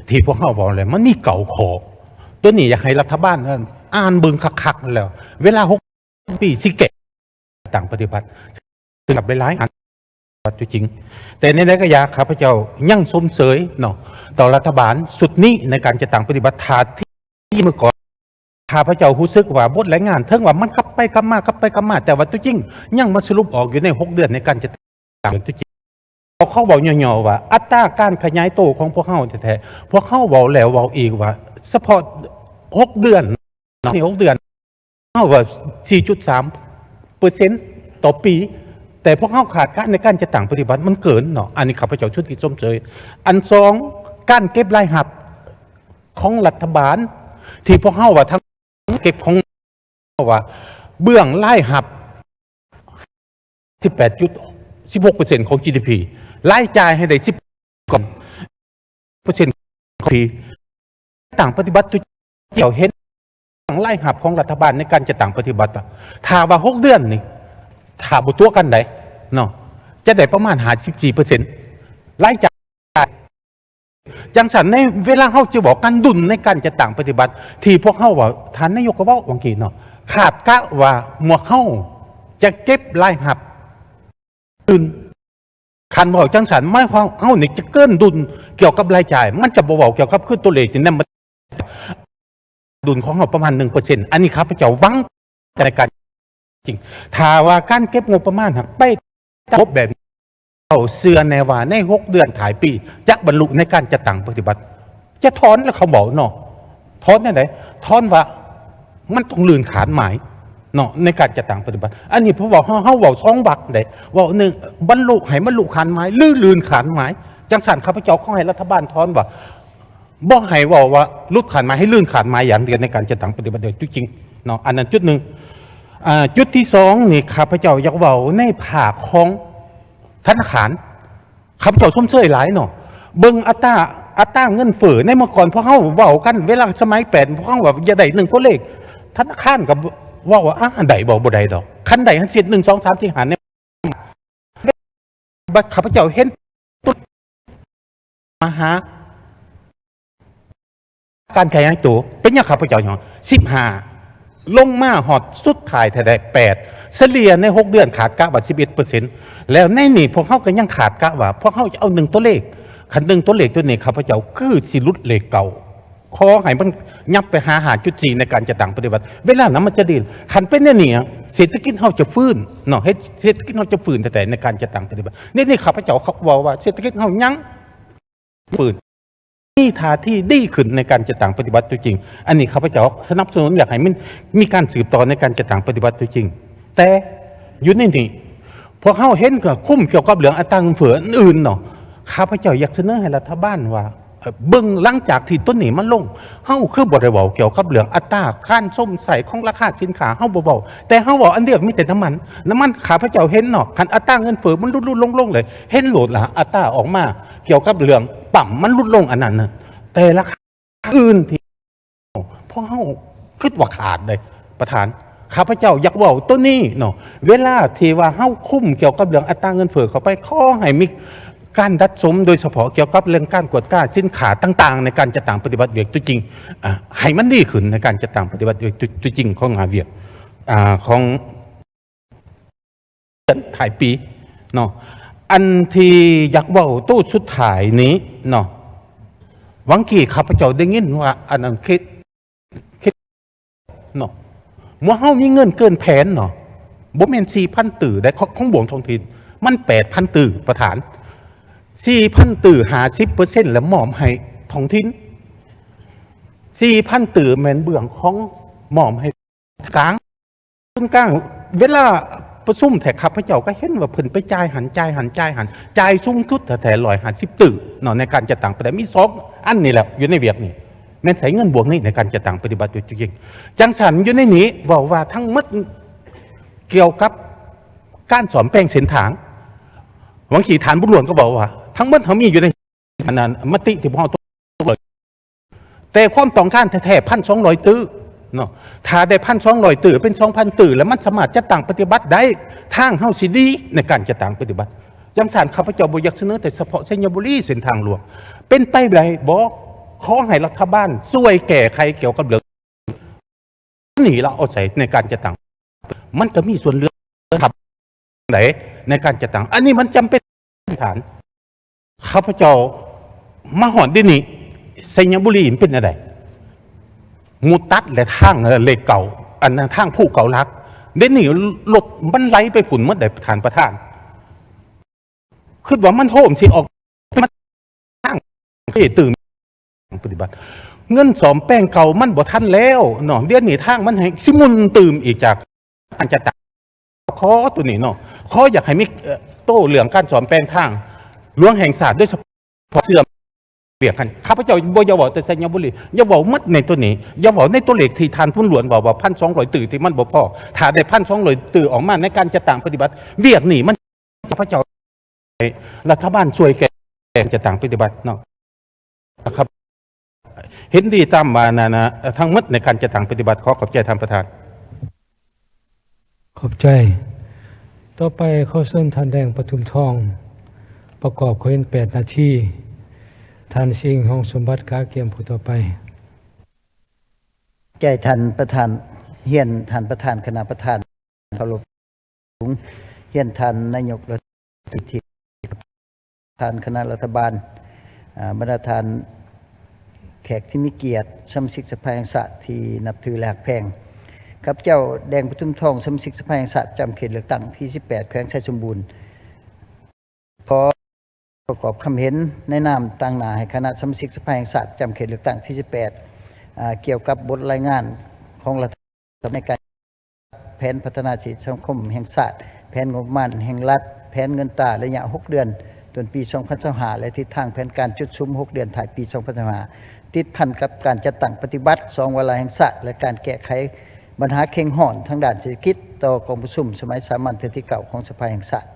Speaker 6: ที่พวกเฮาบอกเลยมันมีเก่าขอตัวนี้อยากให้รัฐบาลอ่านเบิ่งคักๆแล้วเวลา6 ปีสิเกตตั้งปฏิบัติกับหลายๆอัน บัติจริงแต่ในระยะข้าพเจ้ายังสมเสยเนาะต่อรัฐบาลสุดนี้ในการจะต่างปฏิบัติท่าที่เมื่อก่อนข้าพเจ้ารู้สึกว่าบทแรงงานเทิงว่ามันกลับไปกลับมากลับไปกลับมาแต่ว่าตัวจริงยังมาสรุปออกอยู่ใน6 เดือนในการจะต่างตัวจริงเขาบอกย่อๆว่าอัตราการขยายโตของพวกเขาแท้ๆพวกเขาบอกแล้วบอกอีกว่าเฉพาะ6 เดือนนี่6 เดือนเขาว่า 4.3% ต่อปีแต่พวกเขาขาดการในการจะต่างปฏิบัติมันเกินเนาะอันนี้ข้าพเจ้าชุดที่ส้มเชยอันสองการเก็บรายหับของรัฐบาลที่พวกเขาว่าทั้งเก็บของว่าเบื้องรายหับ 16% ของ GDP รายจ่ายให้ได้ 10% ของ GDP ต่างปฏิบัติตัวเกี่ยวเห็นรายหับของรัฐบาลในการจะต่างปฏิบัติถ้าว่า6 เดือนนี่ถ้าบุตัวกันได้เนาะจะได้ประมาณ54%รายจ่ายจังสันในเวลาเขาจะบอกการดุลในการจะต่างปฏิบัติที่พวกเขาว่าท่านนายกก็ว่าวังกีเนาะขาดกะว่าหมวกเขาจะเก็บรายหับดุลคันบอกจังสันไม่ความเขาเนี่ยจะเกินดุลเกี่ยวกับรายจ่ายมันจะบอกเกี่ยวกับขึ้นตัวเลขนี่นั่นมันดุลของเขาประมาณ 1% อันนี้ครับพระเจ้าวังในการจริงถ้าว่าการเก็บงบประมาณหักไปงบแบบเอาเสือแนว่าใน6 เดือนถ่ายปีจะบรรลุในการจะต่างปฏิบัติ จะถอนแล้วเขาบอกเนาะถอนได้ไหนถอนว่ามันต้องลื่นขานหมายเนาะในการจะต่างปฏิบัติอันนี้พอบอกเขาบอก2 บักได้ว่า1บรรลุให้บรรลุขานหมายลื่นขานหมายจังสันข้าพเจ้าขอให้รัฐบาลถอนว่าบ่ให้ว่าลุดขานหมายให้ลื่นขานหมายอย่างเดียวในการจะต่างปฏิบัติโดยจริงเนาะอันนั้นจุดหนึ่งจุดที่2นี่ข้าพเจ้าอยากเว้าในภาคของธนาคารข้าพเจ้าชมเชยหลายเนาะเบิ่งอัตราเงินเฟ้อในเมื่อก่อนพวกเขาเว้ากันเวลาสมัย8พวกเขาว่าอย่าได้1ตัวเลขธนาคารกับว่าอันใดบอกบ่ได้ดอกคันใดหันสิ1 2 3 4 5เนี่ยข้าพเจ้าเห็นมหาการขยายตัวเป็นอย่างข้าพเจ้าอย่าง15ลงมาหอดสุดท้ายแต่ได้8เฉลี่ยใน6 เดือนขาดกะว่า11%แล้วในนี่พวกเขาก็ยังขาดกะว่าพวกเขาจะเอา1ตัวเลขคัน1ตัวเลขตัวนี้ข้าพเจ้าคือสิรุดเลขเก่าขอให้มันยับไปหาจุด4ในการจะต่างปฏิบัติเวลานั้นมันจะดีคันเป็นเนี่ยเศรษฐกิจเขาจะฟื้นเนาะให้เศรษฐกิจเขาจะฟื้นแต่ในการจะต่างปฏิบัตินี่ข้าพเจ้าเขาบอกว่าเศรษฐกิจเขายังฟื้นนี่ท่าที่ดีขึ้นในการจะต่างปฏิบัติตัวจริงอันนี้ข้าพเจ้าสนับสนุนอยากให้มันมีการสืบต่อในการจะต่างปฏิบัติตัวจริงแต่อยู่ในนี่พวกเขาเห็นกับคุ้มเกี่ยวกับเรื่องอัตราเงินเฟ้ออื่นเนาะข้าพเจ้าอยากเสนอให้รัฐบาลว่าเบิ่งหลังจากที่ต้นนี้มันลงเฮาคือบ่ได้เว้าเกี่ยวกับเรื่องอัตราการส้มใส่ของราคาสินค้าเฮาบ่เว้าแต่เฮาเว้าอันเดียวมีแต่น้ำมันข้าพเจ้าเห็นเนาะคันอัตราเงินเฟ้อมันลดลงเลยเห็นโหลดละอัตราออกมาเกี่ยวกับเรื่องปั๊มมันลดลงอันนั้นน่ะแต่ราคาอื่นที่พวกเฮาคิดว่าขาดเลยประธานข้าพเจ้าอยากเว้าตัวนี้เนาะเวลาที่ว่าเฮาคุ้มเกี่ยวกับเรื่องอัตราเงินเฟ้อเข้าไปขอให้มีการดัดสมโดยเฉพาะเกี่ยวกับเรื่องการกวดก้าสินค้าต่างๆในการจะต่างปฏิบัติเวียกตัวจริงให้มันดีขึ้นในการจะต่างปฏิบัติเวียกตัวจริงของงานเวียกของถ่ายปีเนาะอันที่อยากบอกตู้สุดท้ายนี้เนาะวังกี้ข้าพเจ้าได้ยินว่าอันนั้นคิดเนาะเมื่อเฮามีเงินเกินแผนเนาะบ่แม่น 4,000 ตื่อได้ของบวงท้องถิ่นมัน 8,000 ตื่อประธาน4,000 ตื่อ50%แล้วมอบให้ท้องถิ่น4,000 ตื่อแม่นเบื้องของมอบให้กลางส่วนกลางเวลาประชุมแท้ข้าพเจ้าก็เห็นว่าเพิ่นไปจ่ายหันจ่ายสูงสุดแต่150ตื่อเนาะในการจัดตั้งประเทศมี2อันนี่แหละอยู่ในเวียกนี่แม่นใช้เงินบวกนี่ในการจัดตั้งปฏิบัติจริงจังสันอยู่ในนี้บอกว่าทั้งหมดเกี่ยวกับการสอนแปลงเส้นทางวังขี่ฐานบุญหลวงก็บอกว่าทั้งหมดเขามีอยู่ในอันนั้นมติที่พ่อตัวเลยแต่ความต้องการแท้ๆ1,200 ตื้อเนาะถ้าได้1,200 ตื้อเป็น 2,000 ตื้อแล้วมันสามารถจะต่างปฏิบัติได้ทางเฮาสิดีในการจะต่างปฏิบัติจังสันข้าพเจ้าบ่อยากเสนอแต่เฉพาะเส้นบุรีเส้นทางหลวงเป็นไปได้บ่ขอให้รัฐบาลช่วยแก้ไขเกี่ยวกับเรื่องนี่เราเอาใส่ในการจะต่างมันก็มีส่วนเหลือทำไหนในการจะต่างอันนี้มันจำเป็น ฐานข้าพเจ้ามาหอดดินี่ไซญบุรีเป็นอะไรงูตัดและทางเหล็กเก่าอันนั้นทางผู้เก่ารักเดี๋ยวนี้รถมันไหลไปฝุ่นเมื่อใดฐานประธานคือว่ามันโถมสิออกมันทางที่ตื่นปฏิบัติเงินสอมแป้งเก่ามันบ่ทันแล้วเนาะเดี๋ยวนี้ทางมันให้สิมุนตื่มอีกจากอันจะตัดขอตัวนี้เนาะขออยากให้มีโต้เหลืองการสอมแป้งทางหลวงแห่งศาสตร์ด้วยเฉพาะเสื่อมเบียกกันข้าพเจ้าบ่อย่าบอกแต่ไซญบุรีอย่าบอกมัดในตัวนี้อย่าบอกในตัวเลขที่ทานพุ่นหลวนบอกว่า1,200ตื่นที่มันบ่พอถ้าได้1,200ตื่นออกมาในการจะต่างปฏิบัติเบียกนี่มันข้าพเจ้ารัฐบาลช่วยแก่จะต่างปฏิบัติเนาะนะครับเห็นดีตามมานะทั้งหมดในการจะต่างปฏิบัติขอขอบใจท่านประธาน
Speaker 1: ขอบใจต่อไปเข้าเส้นท่านแดงปทุมทองประกอบเขาเห็น8 นาทีท่านสิงห์ห้องสมบัติกาเกียมผู้ต่อไป
Speaker 7: ใจท่านประธานเฮียนท่านประธานคณะประธานเคารพสูงเฮียนท่านนายกรัฐมนตรีท่านคณะรัฐบาลบรรดาท่านแขกที่มีเกียรติสมาชิกสภาแห่งชาติที่นับถือและแพงครับเจ้าแดงปทุมทองสมาชิกสภาแห่งชาติจำเขตเลือกตั้งที่18แขวงชัยสมบูรณ์ขอประกอบคำเห็นในนามต่างหน้าให้คณะสมาชิกสภาแห่งชาติจำเขตเลือกตั้งที่18เกี่ยวกับบทรายงานของรัฐบาลในการแผนพัฒนาชีวิตสังคมแห่งชาติแผนงบประมาณแห่งรัฐแผนเงินตราระยะ6 เดือนต้นปี2025และทิศทางแผนการจุดซุ้ม6 เดือนถ่ายปี2025ติดพันกับการจัดตั้งปฏิบัติ2 วาระแห่งชาติและการแก้ไขปัญหาเข่งห่อนทางด้านเศรษฐกิจต่อกองประชุมสมัยสามัญเทื่อที่เก่าของสภาแห่งชาติ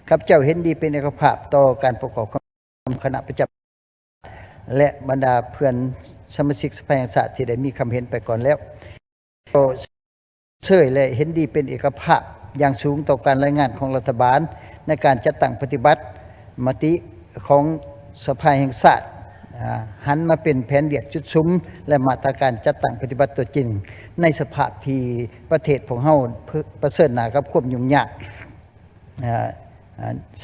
Speaker 7: ครับเจ้าเห็นดีเป็นเอกภาพต่อการประกอบคณะประจำและบรรดาเพื่อนสมาชิกสภาแห่งชาติที่ได้มีคำเห็นไปก่อนแล้วเชื่อและเห็นดีเป็นเอกภาพอย่างสูงต่อการรายงานของรัฐบาลในการจัดตั้งปฏิบัติมติของสภาแห่งชาติหันมาเป็นแผนเวียกจุดซุ้มและมาตรการจัดตั้งปฏิบัติตัวจริงในสภาพที่ประเทศของเฮาประเสริฐหนากับความยุ่งยาก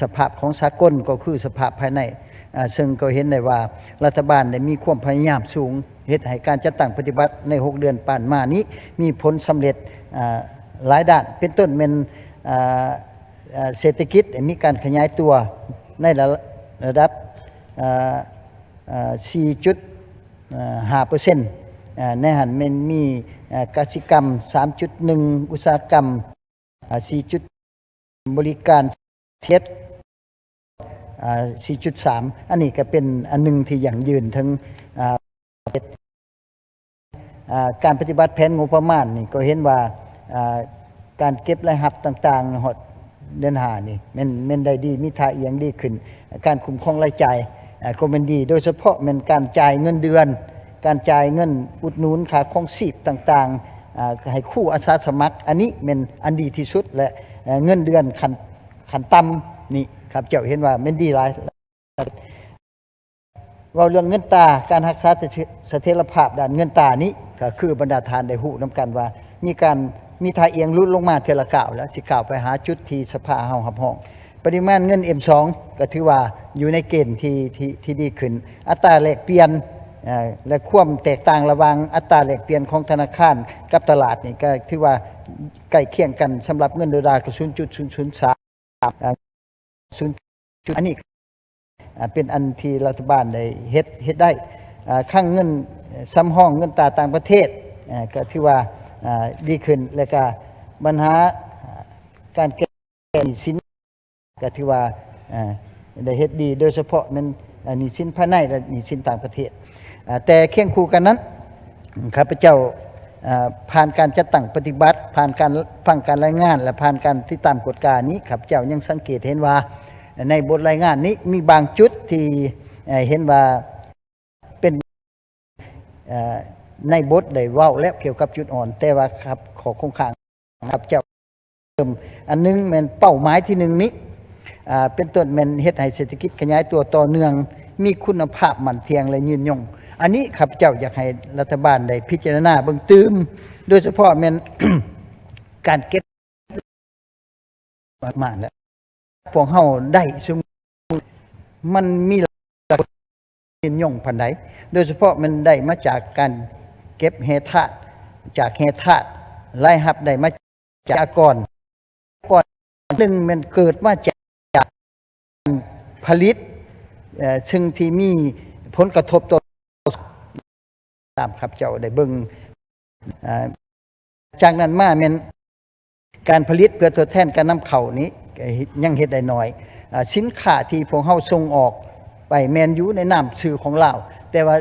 Speaker 7: สภาพของสากลก็คือสภาพภายในซึ่งก็เห็นได้ว่ารัฐบาลได้มีความพยายามสูงเฮ็ดให้การจัดตั้งปฏิบัติใน6 เดือนผ่านมานี้มีผลสำเร็จหลายด้านเป็นต้นเป็นเศรษฐกิจมีการขยายตัวในระดับ4.5% ในหันมันมีกสิกรรม 3.1 อุตสาหกรรม 4. บริการเช็ด 4.3 อันนี้ก็เป็นอันหนึ่งที่อย่างยืนถึงการปฏิบัติแผนงบประมาณนี่ก็เห็นว่าการเก็บรายรับต่างๆหดเดือน5นี่มันได้ดีมีท่าเอียงดีขึ้นการคุ้มครองรายจ่ายก็เป็นดีโดยเฉพาะมันการจ่ายเงินเดือนการจ่ายเงินอุดหนุนค่าครองชีพต่างๆให้คู่อาสาสมัครอันนี้เป็นอันดีที่สุดและเงินเดือนขั้นต่ำนี่ครับเจ้าเห็นว่ามันดีหลายว่าเรื่องเงินตราการรักษาเสถียรภาพด้านเงินตรานี้ก็คือบรรดาทานได้ฮู้นำกันว่ามีท่าเอียงลุดลงมาเทละก้าวแล้วสิก้าวไปหาจุดที่สภาเฮารับรองปริมาณเงิน M2 ก็ถือว่าอยู่ในเกณฑ์ที่ดีขึ้นอัตราแลกเปลี่ยนและความแตกต่างระหว่างอัตราแลกเปลี่ยนของธนาคารกับตลาดนี่ก็ถือว่าใกล้เคียงกันสำหรับเงินดอลลาร์ก็ 0.003 อันนี้เป็นอันที่รัฐบาลได้เฮ็ดได้ข้างเงินซ้ำห้องเงินตราต่างประเทศก็ถือว่าดีขึ้นและก็ปัญหาการแก้หนี้สินก็ถือว่าได้เฮ็ดดีโดยเฉพาะนั้นหนี้สินภายในและหนี้สินต่างประเทศแต่เคียงคู่กันนั้นข้าพเจ้าผ่านการจัดตั้งปฏิบัติผ่านการฟังการรายงานและผ่านการติดตามกฎการนี้ข้าพเจ้ายังสังเกตเห็นว่าในบทรายงานนี้มีบางจุดที่เห็นว่าเป็นในบทได้เว้าแล้วเกี่ยวกับจุดอ่อนแต่ว่าครับขอคงค้างครับเจ้าอันนึงมันเป้าหมายที่1นี้เป็นต้นมันเฮ็ดให้เศรษฐกิจขยายตัวต่อเนื่องมีคุณภาพมั่นเที่ยงและยืนยงอันนี้ครับเจ้าอยากให้รัฐบาลได้พิจารณาเบิ่งตื่มโดยเฉพาะมัน การเก็บมากๆแล้วพวกเฮาได้สม มันมีหลายยินยงพันใดโดยเฉพาะมันได้มาจากการเก็บแร่ธาตุจากแร่ธาตุรายรับได้มาจากก่อนหนึ่งมันเกิดมาจากผลิตซึ่งที่มีผลกระทบต่อตามครับเจ้าได้เบิ่งจากนั้นมาแม่นการผลิตเพื่อทดแทนการนำเข้านี้ยังเฮ็ดได้น้อยสินค้าที่พวกเฮาส่งออกไปแม่นอยู่ในนามชื่อของลาวแต่ว่า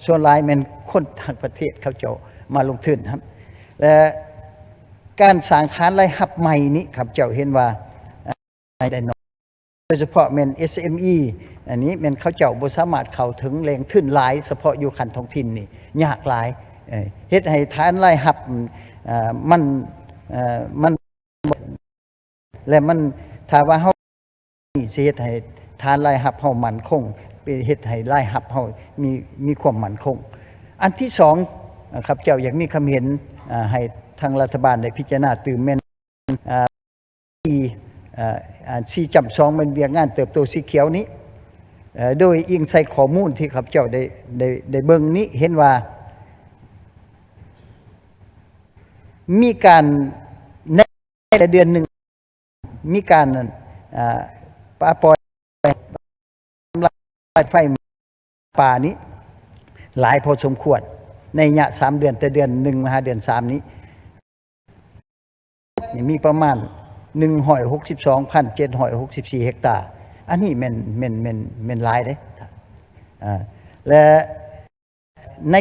Speaker 7: ส่วนหลายแม่นคนต่างประเทศเขาเจ้ามาลงทุนครับและการสร้างฐานรายรับใหม่นี้ครับเจ้าเห็นว่าได้น้อยโดยเฉพาะแม่น SME อันนี้แม่นเขาเจ้าบ่สามารถเข้าถึงแหล่งทุนหลายเฉพาะอยู่คันท้องถิ่นนี่ยากหลายเฮ็ดให้ฐานรายรับมันและมันถ้าว่าเฮาสิเฮ็ดให้ฐานรายรับเฮามั่นคงเป็นเฮ็ดให้รายรับเฮามีความมั่นคงอันที่สองครับเจ้าอยากมีความเห็นให้ทางรัฐบาลได้พิจารณาตื่มแม่นที่จำ2เป็นเวียงงานเติบโตสีเขียวนี้โดยอิงใส่ข้อมูลที่ครับเจ้าได้เบิ่งนี้เห็นว่ามีการในเดือนหนึ่งมีการปลาปล่อยไฟป่านี้หลายพอสมควรในระยะ3 เดือนแต่เดือน1มาหาเดือน3นี้มีประมาณ162,764 เฮกตาร์อันนี้แม่นหลายเด้และใน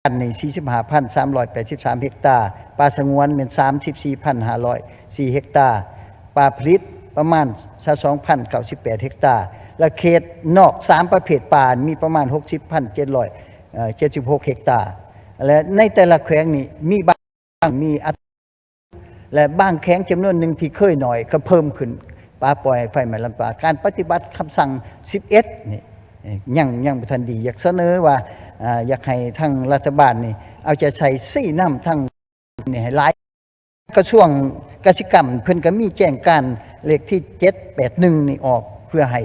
Speaker 7: อันนี้ 45,383 เฮกตาร์ปลาสงวนเป็น 34,504 เฮกตาร์ปลาผลิตประมาณ 22,098 เฮกตาร์และเขตนอก3ประเภทปลามีประมาณ 60,776 เฮกตาร์และในแต่ละแขวงนี่มีบางมีและบางแข้งจำนวนหนึ่งที่เคยหน่อยก็เพิ่มขึ้นปลาปล่อยไฟไหม้ลำปาการปฏิบัติคำสั่ง11นี่ยังบ่ทันดีอยากเสนอว่าอยากให้ทางรัฐบาลนี่เอาใจใส่ซี่น้ำทั้งนี่ให้หลายกระทรวงกสิกรรมเพิ่นก็มีแจ้งการเลขที่781นี่ออกเพื่อให้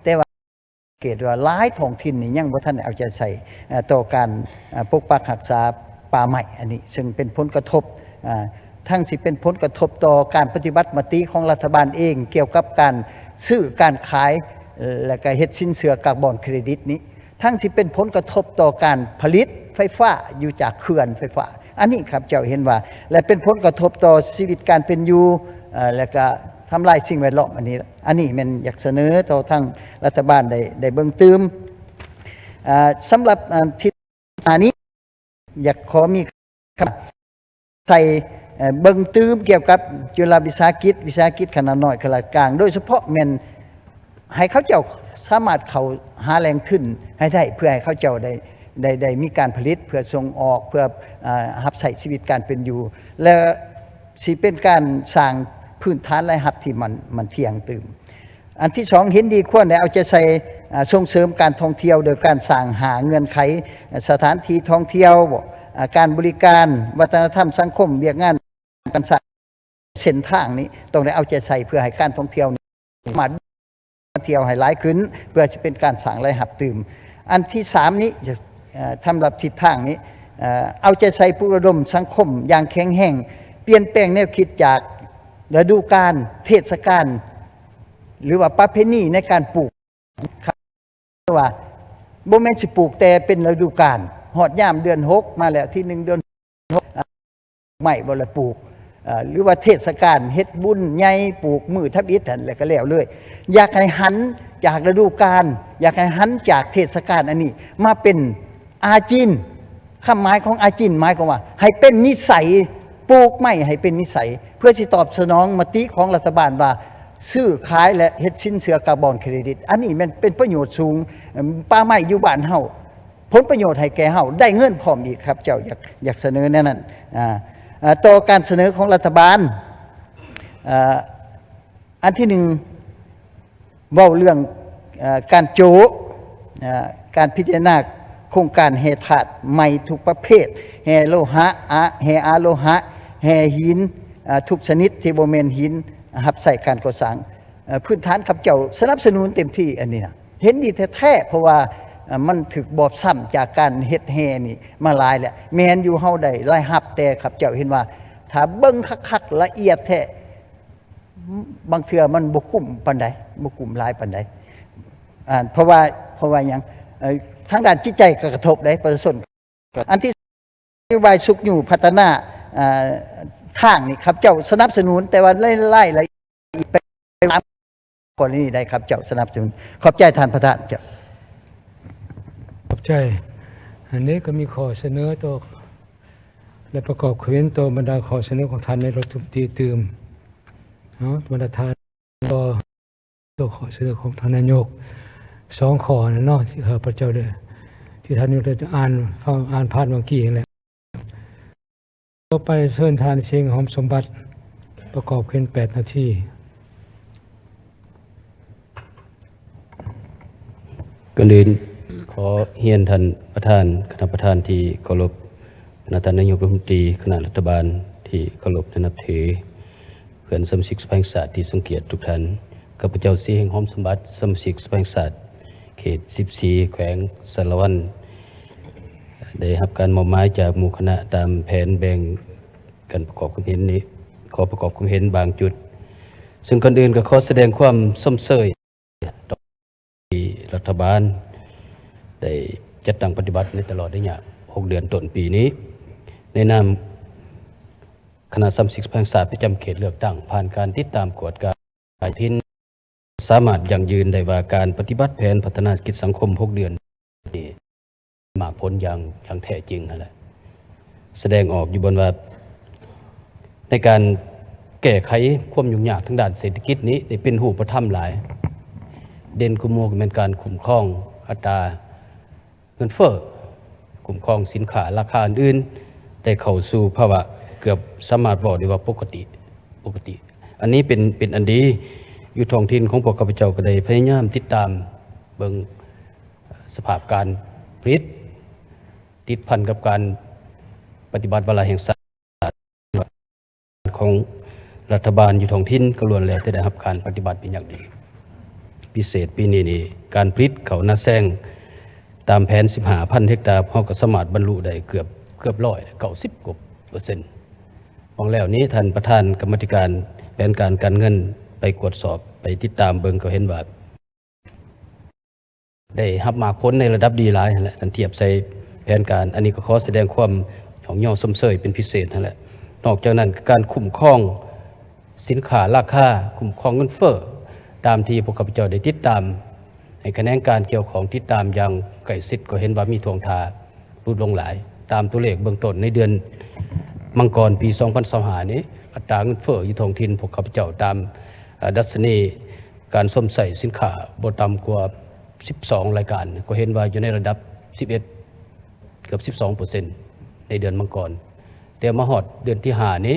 Speaker 7: แต่ว่าเกิดว่าหลายท้องถิ่นนี่ยังบ่ทันเอาใจใส่ต่อการปกปักรักษาป่าไม้อันนี้ซึ่งเป็นผลกระทบทั้งสิเป็นผลกระทบต่อการปฏิบัติมติของรัฐบาลเองเกี่ยวกับการซื้อการขายและก็เฮ็ดสินเชื่อคาร์บอนเครดิตนี้ทั้งสิเป็นผลกระทบต่อการผลิตไฟฟ้าอยู่จากเขื่อนไฟฟ้าอันนี้ครับเจ้าเห็นว่าและเป็นผลกระทบต่อชีวิตการเป็นอยู่และก็ทำลายสิ่งแวดล้อมอันนี้มันอยากเสนอต่อทางรัฐบาลได้เบิ่งตื่มสำหรับที่นี้อยากขอมีใส่เบิ่งตื้มเกี่ยวกับจุฬาวิสาหกิจขนาดน้อยขนาดกลางโดยเฉพาะแม่นให้เขาเจ้าสามารถเขาหาแรงทุนให้ได้เพื่อให้เขาเจ้าได้มีการผลิตเพื่อส่งออกเพื่อรับใช้ชีวิตการเป็นอยู่และสิเป็นการสร้างพื้นฐานรายรับที่มันเที่ยงตื่มอันที่สองเห็นดีควรได้เอาใจใส่ส่งเสริมการท่องเที่ยวโดยการสร้างหาเงื่อนไขสถานที่ท่องเที่ยวการบริการวัฒนธรรมสังคมเวียกงานการสร้างเส้นทางนี้ต้องได้เอาใจใส่เพื่อให้การท่องเที่ยวมาเที่ยวให้หลายขึ้นเพื่อจะเป็นการสร้างรายรับตื่มอันที่3นี้จะทำรับทิศทางนี้เอาใจใส่ปลุกระดมสังคมอย่างแข็งแรงเปลี่ยนแปลงแนวคิดจากฤดูกาลเทศกาลหรือว่าประเพณีในการปลูกว่าบ่แม่นสิปลูกแต่เป็นฤดูกาลฮอดยามเดือน6มาแล้วที่1เดือน6ไม่บ่ละปลูกหรือว่าเทศกาลเฮ็ดบุญใหญ่ปลูกมือทับอิฐนั่นแหละก็แล้วเลยอยากให้หันจากฤดูกาลอยากให้หันจากเทศกาลอันนี้มาเป็นอาจินคำหมายของอาจินหมายความว่าให้เป็นนิสัยปลูกไม้ให้เป็นนิสัยเพื่อสิตอบสนองมติของรัฐบาลว่าซื้อขายและเฮ็ดสินเชื่อคาร์บอนเครดิตอันนี้มันเป็นประโยชน์สูงป่าไม้อยู่บ้านเฮาผลประโยชน์ให้แก่เฮาได้เงินพร้อมอีกครับเจ้าอยากเสนอแน่นั้นต่อการเสนอของรัฐบาลอันที่หนึ่งเว้าเรื่องการโจการพิจารณาโครงการแห่ธาตุใหม่ทุกประเภทแห่โลหะแห่อาโลหะแห่หินทุกชนิดที่บ่แม่นหินรับใช้การก่อสร้าง พื้นฐานข้าพเจ้าสนับสนุนเต็มที่อันนี้นะเห็นดีแท้ๆเพราะว่ามันถึกบอบซ้ำจากการเฮ็ดแห่นี่มาหลายแล้วแม่นอยู่เฮาได้รายรับแต่ข้าพเจ้าเห็นว่าถ้าเบิ่งคักๆละเอียดแท้บางเทื่อมันบ่กุ้มปานใดบ่กุ้มหลายปานใดเพราะว่าหยังทางด้านจิตใจก็กระทบได้ประชาชนอันที่นโยบายสุขอยู่พัฒนาทางนี่ครับเจ้าสนับสนุนแต่ว่าไล่ละไปตามกรณีใดครับเจ้าสนับสนุนขอบใจท่านประธานเจ้า
Speaker 1: ขอบใจ อันนี้ก็มีข้อเสนอตัวและประกอบเขียนตัวบรรดาข้อเสนอของท่านในรัฐมนตรีตื่มเนาะบรรดาท่านตัวข้อเสนอของท่านนายก2ข้อนะเนาะที่ข้าพเจ้าได้ที่ท่านนายกได้อ่านผ่านเมื่อกี้นั่นแหละต่อไปเชิญท่านเชียงหอมสมบัติประกอบเขียน8 นาที
Speaker 8: ก่อนอื่นขอเฮียนท่านประธานคณะประธานที่เคารพท่านนายกรัฐมนตรีคณะรัฐบาลที่เคารพและนับถือเพื่อนสมาชิกสภาแห่งชาติที่ทรงเกียรติทุกท่านข้าพเจ้าเสียงหอมสมบัติสมาชิกสภาแห่งชาติเขต14แขวงสารวันได้รับการมอบหมายจากหมู่คณะตามแผนแบ่งการประกอบความเห็นนี้ขอประกอบความเห็นบางจุดซึ่งก่อนอื่นก็ขอแสดงความส้มเสยที่รัฐบาลได้จัดตั้งปฏิบัติในตลอดระยะ6 เดือนต้นปีนี้ในนามคณะสมาชิกสภาแห่งชาติประจำเขตเลือกตั้งผ่านการติดตามกวดการทินสามารถยั่งยืนได้ว่าการปฏิบัติแผนพัฒนากิจสังคม6 เดือนนี้มากผลอย่างแท้จริงนั่นแหละแสดงออกอยู่บนว่าในการแก้ไขความยุ่งยากทางด้านเศรษฐกิจนี้ได้เป็นรูปธรรมหลายเด่นกุโมกเป็นการคุ้มครองอัตราเงินเฟ้อคุ้มครองสินค้าราคาอื่นได้เข้าสู่ภาวะเกือบสามารถบอกได้ว่าปกติอันนี้เป็นอันดีอยู่ท้องถิ่นของพวกข้าพเจ้าก็ได้พยายามติดตามเบิ่งสภาพการผลิตติดพันกับการปฏิบัติวาระแห่งชาติของรัฐบาลอยู่ท้องถิ่นก็ล้วนแล้วแต่ได้รับการปฏิบัติเป็นอย่างดีพิเศษปีนี้นี่การผลิตเขานาแซงตามแผน 15,000 เฮกตาร์เฮาก็สามารถบรรลุได้เกือบ90 กว่าเปอร์เซ็นต์ของแล้วนี้ท่านประธานกรรมการแผนการเงินไปตรวจสอบไปติดตามเบิ่งก็เห็นว่าได้รับมากผลในระดับดีหลายนั่นแหละท่านเทียบใส่แผนการอันนี้ก็ขอแสดงความของย่อสมเสยเป็นพิเศษนั่นแหละนอกจากนั้นการคุ้มครองสินค้าราคาคุ้มครองเงินเฟ้อตามที่พวกข้าพเจ้าได้ติดตามให้คะแนนการเกี่ยวของติดตามอย่างใกล้ชิดก็เห็นว่ามีทวงทาลดลงหลายตามตัวเลขเบื้องต้นในเดือนมังกรปี 2025 นี้อัตราเงินเฟ้ออยู่ท้องถิ่นพวกข้าพเจ้าตามดัชนีการสวมใส่สินค้าบ่ต่ำกว่า12 รายการก็เห็นว่าอยู่ในระดับ11เกือบ 12% ในเดือนมังกรแต่มาฮอดเดือนที่5นี้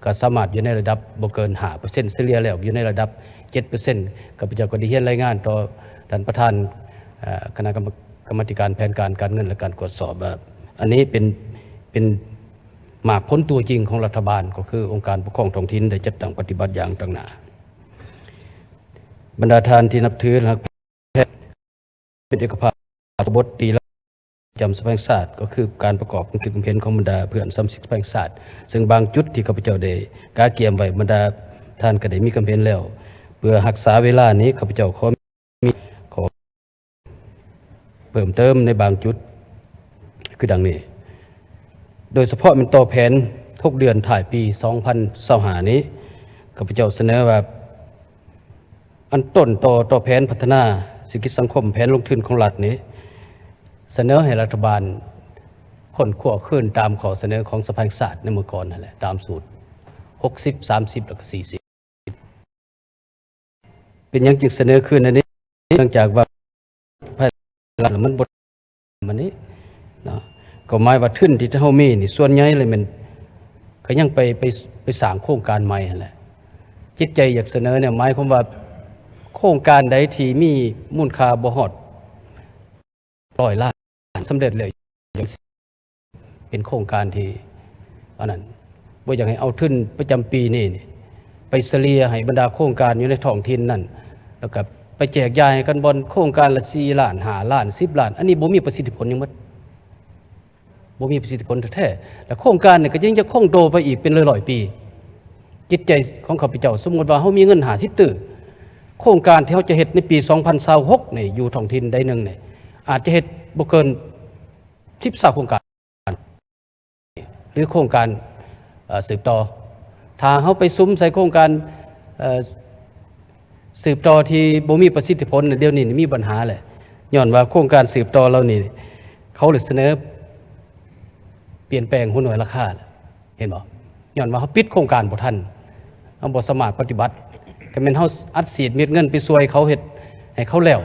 Speaker 8: ก็สามารถอยู่ในระดับบ่เกิน 5% เฉลี่ยแล้วอยู่ในระดับ 7% ข้าพเจ้าก็ได้เรียนรายงานต่อท่านประธานคณะกรรมการแผนการเงินและการตรวจสอบอันนี้เป็นหมากพ้นตัวจริงของรัฐบาลก็คือองค์การปกครองท้องถิ่นได้จัดตั้งปฏิบัติอย่างต่างหน้าบรรดาท่านที่นับถือนะครับเป็นเอกภาพกบฏตีและจำสภาแห่งชาติก็คือการประกอบการคิดความเห็นของบรรดาเพื่อนสมาชิกสภาแห่งชาติซึ่งบางจุดที่ข้าพเจ้าได้กาเกียมไว้บรรดาท่านก็ได้มีความเห็นแล้วเพื่อรักษาเวลานี้ข้าพเจ้าขอเพิ่มเติมในบางจุดคือดังนี้โดยเฉพาะมันต่อแผน6 เดือนถ่ายปี 2025 นี้ข้าพเจ้าเสนอว่าอันต้นต่อแผนพัฒนาเศรษฐกิจสังคมแผนลงทุนของรัฐนี้เสนอให้รัฐบาลคนขวบขึ้นตามข้อเสนอของสภาแห่งชาติในเมื่อก่อนนั่นแหละตามสูตร60 30แล้วก็40เป็นอย่างจึงเสนอขึ้นอันนี้เนื่องจากว่ามันบทมันนี้นะก็หมายว่าทุนที่จะเฮามีนี่ส่วนใหญ่เลยมันก็ยังไปสร้างโครงการใหม่นั่นแหละจิตใจอยากเสนอเนี่ยหมายความว่าโครงการใดที่มีมูลค่าบ่ฮอด100 ล้านสำเร็จเลยเป็นโครงการที่อันนั้นบ่อยากให้เอาทุนประจำปีนี่ ไปเสลียให้บรรดาโครงการอยู่ในท้องถิ่นนั่นแล้วก็ไปแจกจ่ายให้กันบนโครงการละ4 ล้าน5 ล้าน10 ล้านอันนี้บ่มีประสิทธิผลหยังหมดบ่มีประสิทธิผลแท้ๆแล้วโครงการเนี่ยก็ยังจะคงโตไปอีกเป็นร้อยๆปีจิตใจของข้าพเจ้าสมมุติว่าเฮามีเงิน50ตื้อโครงการที่เฮาจะเฮ็ดในปี2026นี่อยู่ท้องถิ่นใดหนึ่งนี่อาจจะเฮ็ดบ่เกิน10-20โครงการหรือโครงการสืบต่อถ้าเฮาไปซุ้มใส่โครงการสืบต่อที่บ่มีประสิทธิผลเดี๋ยวนี้มีปัญหาแหละย้อนว่าโครงการสืบต่อเหล่านี้เขาเลยเสนอเปลี่ยนแปลงหุ้นหน่วยราคาเห็นบ่ย้อนว่าเขาปิดโครงการบ่ทันเฮาบ่สามารถปฏิบัติก็แม่นเฮาอัดฉีดเม็ดเงินไปช่วยเขาเฮ็ดให้เขาแล้ว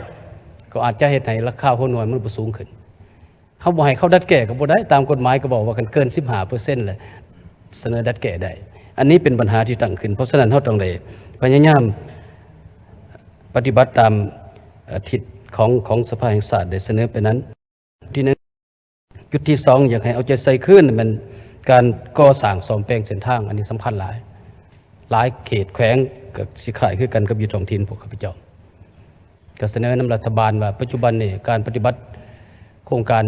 Speaker 8: ก็อาจจะเฮ็ดให้ราคาหุ้นหน่วยมันบ่สูงขึ้นเฮาบ่ให้เขาดัดแก้ก็บ่ได้ตามกฎหมายก็บอกว่ากันเกิน 15% แหละเสนอดัดแก้ได้อันนี้เป็นปัญหาที่ตั้งขึ้นเพราะฉะนั้นเฮาต้องได้พยายามปฏิบัติตามทิศของสภาแห่งชาติได้เสนอไปนั้นที่นั้นจุดที่2อยากให้เอาใจใส่ขึ้นมันการก่อสร้างซ่อมแปลงเส้นทางอันนี้สำคัญหลายเขตแขวงกับสิขายคือกันกับอยู่ท้องถิ่นพวกข้าพเจ้าก็เสนอนำรัฐบาลว่าปัจจุบันนี่การปฏิบัติโครงการ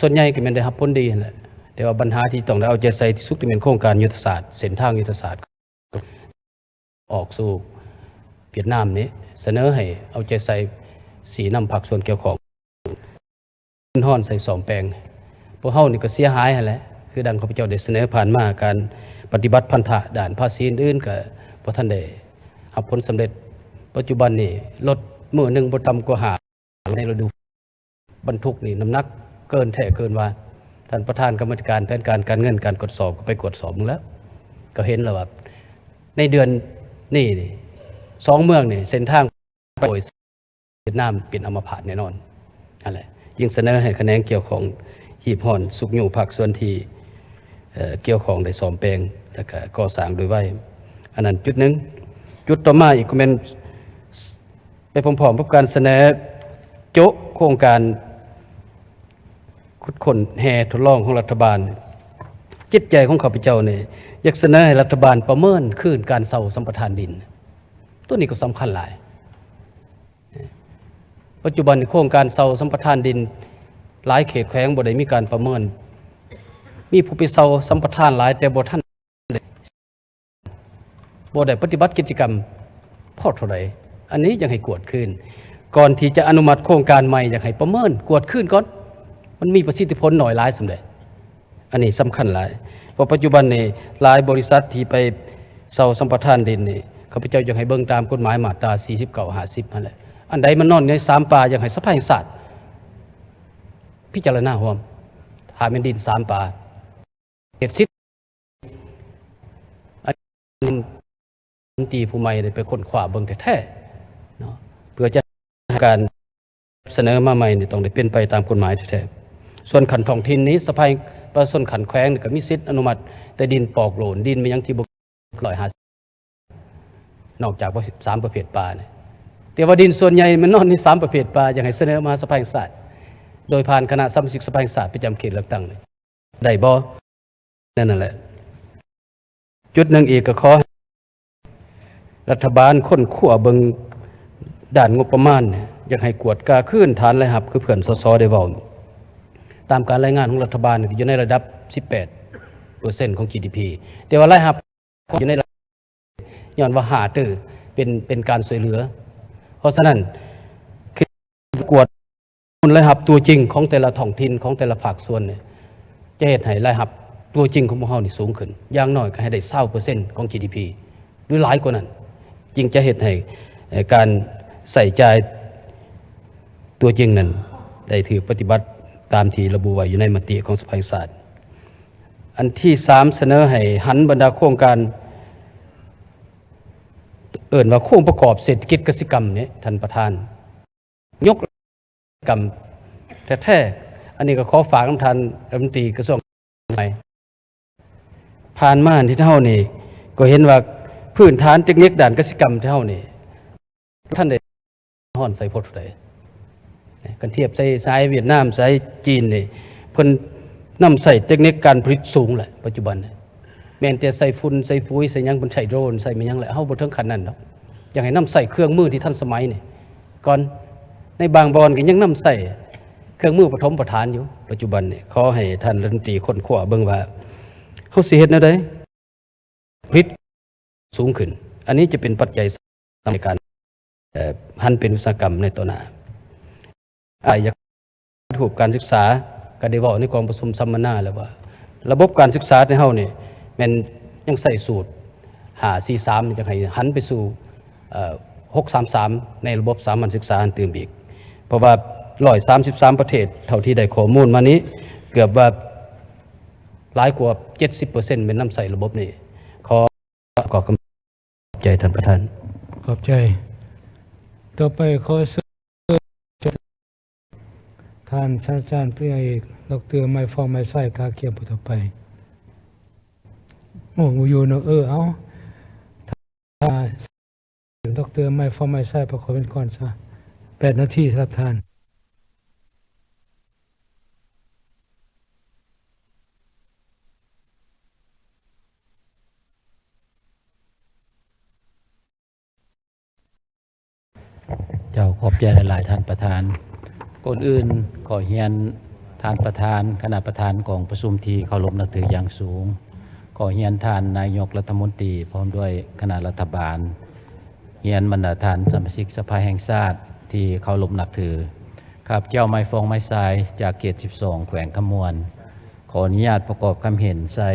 Speaker 8: ส่วนใหญ่ก็แม่นได้รับผลดีนั่นแหละแต่ว่าปัญหาที่ต้องได้เอาใจใส่ที่สุดก็เป็นโครงการยุทธศาสตร์เส้นทางยุทธศาสตร์ออกสู่เวียดนามนี้เสนอให้เอาใจใส่สีน้ำผักส่วนเกี่ยวของห้อนใส่ซ่อมแปลงพวกเฮานี่ก็เสียหายหั่นแหละคือดังข้าพเจ้าได้เสนอผ่านมาการปฏิบัติพันธะด่านภาษีอื่นๆก็บ่ทันได้รับผลสำเร็จปัจจุบันนี่รถมื้อนึงบ่ต่ำกว่า5ในฤดูบรรทุกนี่น้ำหนักเกินแท้เกินว่าท่านประธานกรรมการแผนการเงินการกดสอบก็ไปกดสอบมึงแล้วก็เห็นแล้วว่าในเดือนนี้นี่2เมืองนี่เส้นทางไปเวียดนามเป็นอัมพาตแน่นอนนั่นแหละยิ่งเสนอให้คะแนนเกี่ยวของหีบห่อนสุกอยู่ภาคส่วนที่เกี่ยวของได้ซ่อมแปลงแล้วก็ก่อสร้างโดยไว้อันนั้นจุดหนึ่งจุดต่อมาอีกก็เป็นไปพร้อมๆกับการเสนอโจ๊ะโครงการขุดค้นแห่ทดลองของรัฐบาลจิตใจของข้าพเจ้าเนี่ยอยากเสนอให้รัฐบาลประเมินคืนการเซาสัมปทานดินตัวนี้ก็สำคัญหลายปัจจุบันโครงการเซาสัมปทานดินหลายเขตแขวงบ่ได้มีการประเมินมีผู้ไปเซาสัมปทานหลายแต่บ่ทันบ่ได้ปฏิบัติกิจกรรมพอเท่าไหร่อันนี้ยังให้กวดคืนก่อนที่จะอนุมัติโครงการใหม่อยากให้ประเมินกวดคืนก่อนมันมีประสิทธิผลหน่อยหลายสำเร็จอันนี้สำคัญหลายเพราะปัจจุบันนี่หลายบริษัทที่ไปเซาสัมปทานดินนี่ข้าพเจ้าอยากให้เบิ่งตามกฎหมายมาตรา49 50นั่นแหละอันใดมันนอนใน3ป่าอยากให้สภาแห่งชาติพิจารณาร่วมหาแม่นดิน3ป่าเขต10อันตีผู้ใหม่ได้ไปค้นคว้าเบิ่งแท้ๆเนาะเพื่อจะการเสนอมาใหม่นี่ต้องได้เป็นไปตามกฎหมายแท้ๆส่วนขันท้องถิ่นนี้สภาประชาชนขันแขวงก็มีสิทธิ์อนุมัติแต่ดินปอกโหลนดินไม่ยังที่บ่150นอกจากว่า3ประเภทป่าเนี่ยแต่ว่าดินส่วนใหญ่มันนอนใน3ประเภทป่าอย่างให้เสนอมาสภาแห่งชาติโดยผ่านคณะสมาชิกสภาแห่งชาติประจำเขตเลือกตั้งได้บ่นั่นแหละจุดหนึ่งอีกก็ขอรัฐบาลค้นคว้าเบิ่งด้านงบประมาณอยากให้กวดกาขึ้นฐานรายรับคือเพื่อนสสได้เว้าตามการรายงานของรัฐบาลอยู่ในระดับ 18% ของ GDP แต่ว่ารายรับอยู่ในย้อนว่า5ตื้อเป็นการช่วยเหลือเพราะฉะนั้นคือกวดรายรับตัวจริงของแต่ละท้องถิ่นของแต่ละภาคส่วนเนี่ยจะเฮ็ดให้รายรับตัวจริงของพวกเฮานี่สูงขึ้นอย่างน้อยก็ให้ได้ 20% ของ GDP หรือหลายกว่านั้นจึงจะเฮ็ดให้การใส่ใจตัวจริงนั้นได้ถือปฏิบัติตามที่ระบุไว้อยู่ในมติของสภาแห่งชาติอันที่3เสนอให้หันบรรดาโครงการว่าโครงประกอบเศรษฐกิจกสิกรรมเนี่ยท่านประธานยกกรรมแท้ๆอันนี้ก็ขอฝากท่านรัฐมนตรีกระทรวงใหม่ผ่านมาที่เฮานี่ก็เห็นว่าพื้นฐานเทคนิคด้านกสิกรรมที่เฮานี่ท่านได้ฮ้อนใส่พดใดกันเทียบใส่สายเวียดนามสายจีนนี่เพิ่นนำใส่เทคนิคการผลิตสูงแหละปัจจุบัน แม่นแต่ใส่ฝุ่นใส่ปุ๋ยใส่หยังบนใส่โดรนใส่มันหยังแหละเฮาบ่ถึงขั้นนั้นดอกอยากให้นำใส่เครื่องมือที่ทันสมัยนี่ก่อนในบางบอนก็ยังนำใส่เครื่องมือปฐมประธานอยู่ปัจจุบันนี่ขอให้ท่านรัฐมนตรีค้นคว้าเบิ่งว่าเฮาสิเฮ็ดแนวใดผลิตสูงขึ้นอันนี้จะเป็นปัจจัยในการหันเป็นอุตสาหกรรมในตัวหน้าอยากถูกการศึกษาก็ได้เว้าในกองประชุมสัมมนาแล้วว่าระบบการศึกษาในเฮานี่แม่นยังใส่สูตร543จะให้หันไปสู่633ในระบบสามัญศึกษาอันเติมอีกเพราะว่า133ประเทศเท่าที่ได้ข้อมูลมานี้เกือบว่าหลายกว่า 70% เป็นนำใส่ระบบนี้ขอกำลังใจท่านประธาน
Speaker 1: ขอบใจต่อไปขอเชิญท่านศาสตราจารย์ปริญญาเอกดร.ไม้ฟองไม้ไส้กาเขียมผู้ต่อไปโอ้อยู่เนาะเอาถ้าดร.ไม้ฟองไม้ไส้ประกอบเป็นก่อนซะ8 นาทีสำหรับท่าน
Speaker 9: เจ้าขอบใจหลายท่านประธานก่อนอื่นขอเฮียนท่านประธานคณะประธานของประชุมที่เคารพนับถืออย่างสูงขอเฮียนท่านนายกรัฐมนตรีพร้อมด้วยคณะรัฐบาลเฮียนบรรดาท่านสมาชิกสภาแห่งชาติที่เคารพนับถือข้าพเจ้าไม้ฟองไม้ทรายจากเขต12แขวงขมวนขออนุญาตประกอบคำเห็นใส่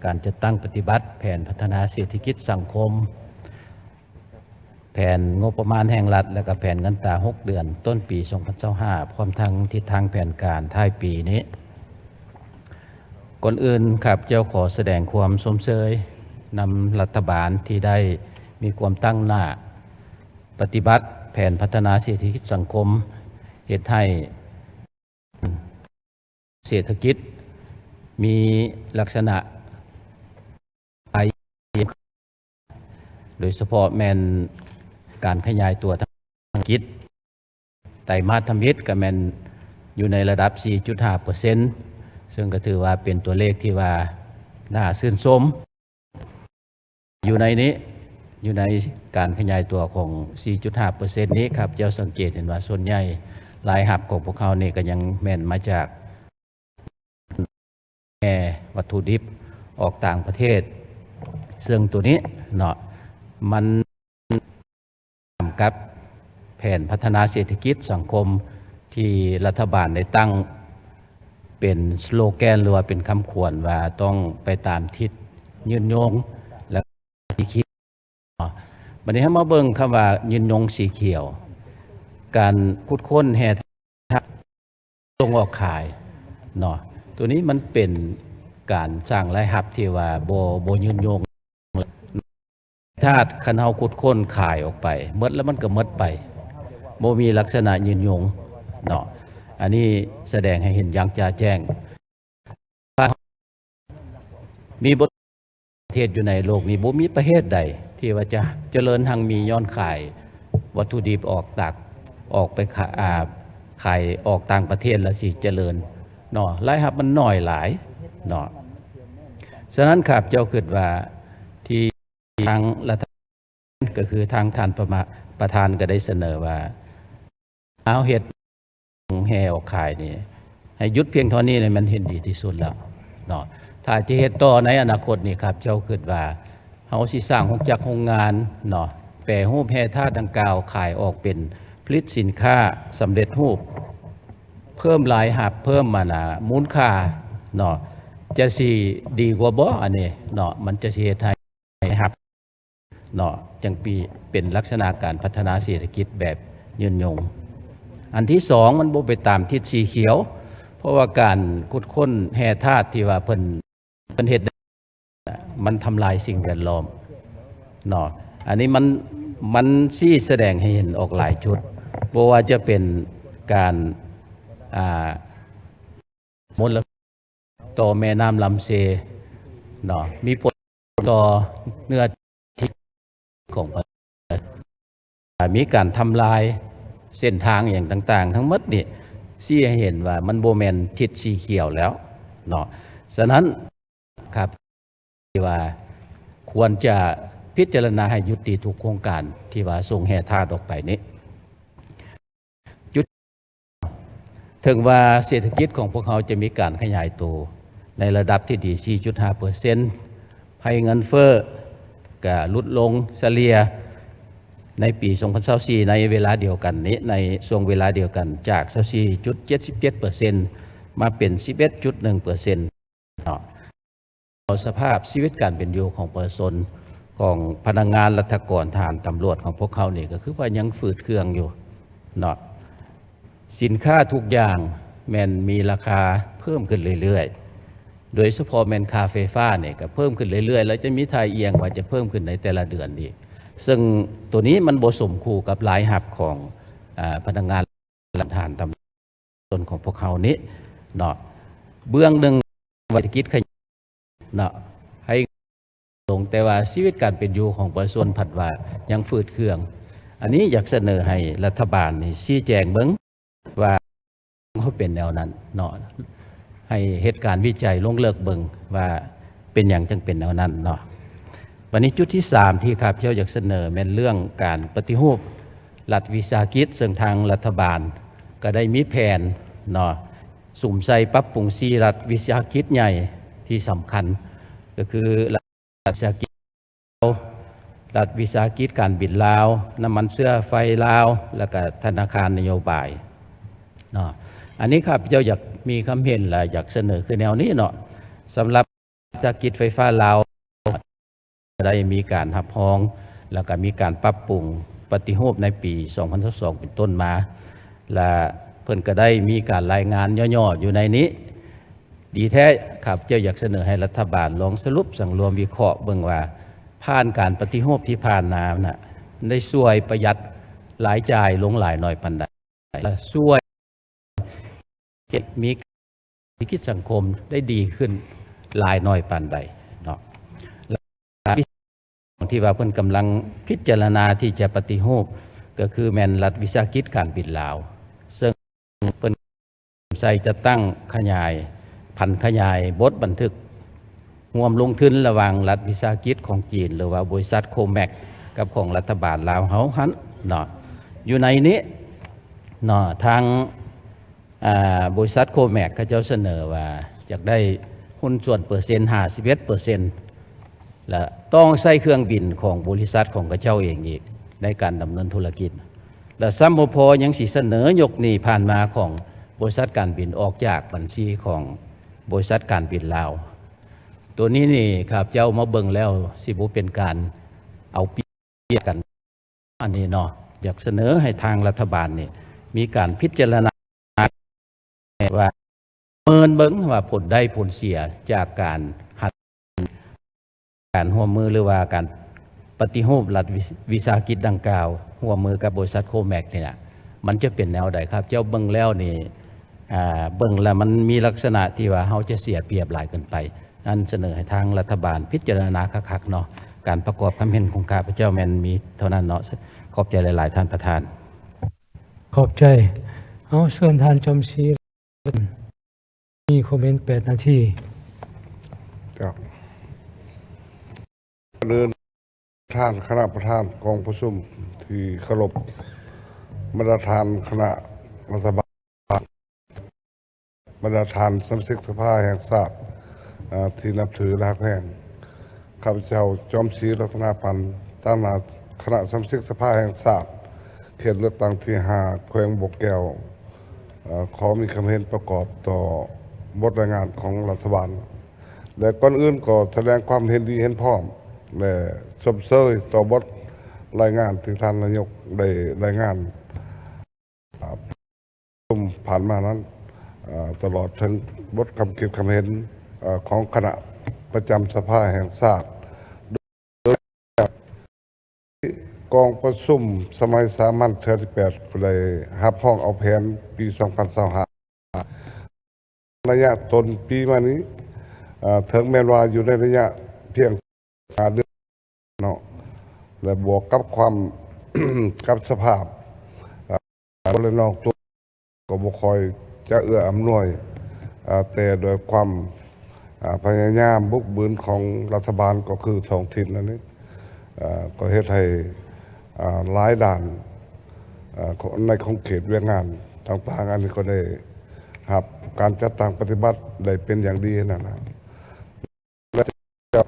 Speaker 9: การจัดตั้งปฏิบัติแผนพัฒนาเศรษฐกิจสังคมแผนงบประมาณแห่งรัฐและก็แผนเงินตรา6 เดือนต้นปี 2025 พร้อมทั้งทิศทางแผนการท้ายปีนี้ก่อนอื่นครับเจ้าขอแสดงความสมเชยนำรัฐบาลที่ได้มีความตั้งหน้าปฏิบัติแผนพัฒนาเศรษฐกิจสังคมเหตุให้เศรษฐกิจมีลักษณะโดยเฉพาะแมนการขยายตัวทางเศรษฐกิจไตรมาสธรรมิตก็แมนอยู่ในระดับ 4.5% ซึ่งก็ถือว่าเป็นตัวเลขที่ว่าน่าชื่นชมอยู่ในนี้อยู่ในการขยายตัวของ 4.5% นี้ครับเจ้าสังเกตเห็นว่าส่วนใหญ่รายหับของพวกเขานี่ก็ยังแม่นมาจากวัตถุดิบออกต่างประเทศซึ่งตัวนี้เนาะมันกับแผนพัฒนาเศรษฐกิจสังคมที่รัฐบาลได้ตั้งเป็นสโลแกนหรือว่าเป็นคำขวัญว่าต้องไปตามทิศยืนยงและสีเขียววันนี้ให้มาเบิ่งคำว่ายืนยงสีเขียวการคุดค้นแห่ส่งออกขายเนาะตัวนี้มันเป็นการสร้างรายรับที่ว่าโบยืนยงธาตุคันเฮาขุดค้นขายออกไปหมดแล้วมันก็หมดไปโมมีลักษณะยืนยงเนาะอันนี้แสดงให้เห็นอย่างจ่าแจ้งมีประเทศอยู่ในโลกนี้บ่มีประเทศใดที่ว่าจะเจริญทางมีย้อนขายวัตถุดิบออกไปขายออกต่างประเทศแล้วสิเจริญเนาะรายรับมันน้อยหลายเนาะฉะนั้นครับเจ้าคิดว่าที่ทางรัฐบาลก็คือทางท่านประธานก็ได้เสนอว่าเอาเห็ดแห่ออกขายนี่ให้หยุดเพียงเท่านี้เนี่ยมันเห็นดีที่สุดแล้วเนาะถ้าจะเฮ็ดต่อในอนาคตนี่ครับเจ้าคิดว่าเฮาสิสร้างโรงงานเนาะแปรรูปแห่ธาตุดังกล่าวขายออกเป็นผลิตสินค้าสำเร็จรูปเพิ่มรายรับเพิ่มมานะมูลค่าเนาะจะสิดีกว่าบ่อันนี้เนาะมันจะสิเฮ็ดให้รับเนาะจังปีเป็นลักษณะการพัฒนาเศรษฐกิจแบบยืนยงอันที่สองมันบ่ไปตามทิศสีเขียวเพราะว่าการขุดค้นแห่ธาตุที่ว่าเพิ่นเฮ็ดมันทำลายสิ่งแวดล้อมเนาะอันนี้มันชี้แสดงให้เห็นออกหลายจุดบ่ว่าจะเป็นการมลพิษต่อแม่น้ำลำเซเนาะมีผลต่อเนื้อที่ของประเทศมีการทำลายเส้นทางอย่างต่างๆทั้งหมดนี่ชี้ให้เห็นว่ามันโบแมนทิศสีเขียวแล้วเนาะฉะนั้นครับ ที่ว่าควรจะพิจารณาให้ยุติทุกโครงการที่ว่าส่งแห่ทาสออกไปนี้ถึงว่าเศรษฐกิจของพวกเขาจะมีการขยายตัวในระดับที่ดี 4.5% ภัยเงินเฟ้อก็ลดลงเฉลี่ยในปี 2024 ในเวลาเดียวกันนี้ในช่วงเวลาเดียวกันจาก 24.77% มาเป็น 11.1%สภาพชีวิตการเป็นอยู่ของประชาชนของพนักงานรัฐกรทหารตำรวจของพวกเขานี่ก็คือว่ายังฝืดเคืองอยู่เนาะสินค้าทุกอย่างแม่นมีราคาเพิ่มขึ้นเรื่อยๆโดยเฉพาะแม่นค่าไฟฟ้าเนี่ยก็เพิ่มขึ้นเรื่อยๆแล้วจะมีทายเอียงว่าจะเพิ่มขึ้นในแต่ละเดือนนี่ซึ่งตัวนี้มันบ่สมคู่กับรายหับของพนักงานรัฐทหารตำรวจของพวกเขานี้เนาะเบื้องหนึ่งเศรษฐกิจขยายเนาะให้ลงแต่ว่าชีวิตการเป็นอยู่ของประชาชนผัดว่ายังฝืดเคืองอันนี้อยากเสนอให้รัฐบาลนี่ชี้แจงเบิ่งว่าเขาเป็นแนวนั้นเนาะให้เหตุการณ์วิจัยลงเลิกเบิ่งว่าเป็นอย่างจังเป็นแนวนั้นเนาะวันนี้จุดที่3ที่ข้าพเจ้าอยากเสนอเป็นเรื่องการปฏิรูปรัฐวิสาหกิจซึ่งทางรัฐบาลก็ได้มีแผนเนาะสุ่มใส่ปรับปรุง4รัฐวิสาหกิจใหญ่ที่สำคัญก็คือรัฐวิสาหกิจรัฐวิสาหกิจการบินลาวน้ำมันเชื้อไฟลาวแล้วก็ธนาคารนโยบายเนาะอันนี้ครับเจ้าอยากมีคำเห็นและอยากเสนอคือแนวนี้เนาะสำหรับวิสาหกิจไฟฟ้าลาวได้มีการหับห้องแล้วก็มีการปรับปรุงปฏิรูปในปี 2022 เป็นต้นมาและเพิ่นก็ได้มีการรายงานย่อๆอยู่ในนี้ดีแท้ครับเจ้าอยากเสนอให้รัฐบาลลองสรุปสังรวมวิเคราะห์เบิ่งว่าผ่านการปฏิรูปที่ผ่านมาน่ะได้ช่วยประหยัดหลายจ่ายลงหลายหน่อยปานใดและช่วยมีเศรษฐกิจสังคมได้ดีขึ้นหลายหน่อยปานใดเนาะที่ว่าเพิ่นกำลังพิจารณาที่จะปฏิรูปก็คือแม่นรัฐวิสาหกิจการบินลาวซึ่งเพิ่นใส่จะตั้งขยายพันขยายบทบันทึกร่วมลงทุนระหว่างรัฐวิสาหกิจของจีนหรือว่าบริษัทโคแม็กกับของรัฐบาลลาวเฮาหันเนาะอยู่ในนี้เนาะทางบริษัทโคแม็กเขาเจ้าเสนอว่าอยากได้หุ้นส่วนเปอร์เซ็นต์ 51%และต้องใช้เครื่องบินของบริษัทของเขาเจ้าเองอีกในการดำเนินธุรกิจและซ้ำบ่พอยังสิเสนอยกหนี้ผ่านมาของบริษัทการบินออกจากบัญชีของบริษัทการบินลาวตัวนี้นี่ครับเจ้ามาเบิ่งแล้วสิบ่เป็นการเอาเปรียบกันอันนี้เนาะอยากเสนอให้ทางรัฐบาลนี่มีการพิจารณาว่าเมินเบิ่งว่าผลได้ผลเสียจากการร่วมมือหรือว่าการปฏิรูปรัฐวิสาหกิจดังกล่าวร่วมมือกับบริษัทโคแม็กนี่นะมันจะเป็นแนวใดครับเจ้าเบิ่งแล้วนี่เบิ่งแล้วมันมีลักษณะที่ว่าเขาจะเสียเปรียบหลายเกินไปนั่นเสนอให้ทางรัฐบาลพิจารณาคักๆเนาะการประกอบความเห็นของข้าพเจ้าแม่นมีเท่านั้นเนาะขอบใจหลายๆท่านประธาน
Speaker 1: ขอบใจเอาเชิญท่านจอมศรีมีคอมเมนต์8 นาที
Speaker 10: ครับเดินท่านคณะประธานกองประชุมที่เคารพบรรดาท่านคณะรัฐบาลบรรดาท่านสมาชิกสภาแห่งชาติที่นับถือและรักแห่งข้าพเจ้าจอมศรีรัตนาพันธ์ตั้งมาคณะสมาชิกสภาแห่งชาติเขตเลือกตั้งที่5แขวงบกแก้วขอมีคำเห็นประกอบต่อบทรายงานของรัฐบาลและก่อนอื่นก็แสดงความเห็นดีเห็นพร้อมและชมเชยต่อบทรายงานที่ท่านนายกได้รายงานผ่านมานั้นตลอดถึงบทคำคิดคำเห็นของคณะประจำสภาแห่งชาติกองประชุมสมัยสามัญเทื่อที่8เลยหับห้องเอาแผนปี 2025ระยะต้นปีมานี้ถึงแม้ว่าอยู่ในระยะเพียงเดือนเนาะและบวกกับความ กับสภาพบริเวณนอกตัวก็บ่ค่อยจะเอื้ออำนวยแต่โดยความ พยายามบุกบืนของรัฐบาลก็คือท้องถิ่นนั่นนี่ก็เฮ็ดให้หลายด่านในของเขตเวียงงานต่างๆอันนี้ก็ได้ครับการจัดตั้งปฏิบัติได้เป็นอย่างดีนะครับ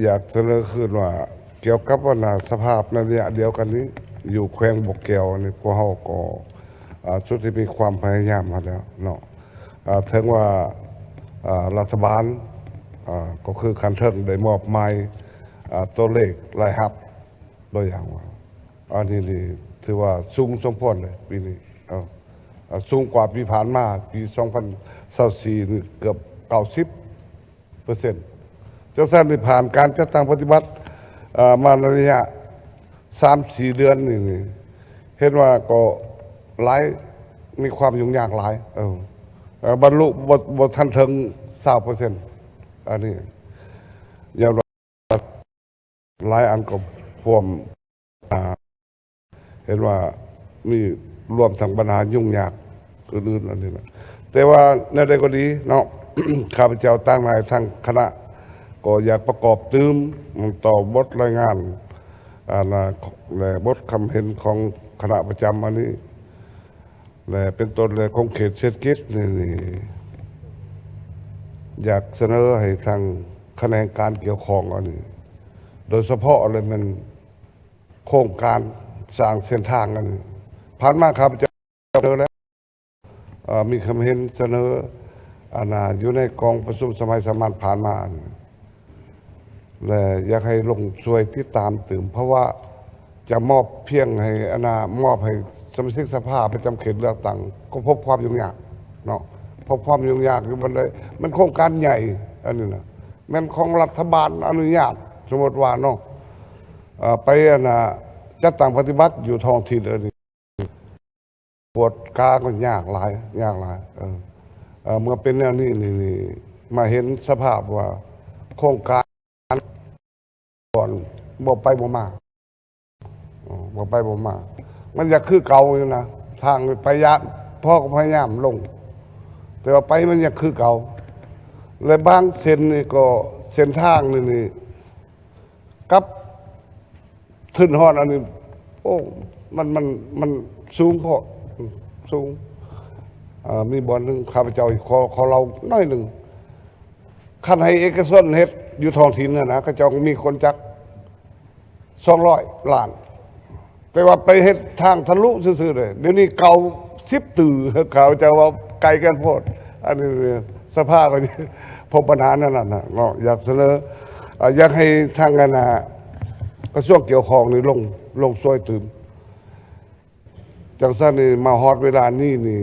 Speaker 10: อยากเสนอขึ้นว่าเกี่ยวกับว่าสภาพในระยะเดียวกันนี้อยู่แขวงบกแก้วนี่พวกเราก็ชุดที่มีความพยายามมาแล้วเนาะถึงว่ารัฐบาลก็คือคันเทิงได้มอบหมายตัวเลขรายหับโดยอย่างว่าอันนี้ถือว่าสูงสมควรเลยปีนี้สูงกว่าปีผ่านมาปี2024นี่เกือบ90%จะสร้างผ่านการจัดตั้งปฏิบัติมาในระยะ 3-4 เดือนนี่เห็นว่าก็หลายมีความยุ่งยากหลายบรรลุบทันถึง 20% อันนี้อย่างหลายอันก็พวมเห็นว่ามีรวมทั้งปัญหายุ่งยากอื่นๆอันนี้นะแต่ว่าในใดก็ดีเนาะ ข้าพเจ้าตั้งนายทั้งคณะก็อยากประกอบตื้มต่อบทรายงานและบทคำเห็นของคณะประจำอันนี้และเป็นต้นเลยของเขตเศรษฐกิจนี่อยากเสนอให้ทางคะแนนการเกี่ยวข้องอันนี้โดยเฉพาะเลยมันโครงการสร้างเส้นทางอันนี้ผ่านมาครับจะเจอแล้วมีคำเห็นเสนออยู่ในกองประชุมสมัยสมัญผ่านมาและอยากให้ลงช่วยติดตามตื่มเพราะว่าจะมอบเพียงให้มอบให้สมาชิกสภาประจำเขตเลือกตั้งก็พบความยุ่งยากเนาะพบความยุ่งยากอยู่มันเลยมันโครงการใหญ่อันนี้นะมันของรัฐบาลอนุญาตสมมติว่าเนาะไปจัดตั้งปฏิบัติอยู่ท้องถิ่นอันนี้ปวดกาก็ยากหลายเมื่อเป็นแนวนี้นี่มาเห็นสภาพว่าโครงการก่อนบ่ไปบ่มามันอยากคือเก่าอยู่นะทางไปยะพ่อก็พยายามลงแต่ว่าไปมันอยากคือเก่าและบางเส้นนี่ก็เส้นทางนี่กับทึนฮอดอันนี้โอ้มันสูงพอสูงมีบ่อนหนึ่งข้าพเจ้าขอเราน้อยหนึ่งคันให้เอกชนเฮ็ดอยู่ท้องถิ่นนะข้าเจ้ามีคนจัก200 ล้านแต่ว่าไปเฮ็ดทางทะลุซื่อๆเลยเดี๋ยวนี้เก่า10 ตื่อเขาจะว่าไกลกันโพดอันนี้สภาพก็พบปัญหานั่นน่ะเนาะอยากเสนออยากให้ทางกระทรวงเกี่ยวข้องนี่ลงช่วยตื่มจังซั่นนี่มาฮอดเวลานี้นี่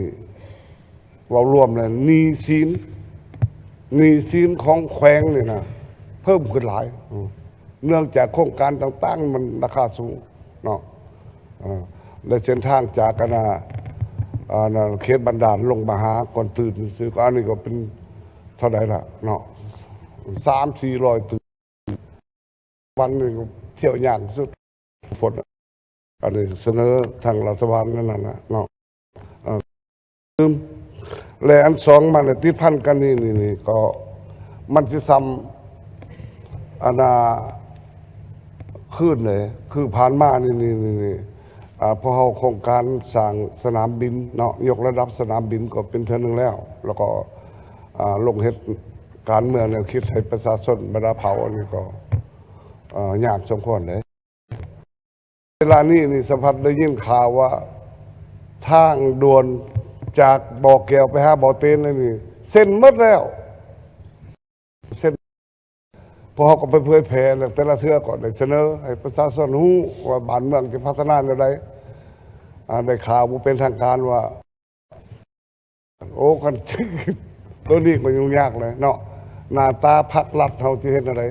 Speaker 10: เว้ารวมเลยหนี้สินของแขวงนี่นะเพิ่มขึ้นหลายเนื่องจากโครงการต่างๆมันราคาสูงเนาะและเส้นทางจากเขตบันดาลลงมาหาก่อนตื่นซื้อก็อันนี้ก็เป็นเท่าไหร่ล่ะเนาะ300-400 ตื่นวันนึงเที่ยวยากสุดฝนอันนี้เสนอทางรัฐบาลนั่นนะเนาะและอันสองมันติดพันกันนี่ก็มันจะซ้ำขึ้นเลยคือผ่านมานี่พอเขาโครงการสร้างสนามบินเนาะยกระดับสนามบินก็เป็นเท่านึงแล้วก็ลงเฮ็ดการเมืองแนวคิดให้ประชาชนบรรดาเผาอันนี้ก็ยากสมควรเลยเวลานี้สัมผัสได้ยินข่าวว่าทางด่วนจากบ่อแก้วไปหาบ่อเตนนี่เส้นหมดแล้วเส้นพอเขาก็ไปเผยแผ่แล้วแต่ละเทื่อก็ได้เสนอให้ประชาชนรู้ว่าบ้านเมืองจะพัฒนาอย่างไรได้ข่าวเป็นทางการว่าโอ้กันตัวนี้มันยุ่งยากเลยเนาะหน้าตาพรรครัฐเขาที่เห็นอะไร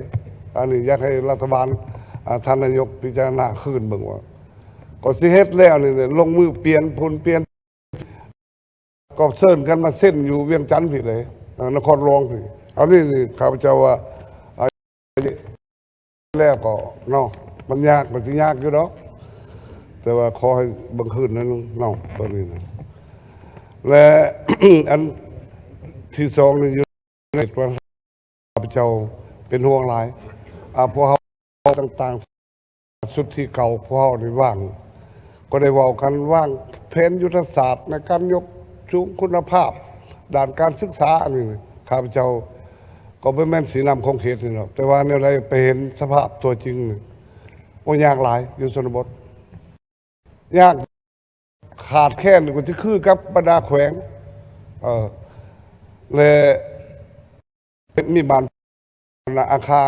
Speaker 10: อันนี้อยากให้รัฐบาลท่านนายกพิจารณาขึ้นเบิ่งว่าก็สิเฮ็ดแล้วนี่ลงมือเปลี่ยนก็เชิญกันมาเส้นอยู่เวียงจันทร์ผิดเลยนครหลวงผิดเอานี่ข้าพเจ้าว่าแล้วก็เนาะมันยากมันสิยากอยู่ดอกแต่ว่าขอให้บังคืนนั้นเนาะตัวนี้นะ และ อันที่สองนี่อยู่ในตัวข้าพเจ้าเป็นห่วงหลายพวกเขาต่างๆสุดที่เก่าพวกเขาได้ว่าง ก็ได้เว่ากันว่างแผนยุทธศาสตร์ในการยกชูคุณภาพด้านการศึกษาอันนี้ข้าพเจ้าก็ไม่แม่นสีนำของเขตนี่หรอกแต่ว่าเนี่ยได้ไปเห็นสภาพตัวจริงนี่โอ้ยากหลายอยู่ชนบทยากขาดแค่นก็จะคือกับบรรดาแขวงเลยมีบ้านอาคา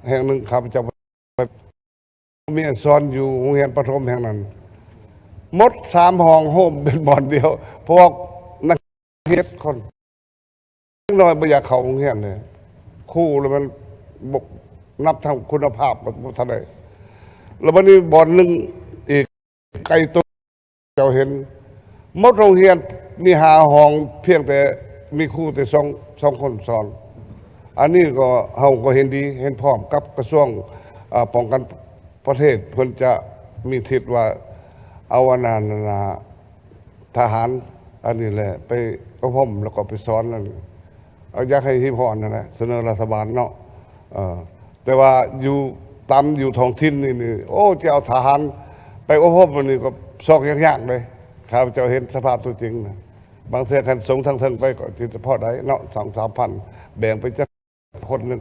Speaker 10: แห่งหนึ่งข้าพเจ้ามีสอนอยู่โรงเรียนประถมแห่งนั้นมด3 ห้องโฮมเป็นบ่อนเดียวพวกนักเรียนคนน้อยไม่อยากเข้าโรงเรียนเลยครูแล้วมันบกนับทางคุณภาพกับท่านใดแล้ววันนี้บ่อนหนึ่งอีกไกลตัวเราเห็นมดโรงเรียนมี5 ห้องเพียงแต่มีครูแต่สองคนสอนอันนี้ก็เฮาก็เห็นดีเห็นพร้อมกับกระทรวงป้องกันประเทศเพิ่นจะมีทิศว่าเอาวนานาทหารอันนี้แหละไปอบรมแล้วก็ไปสอนนั่นเอาอยากให้ที่พรนั่นแหละเสนอรัฐบาลเนาะแต่ว่าอยู่ตามอยู่ท้องถิ่นนี่โอ้จะเอาทหารไปอบรมมันนี่ก็ซอกยากๆเลยข้าพเจ้าเห็นสภาพตัวจริงนะบางเทื่อคันสงทั้งเทิงไปก็สิพอได้เนาะ2-3 พันแบ่งไปจักคนหนึง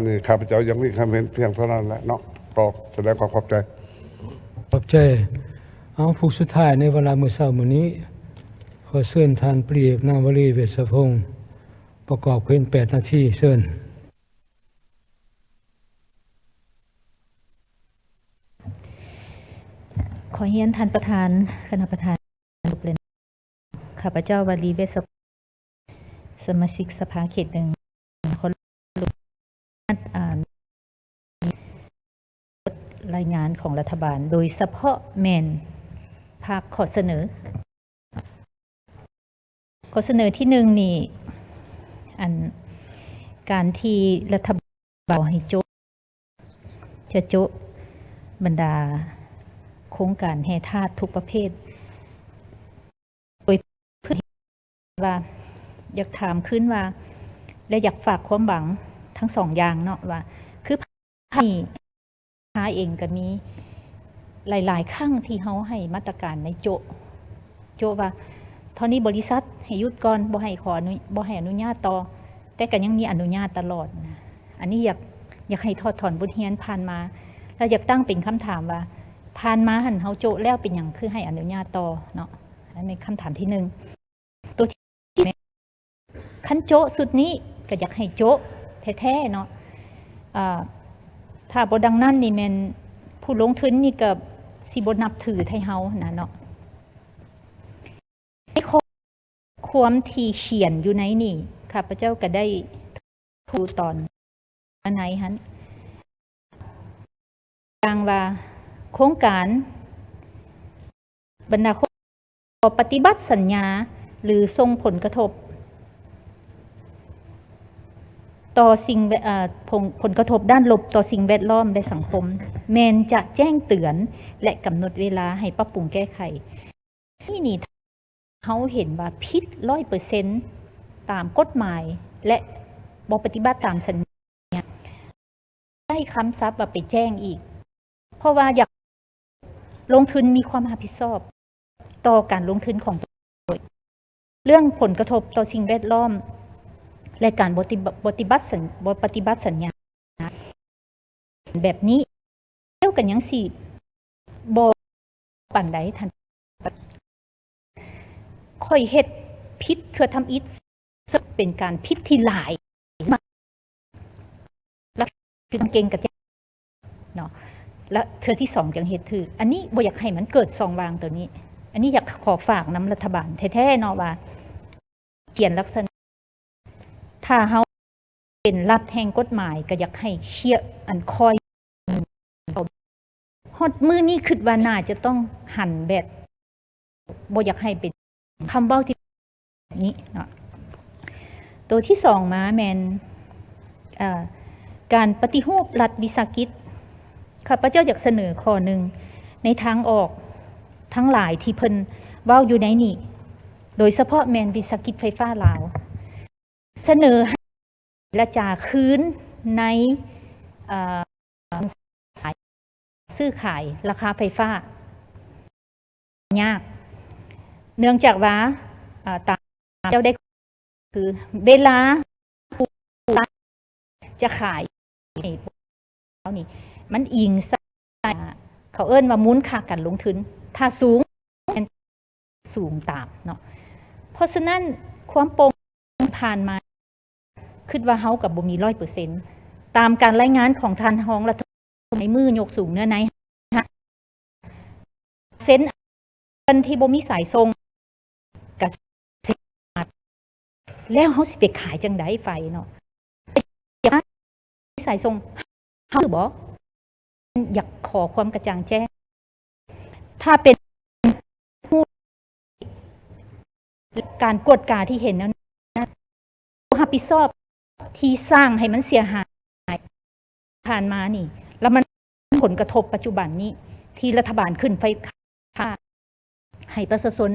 Speaker 10: นี่ข้าพเจ้ายังมีความเห็นเพียงเท่านั้นแหละเนาะก็แสดงความขอบใจ
Speaker 1: ขอบใจเอาผู้สุดท้ายในเวลามื้อเช้ามื้อนี้ขอเชิญท่านปรีกนางวลีเวชพงศ์ประกอบเพียง8 นาทีเชิญ
Speaker 11: ขอเรียนท่านประธานคณะประธานลูกเรียนข้าพเจ้าวลีเวชสมาชิกสภาเขตหนึ่งขออ่านรายงานของรัฐบาลโดยเฉพาะแมนภาคข้อเสนอที่หนึ่งนี่อันการที่รัฐบาลให้โจ๊ะบรรดาโครงการแห่ธาตุทุกประเภทโดยเพื่อว่าอยากถามขึ้นว่าและอยากฝากความหวังทั้งสองอย่างเนาะว่าคือให้หาเองก็มีหลายๆครั้งที่เขาให้มาตรการในโจว่าเท่านี้บริษัทให้หยุดก่อนบ่ให้อนุญาตต่อแต่ก็ยังมีอนุญาตตลอดนะอันนี้อยากให้ทอดถอนบทเรียนผ่านมาแล้วอยากตั้งเป็นคำถามว่าผ่านมาหันเฮาโจะแล้วเป็นอย่างคือให้อนุญาตต่อเนาะอันนี้คำถามที่หนึ่งตัวที่ขั้นโจะสุดนี้ก็อยากให้โจะแท้ๆเนาะถ้าบ่ดังนั้นนี่แม่นผู้ลงทุนนี่ก็สิบ่นับถือไทเฮานะเนาะในความที่เขียนอยู่ในนี่ข้าพเจ้าก็ได้ทูตอนไหนหันอย่างว่าโครงการบรรดาปฏิบัติสัญญาหรือส่งผลกระทบต่อผลกระทบด้านลบต่อสิ่งแวดล้อมและสังคมแมนจะแจ้งเตือนและกำหนดเวลาให้ปรับปรุงแก้ไขที่นี่เขาเห็นว่าผิด 100% ตามกฎหมายและบ่ปฏิบัติตามสัญญาได้คำซับว่าไปแจ้งอีกเพราะว่าอยากลงทุนมีความรับผิดชอบต่อการลงทุนของตัวเรื่องผลกระทบต่อสิ่งแวดล้อมและการปฏิบัติสัญญาแบบนี้เกี่ยวกันยังสี่บ่ปั่นใดทันค่อยเฮ็ดพิษเพื่อทำอิฐเป็นการพิษที่หลายมากแล้วคือเก่งกับเนาะและเธอที่สองจังเหตุถืออันนี้บ่อยากให้มันเกิดสองวางตัวนี้อันนี้อยากขอฝากน้ำรัฐบาลแท้ๆเนาะว่าเขียนลักษณะถ้าเฮาเป็นรัฐแห่งกฎหมายก็อยากให้เชี่ยอันคอยฮอดมือนี้คิดว่าน่าจะต้องหันแบบบ่อยากให้เป็นคำเว้าที่นี้เนาะตัวที่สองมาแมนการปฏิรูปรัฐวิสาหกิจข้าพเจ้าอยากเสนอข้อหนึ่งในทางออกทั้งหลายที่เพิ่นเว้าอยู่ในนี้โด โดยเฉพาะแมนวิสาหกิจไฟฟ้าลาว เสนอให้เจรจาคืนในสายซื้อขายราคาไฟฟ้ายากเนื่องจากว่าตามเจ้าได้คือเวลาจะขายนี่มันอิงเขาเอิ้นว่ามูลค่าการลงทุนถ้าสูงตามเนาะเพราะฉะนั้นความโปร่งผ่านมาคิดว่าเฮากับบ่มี 100% ตามการรายงานของท่านรองรัฐมนตรีในมือยกสูงเนื้อในเซ็นอันที่บ่มีสายส่งกับแล้วเฮาสิไปขายจังได๋ไฟเนาะสายส่งเฮาบ่อยากขอความกระจ่างแจ้งถ้าเป็นการกวดกาที่เห็นนั้นรับผิดชอบที่สร้างให้มันเสียหายผ่านมานี่แล้วมันผลกระทบปัจจุบันนี้ที่รัฐบาลขึ้นไฟฟ้าให้ประชาชน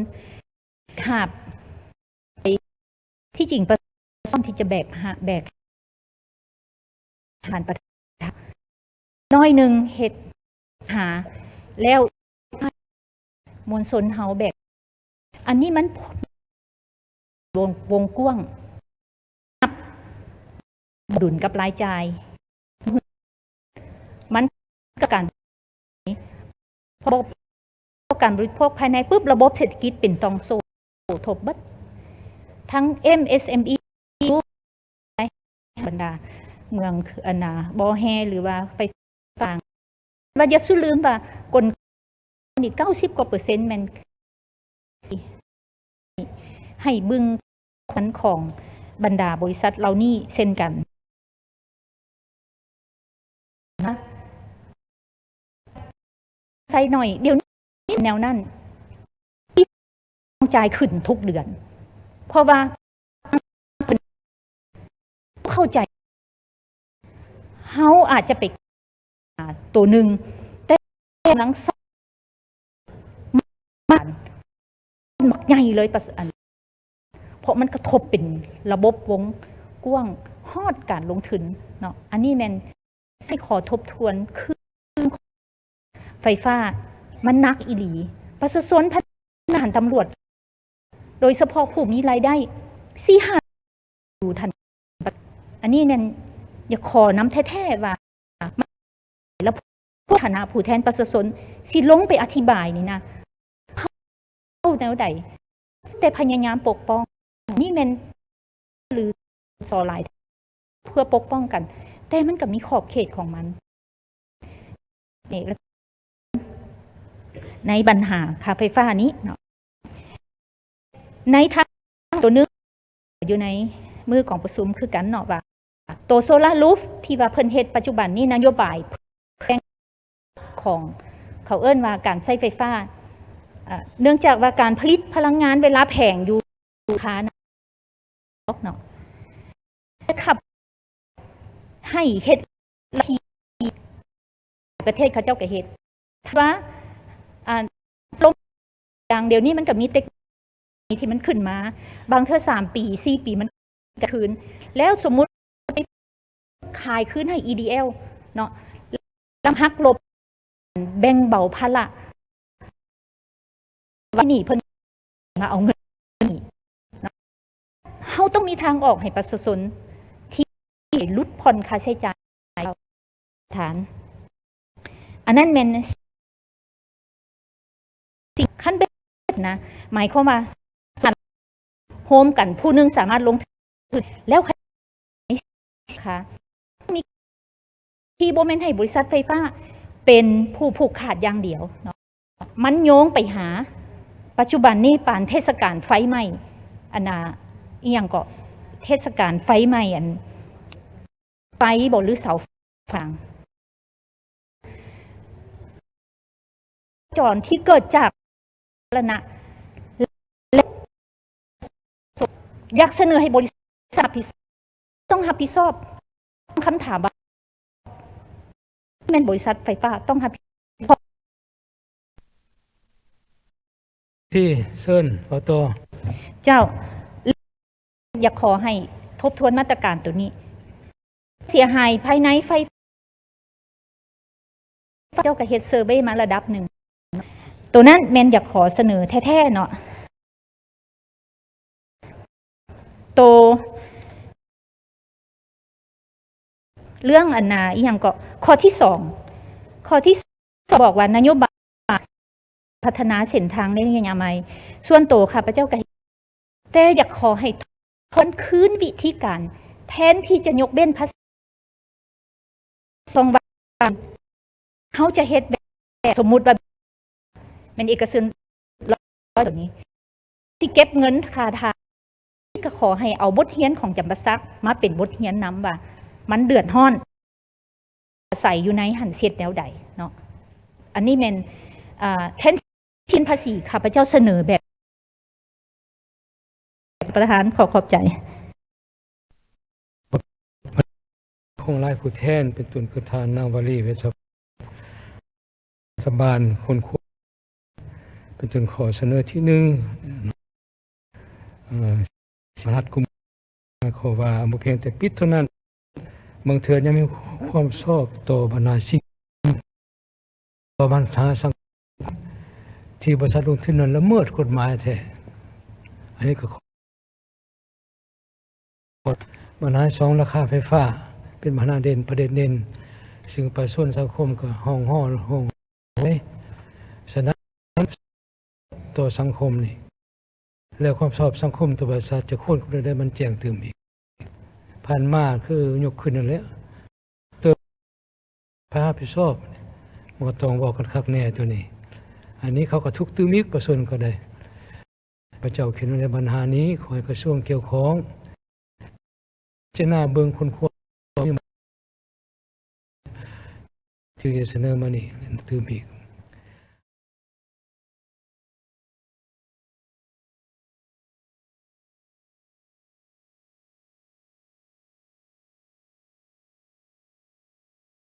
Speaker 11: ขาบที่จริงประชาชนที่จะแบกผ่านประเทศน้อยหนึ่งเหตุหาแล้วมวลชนเฮาแบกอันนี้มันวงกว้างดุลกับรายจ่ายมันกับการพอการบริโภคภายในปุ๊บระบบเศรษฐกิจเป็นตองโซ่ทบบัดทั้ง MSME บรรดาเมืองอนาบอแฮหรือว่าไฟฟ้าว่าอย่าสุลืมว่ากลนี่90 กว่า%แม่นให้บึงคันของบรรดาบริษัทเหล่านี้เช่นกันใส่หน่อยเดี๋ยวนี้แนวนั้นต้องจ่ายขึ้นทุกเดือนเพราะว่าเข้าใจเฮาอาจจะไปตัวหนึ่งแต่หลังมันใหญ่เลยเพราะมันกระทบเป็นระบบวงกว้างฮอดการลงทุนเนาะอันนี้แม่นให้ขอทบทวนคือไฟฟ้ามันนักอีหลีประชาชนพนักงานตำรวจโดยเฉพาะผู้มีรายได้4-5ดูทันอันนี้แม่นอย่าขอน้ำแท้ๆว่าแล้วผู้ฐานะผู้แทนประชาชนสิลงไปอธิบายนี่นะเข้าแนวใดแต่พยายามปกป้องนี่แม่นหรือสอหลายเพื่อปกป้องกันแต่มันก็มีขอบเขตของมันในปัญหาค่าไฟฟ้านี้เนาะในทางตัวนึงอยู่ในมือของประชุมคือกันเนาะว่าตัวโซลาร์รูฟที่ว่าเพิ่นเฮ็ดปัจจุบันนี้นโยบายของเขาเอิ้นว่าการใช้ไฟฟ้าเนื่องจากว่าการผลิตพลังงานเวลาแพงอยู่ค่าเนาะขับให้เฮ็ดประเทศเขาเจ้าก็เฮ็ดว่าลงอย่างเดี๋ยวนี้มันก็มีเทคโนโลยีที่มันขึ้นมาบางเท่า3 ปี 4 ปีมันคืนแล้วสมมุติขายคืนให้ EDL เนาะแล้วหักลบแบ่งเบาภาระว่านี่เพิ่นมาเอาเงินนี่เฮาต้องมีทางออกให้ประชาชนที่ลดผ่อนค่าใช้จ่ายฐานอันนั้นแม่นขั้นเป็นนะหมายความว่าโฮมกันผู้นึงสามารถลงทุนแล้วค่ะมีที่บ่แม่นให้บริษัทไฟฟ้าเป็นผู้ผูกขาดอย่างเดียวเนาะมันโยงไปหาปัจจุบันนี้ปานเทศกาลไฟไหม้อันน่ะอีหยังก็เทศกาลไฟไหม้อันไฟบ่หรือเสาฟางจรที่เกิดจากนะอยากเสนอให้บริษัทต้องรับผิดชอบคำถามว่าแม่นบริษัทไฟฟ้าต้องรับผิดชอบ
Speaker 1: ที่เซิร์นปต
Speaker 11: เจ้าอยากขอให้ทบทวนมาตรการตัวนี้ เสียหายภายในไฟเจ้ากับเฮ็ดเซอร์เวย์มาระดับหนึ่งตัวนั้นแมนอยากขอเสนอแท้ๆเนาะตัวเรื่องอันนาอีหยังก็ข้อที่สองบอกว่านโยบายพัฒนาเส้นทางได้ยังไงส่วนตัวค่ะพระเจ้าก็แต่อยากขอให้ทนคืนวิธีการแทนที่จะยกเบ้นภาษี2 บาทเขาจะเฮ็ดแบบสมมุติว่ามันเอกชนตัวนี้ที่เก็บเงินค่าทางก็ขอให้เอาบทเรียนของจำปาสักมาเป็นบทเรียนนำว่ามันเดือดร้อนใส่อยู่ในหันเสียดแนวใดเนาะอันนี้เป็นแทนที่ภาษีข้าพเจ้าเสนอแบบประธานขอบใจ
Speaker 1: คงไล่ผู้แทนเป็นตุนประธานนาวลีเวชรัฐบาลคนควรเป็นตุนขอเสนอที่หนึ่งสหัสกุมขอว่าบุเพียงแต่ปิดเท่านั้นบางเถื่อยังมีความชอบต่อบรรณาสิ่งต่อบัญชาสังที่บริษัทลงทุนนั้นละเมิดกฎหมายแท้อันนี้ก็ปัญหา2ราคาไฟฟ้าเป็นปัญหาเด่นประเด็นเด่นซึ่งประชาชนสังคมก็ห้องไว้ฉะนั้นต่อสังคมนี่แล้วความชอบสังคมตัวบริษัทจะโค่นได้มันแจ้งเติมอีกผ่านมาคือยกขึ้นนั่นแหละตัวพระพิชอบมันก็ต้องบอกกันคักแน่ตัวนี้อันนี้เขาก็ทุกตื้อมิกประชาชนก็ได้พระเจ้าเขียนในปัญหานี้ขอให้กระทรวงเกี่ยวข้องจะน่าเบิ่งคนควรที่จะเสนอมานี่ตื้อมิก